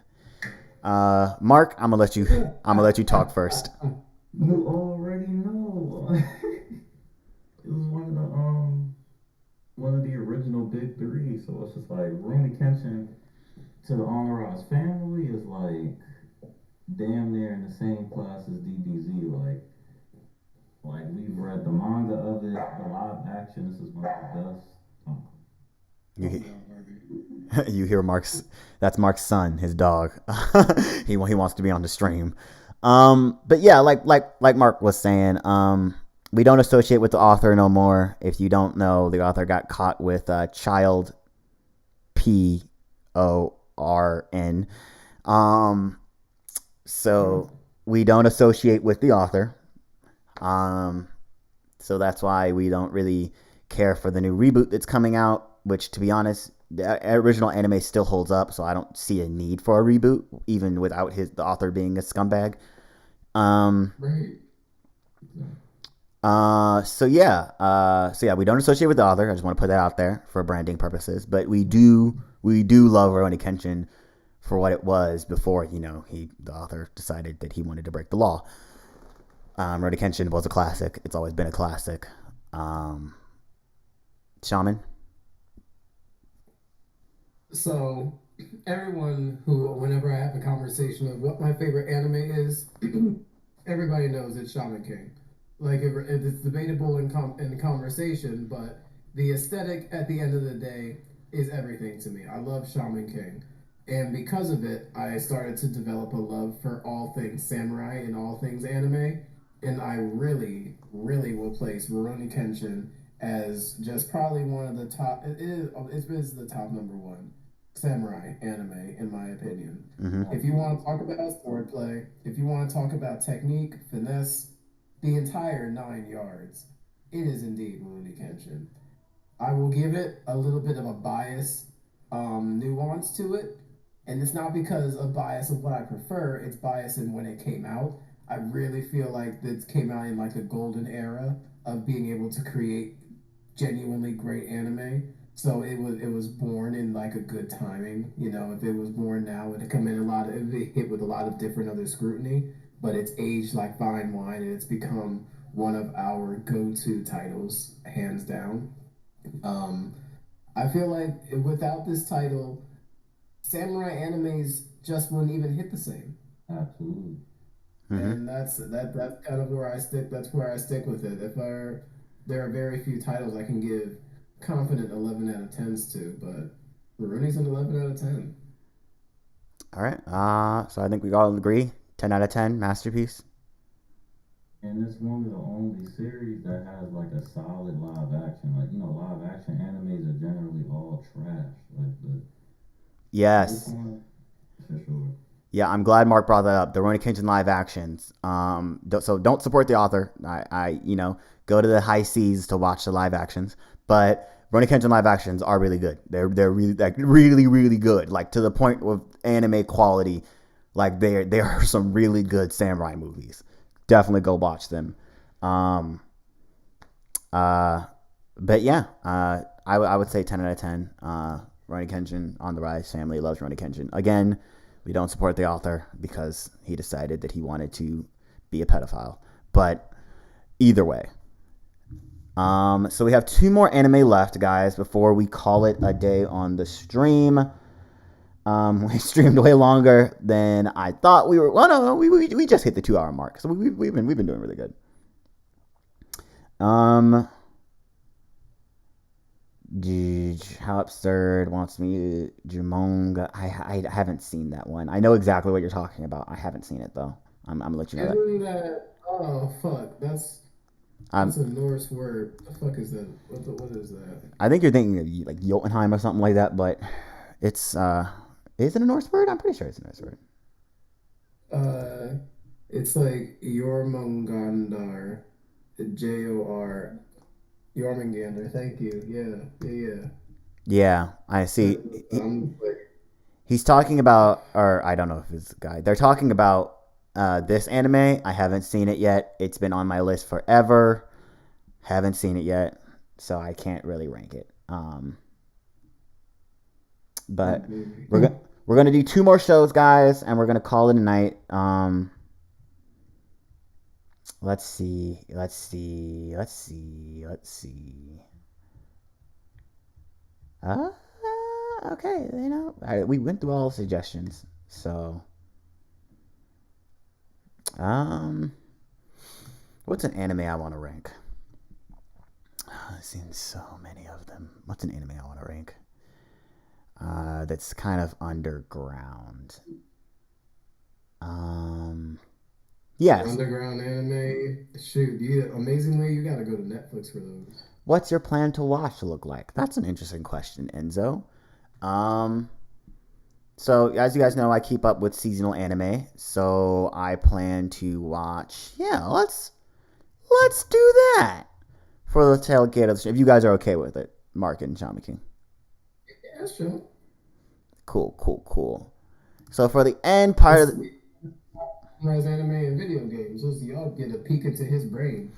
Mark, I'm gonna let you talk first. You already know. It was one of the original big 3. So it's just like Rurouni Kenshin to the Honor's family is like damn near in the same class as DBZ. Like we've read the manga of it, the live action. This is one of the best. You hear Mark's? That's Mark's son, his dog. he wants to be on the stream. But yeah, like Mark was saying, we don't associate with the author no more. If you don't know, the author got caught with child PORN. So we don't associate with the author. So that's why we don't really care for the new reboot that's coming out, which, to be honest, the original anime still holds up, so I don't see a need for a reboot, even without the author being a scumbag. Right. So yeah, we don't associate with the author. I just want to put that out there for branding purposes, but we do we do love Rurouni Kenshin for what it was before, the author decided that he wanted to break the law. Rurouni Kenshin was a classic. It's always been a classic. Shaman? So, everyone who, whenever I have a conversation of what my favorite anime is, everybody knows it's Shaman King. Like, it's debatable in conversation, but the aesthetic at the end of the day is everything to me. I love Shaman King. And because of it, I started to develop a love for all things samurai and all things anime. And I really, really will place Rurouni Kenshin as just probably one of the top. It's the top number one samurai anime in my opinion. Mm-hmm. If you want to talk about swordplay, if you want to talk about technique, finesse, the entire 9 yards, it is indeed Rurouni Kenshin. I will give it a little bit of a bias nuance to it. And it's not because of bias of what I prefer, it's bias in when it came out. I really feel like this came out in like a golden era of being able to create genuinely great anime. So it was born in like a good timing. If it was born now, it'd come in it'd be hit with a lot of different other scrutiny. But it's aged like fine wine, and it's become one of our go-to titles, hands down. Um, I feel like without this title, samurai animes just wouldn't even hit the same. Absolutely. Mm-hmm. And that's kind of where I stick. That's where I stick with it. There are very few titles I can give confident 11 out of 10s to, but Rurouni's an 11 out of 10. All right. So I think we all agree. 10 out of 10, masterpiece. And it's one of the only series that has like a solid live action. Like, live action animes are generally all trash. Like this Yes. one, for sure. Yeah, I'm glad Mark brought that up. The Rurouni Kenshin live actions. So don't support the author. Go to the high seas to watch the live actions. But Rurouni Kenshin live actions are really good. They're really like really really good. Like to the point of anime quality. Like there are some really good samurai movies. Definitely go watch them. But yeah, I would say 10 out of 10. Rurouni Kenshin on the rise. Family loves Rurouni Kenshin. Again, we don't support the author because he decided that he wanted to be a pedophile. But either way. So we have 2 more anime left, guys, before we call it a day on the stream. We streamed way longer than I thought we were. Well, no, we just hit the 2-hour mark, so we've been doing really good. How absurd wants me Jumonga. I haven't seen that one. I know exactly what you're talking about. I haven't seen it though. I'm gonna let you know that. Oh fuck, that's a Norse word. The fuck is that? What is that? I think you're thinking of like Jotunheim or something like that, but it's is it a Norse word? I'm pretty sure it's a Norse word. It's like Jormungandr, Jor. Jormungandr. Thank you. Yeah. Yeah, I see. He's talking about, or I don't know if it's a guy. They're talking about this anime. I haven't seen it yet. It's been on my list forever. Haven't seen it yet, so I can't really rank it. But we're gonna do 2 more shows, guys, and we're gonna call it a night. Let's see. Okay, all right, we went through all the suggestions, so what's an anime I want to rank? I've seen so many of them. What's an anime I want to rank? That's kind of underground. Yes. Underground anime. Shoot, amazingly, you gotta go to Netflix for those. What's your plan to watch look like? That's an interesting question, Enzo. So as you guys know, I keep up with seasonal anime, so I plan to watch. Yeah, let's do that for the tailgate of the stream. If you guys are okay with it, Mark and Shaman King. Yeah, sure. Cool. So for the end part of the anime and video games, so y'all get a peek into his brain.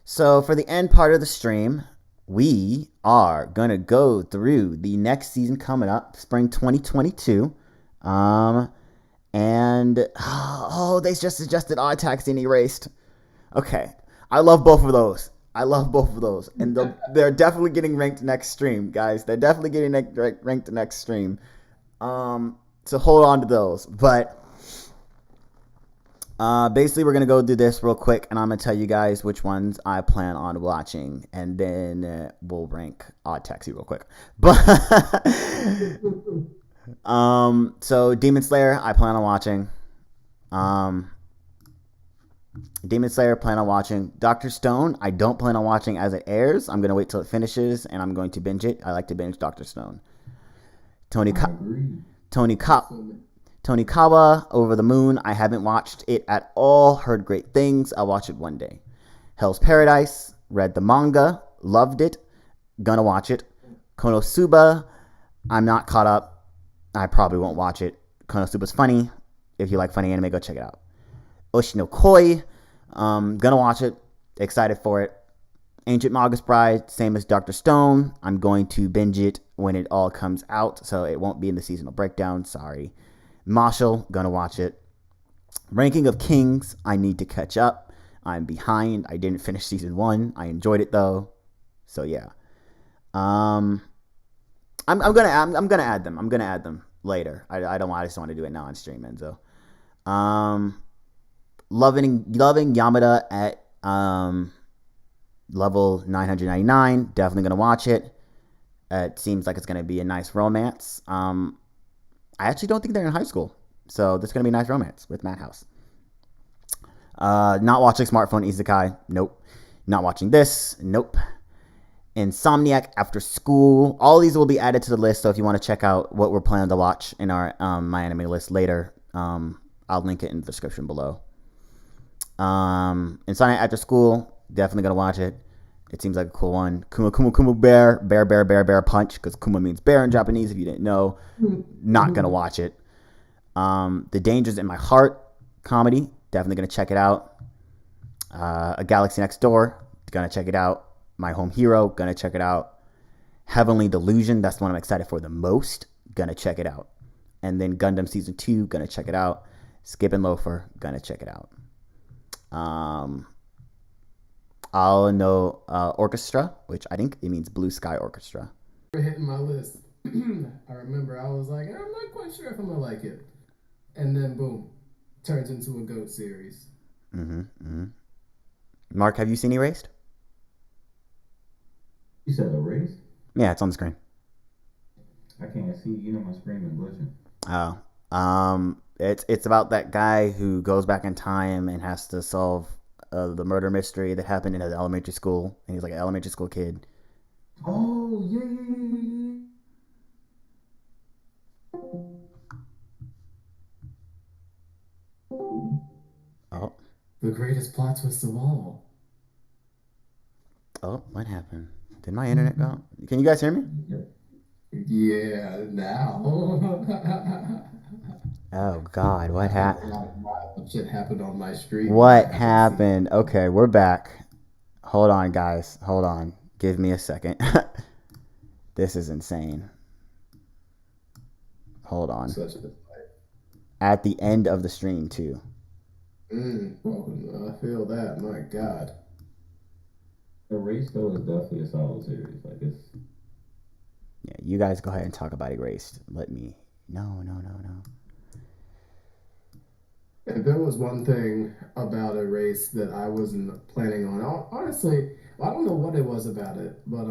So for the end part of the stream, we are going to go through the next season coming up, spring 2022. Um, and, oh, they just suggested Odd Taxi and Erased. Okay. I love both of those. I love both of those. And they're definitely getting ranked next stream, guys. They're definitely getting ranked next stream. So hold on to those. But basically, we're going to go do this real quick, and I'm going to tell you guys which ones I plan on watching, and then we'll rank Odd Taxi real quick. But so Demon Slayer, I plan on watching. Demon Slayer, plan on watching. Doctor Stone, I don't plan on watching as it airs. I'm going to wait till it finishes, and I'm going to binge it. I like to binge Doctor Stone. Tony Kawa, Over the Moon. I haven't watched it at all. Heard great things. I'll watch it one day. Hell's Paradise. Read the manga. Loved it. Gonna watch it. Konosuba. I'm not caught up. I probably won't watch it. Konosuba's funny. If you like funny anime, go check it out. Oshino Koi. Gonna watch it. Excited for it. Ancient Magus Bride. Same as Dr. Stone. I'm going to binge it when it all comes out, so it won't be in the seasonal breakdown. Sorry. Marshall, gonna watch it. Ranking of Kings, I need to catch up. I'm behind. I didn't finish season 1. I enjoyed it though. So yeah. I'm gonna add them. I'm gonna add them later. I just want to do it now on stream, Enzo. Loving Yamada at level 999. Definitely gonna watch it. It seems like it's gonna be a nice romance. I actually don't think they're in high school, so this is gonna be a nice romance with Madhouse. Not watching Smartphone Isekai. Nope. Not watching this. Nope. Insomniac After School. All these will be added to the list, so if you want to check out what we're planning to watch in our MyAnimeList later, I'll link it in the description below. Insomniac After School. Definitely gonna watch it. It seems like a cool one. Kuma bear punch, because Kuma means bear in Japanese, if you didn't know. Not gonna watch it. The Dangers in My Heart comedy. Definitely gonna check it out. A Galaxy Next Door. Gonna check it out. My Home Hero. Gonna check it out. Heavenly Delusion. That's the one I'm excited for the most. Gonna check it out. And then Gundam Season 2. Gonna check it out. Skip and Loafer. Gonna check it out. I'll know Orchestra, which I think it means Blue Sky Orchestra. Hitting my list. I remember I was like, I'm not quite sure if I'm gonna like it, and then boom, turns into a GOAT series. Mark, have you seen Erased? You said Erased? Yeah, it's on the screen. I can't see. You know my screen is glitching. Oh, it's about that guy who goes back in time and has to solve the murder mystery that happened in his elementary school, and he's like an elementary school kid. Oh yeah. Oh, The greatest plot twist of all. oh, what happened? Did my internet go? Can you guys hear me? Yeah, now. Oh God, what happened? A lot of wild shit happened on my stream. What happened? Okay, we're back. Hold on, guys. Hold on. Give me a second. This is insane. Hold on. Such a At the end of the stream, too. I feel that. My God. Erased though is definitely a solid series. Like it's. Yeah, you guys go ahead and talk about Erased. Let me. No. If there was one thing about a race that I wasn't planning on, honestly, I don't know what it was about it, but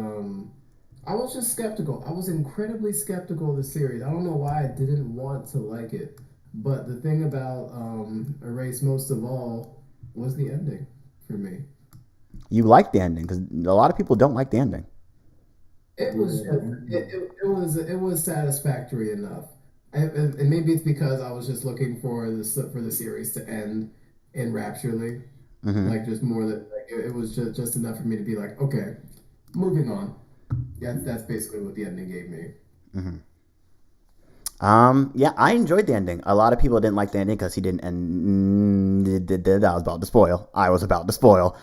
I was just skeptical. I was incredibly skeptical of the series. I don't know why I didn't want to like it, but the thing about a race most of all was the ending for me. You like the ending, because a lot of people don't like the ending. It was just, it was satisfactory enough. And maybe it's because I was just looking for the series to end enrapturely, like just more that like, it was just enough for me to be like, okay, moving on. Yeah, that's basically what the ending gave me. Yeah, I enjoyed the ending. A lot of people didn't like the ending because he didn't end. I was about to spoil. I was about to spoil.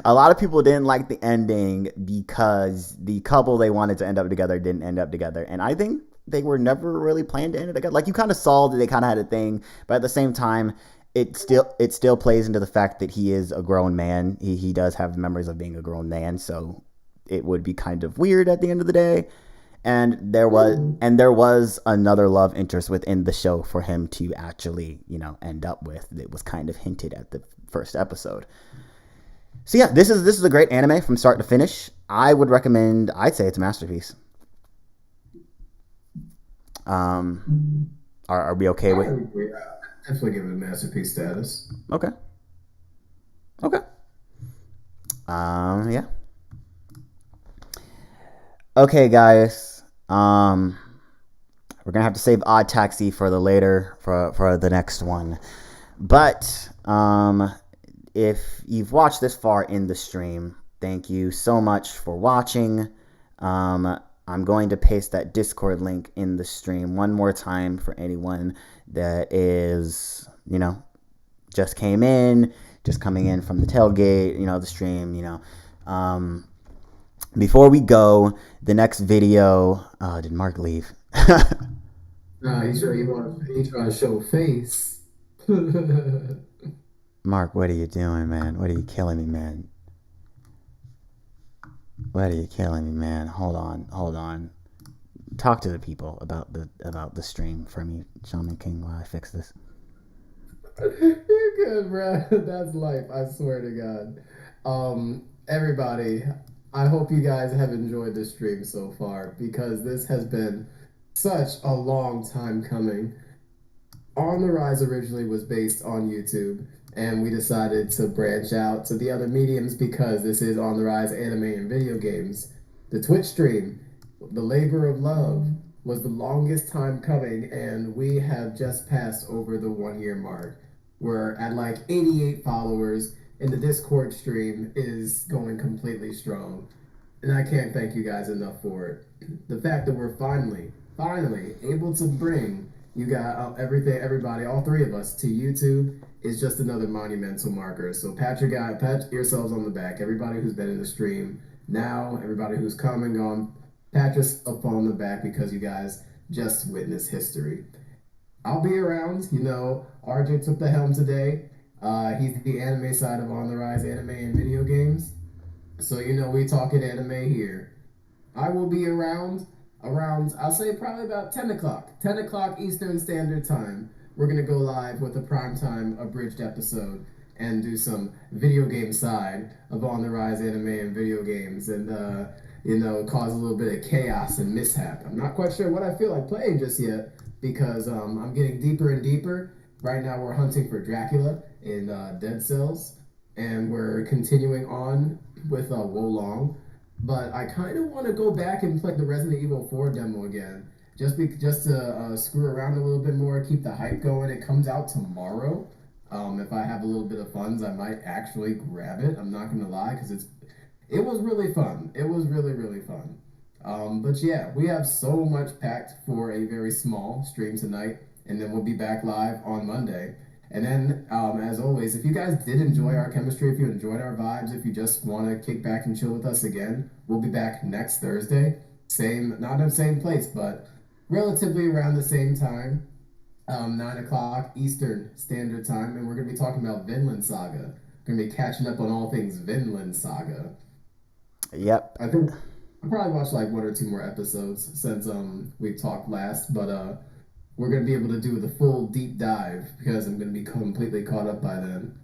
A lot of people didn't like the ending because the couple they wanted to end up together didn't end up together, and I think they were never really planned to end it together. Like you kind of saw that they kind of had a thing, but at the same time, it still plays into the fact that he is a grown man. He does have memories of being a grown man, so it would be kind of weird at the end of the day. And there was another love interest within the show for him to actually end up with. It was kind of hinted at the first episode. So yeah, this is a great anime from start to finish. I would recommend. I'd say it's a masterpiece. Are we okay I with? agree. I definitely give it a masterpiece status. Okay. Okay. Yeah. Okay, guys. We're gonna have to save Odd Taxi for the later for the next one. But if you've watched this far in the stream, thank you so much for watching. I'm going to paste that Discord link in the stream one more time for anyone that is, just came in, just coming in from the tailgate, the stream, Before we go, the next video. Did Mark leave? Nah, he's trying to show face. Mark, what are you doing, man? What are you killing me, man? What are you killing me, man? Hold on. Talk to the people about the stream for me, Shaman King, while I fix this. You're good, bro. That's life. I swear to God. Everybody, I hope you guys have enjoyed this stream so far because this has been such a long time coming. On the Rise originally was based on YouTube, and we decided to branch out to the other mediums because this is On the Rise anime and video games. The Twitch stream, the labor of love, was the longest time coming, and we have just passed over the 1 year mark. We're at like 88 followers, and the Discord stream is going completely strong. And I can't thank you guys enough for it. The fact that we're finally able to bring you got everybody, all three of us, to YouTube is just another monumental marker. So pat yourselves on the back. Everybody who's been in the stream now, everybody who's come and gone, pat yourself on the back because you guys just witnessed history. I'll be around. RJ took the helm today. He's the anime side of On the Rise anime and video games. So we talking anime here. I will be around I'll say probably about 10 o'clock. 10 o'clock Eastern Standard Time. We're going to go live with a primetime abridged episode and do some video game side of On the Rise anime and video games and, cause a little bit of chaos and mishap. I'm not quite sure what I feel like playing just yet because I'm getting deeper and deeper. Right now we're hunting for Dracula in Dead Cells and we're continuing on with Wolong. But I kind of want to go back and play the Resident Evil 4 demo again, just to screw around a little bit more, keep the hype going. It comes out tomorrow. If I have a little bit of funds, I might actually grab it. I'm not gonna lie, because it was really fun. It was really really fun. But yeah, we have so much packed for a very small stream tonight, and then we'll be back live on Monday. And then, as always, if you guys did enjoy our chemistry, if you enjoyed our vibes, if you just want to kick back and chill with us again, we'll be back next Thursday. Not in the same place, but relatively around the same time, 9 o'clock Eastern Standard Time. And we're going to be talking about Vinland Saga. We're going to be catching up on all things Vinland Saga. Yep. I think I probably watched like one or two more episodes since we've talked last, but we're going to be able to do the full deep dive because I'm going to be completely caught up by then.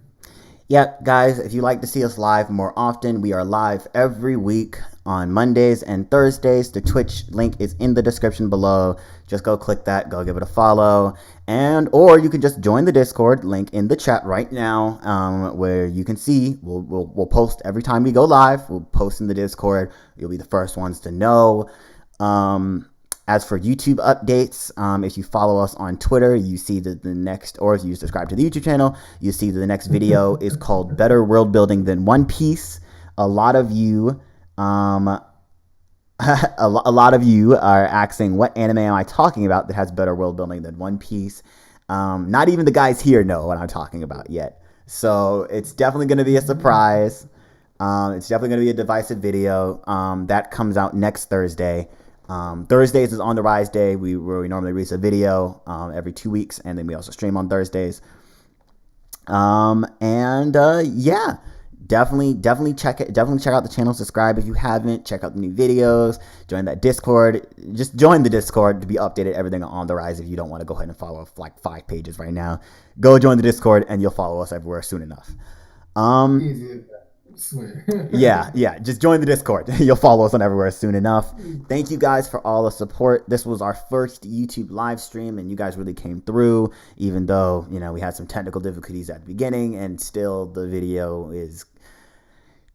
Yep, guys, if you like to see us live more often, we are live every week on Mondays and Thursdays. The Twitch link is in the description below. Just go click that, go give it a follow. Or you can just join the Discord link in the chat right now, where you can see we'll post every time we go live. We'll post in the Discord. You'll be the first ones to know. As for YouTube updates, if you follow us on Twitter, you see that the next, or if you subscribe to the YouTube channel, you see that the next video is called Better World Building Than One Piece. A lot of you A lot of you are asking, what anime am I talking about that has better world building than One Piece? Not even the guys here know what I'm talking about yet. So it's definitely going to be a surprise. It's definitely going to be a divisive video. That comes out next Thursday. Thursdays is On the Rise Day, where we normally release a video every 2 weeks, and then we also stream on Thursdays. Yeah, definitely check it. Definitely check out the channel. Subscribe if you haven't. Check out the new videos. Join that Discord. Just join the Discord to be updated everything on the Rise. If you don't want to go ahead and follow like 5 pages right now, go join the Discord and you'll follow us everywhere soon enough. Easy. I swear. Yeah. Just join the Discord. You'll follow us on everywhere soon enough. Thank you guys for all the support. This was our first YouTube live stream, and you guys really came through, even though, we had some technical difficulties at the beginning, and still the video is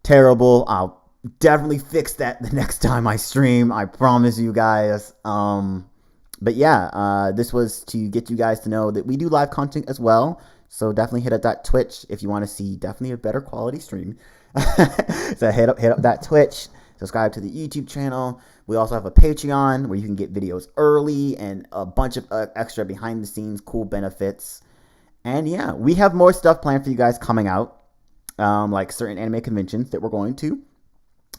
terrible. I'll definitely fix that the next time I stream. I promise you guys. But yeah, this was to get you guys to know that we do live content as well. So definitely hit up that Twitch if you want to see definitely a better quality stream. So hit up that Twitch, subscribe to the YouTube channel. We also have a Patreon where you can get videos early and a bunch of extra behind the scenes cool benefits. And yeah, we have more stuff planned for you guys coming out, like certain anime conventions that we're going to,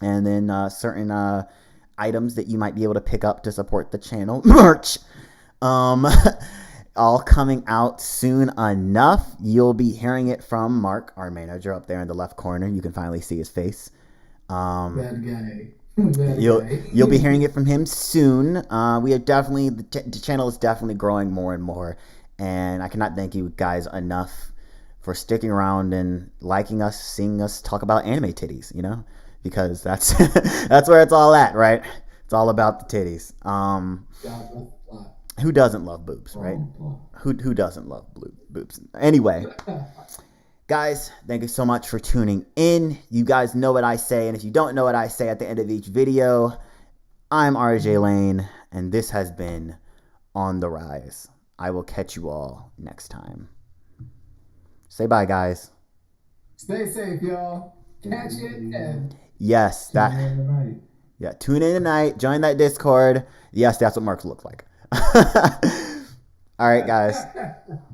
and then certain items that you might be able to pick up to support the channel. Merch. All coming out soon enough. You'll be hearing it from Mark, our manager, up there in the left corner. You can finally see his face. Bad guy. You'll be hearing it from him soon. We are definitely the channel is definitely growing more and more, and I cannot thank you guys enough for sticking around and liking us, seeing us talk about anime titties. Because that's that's where it's all at, right? It's all about the titties. Who doesn't love boobs, right? Who doesn't love boobs? Anyway, guys, thank you so much for tuning in. You guys know what I say, and if you don't know what I say at the end of each video, I'm RJ Lane, and this has been On the Rise. I will catch you all next time. Say bye, guys. Stay safe, y'all. Catch it and yes, that. Tune in tonight. Yeah, tune in tonight. Join that Discord. Yes, that's what Marks look like. All right, guys.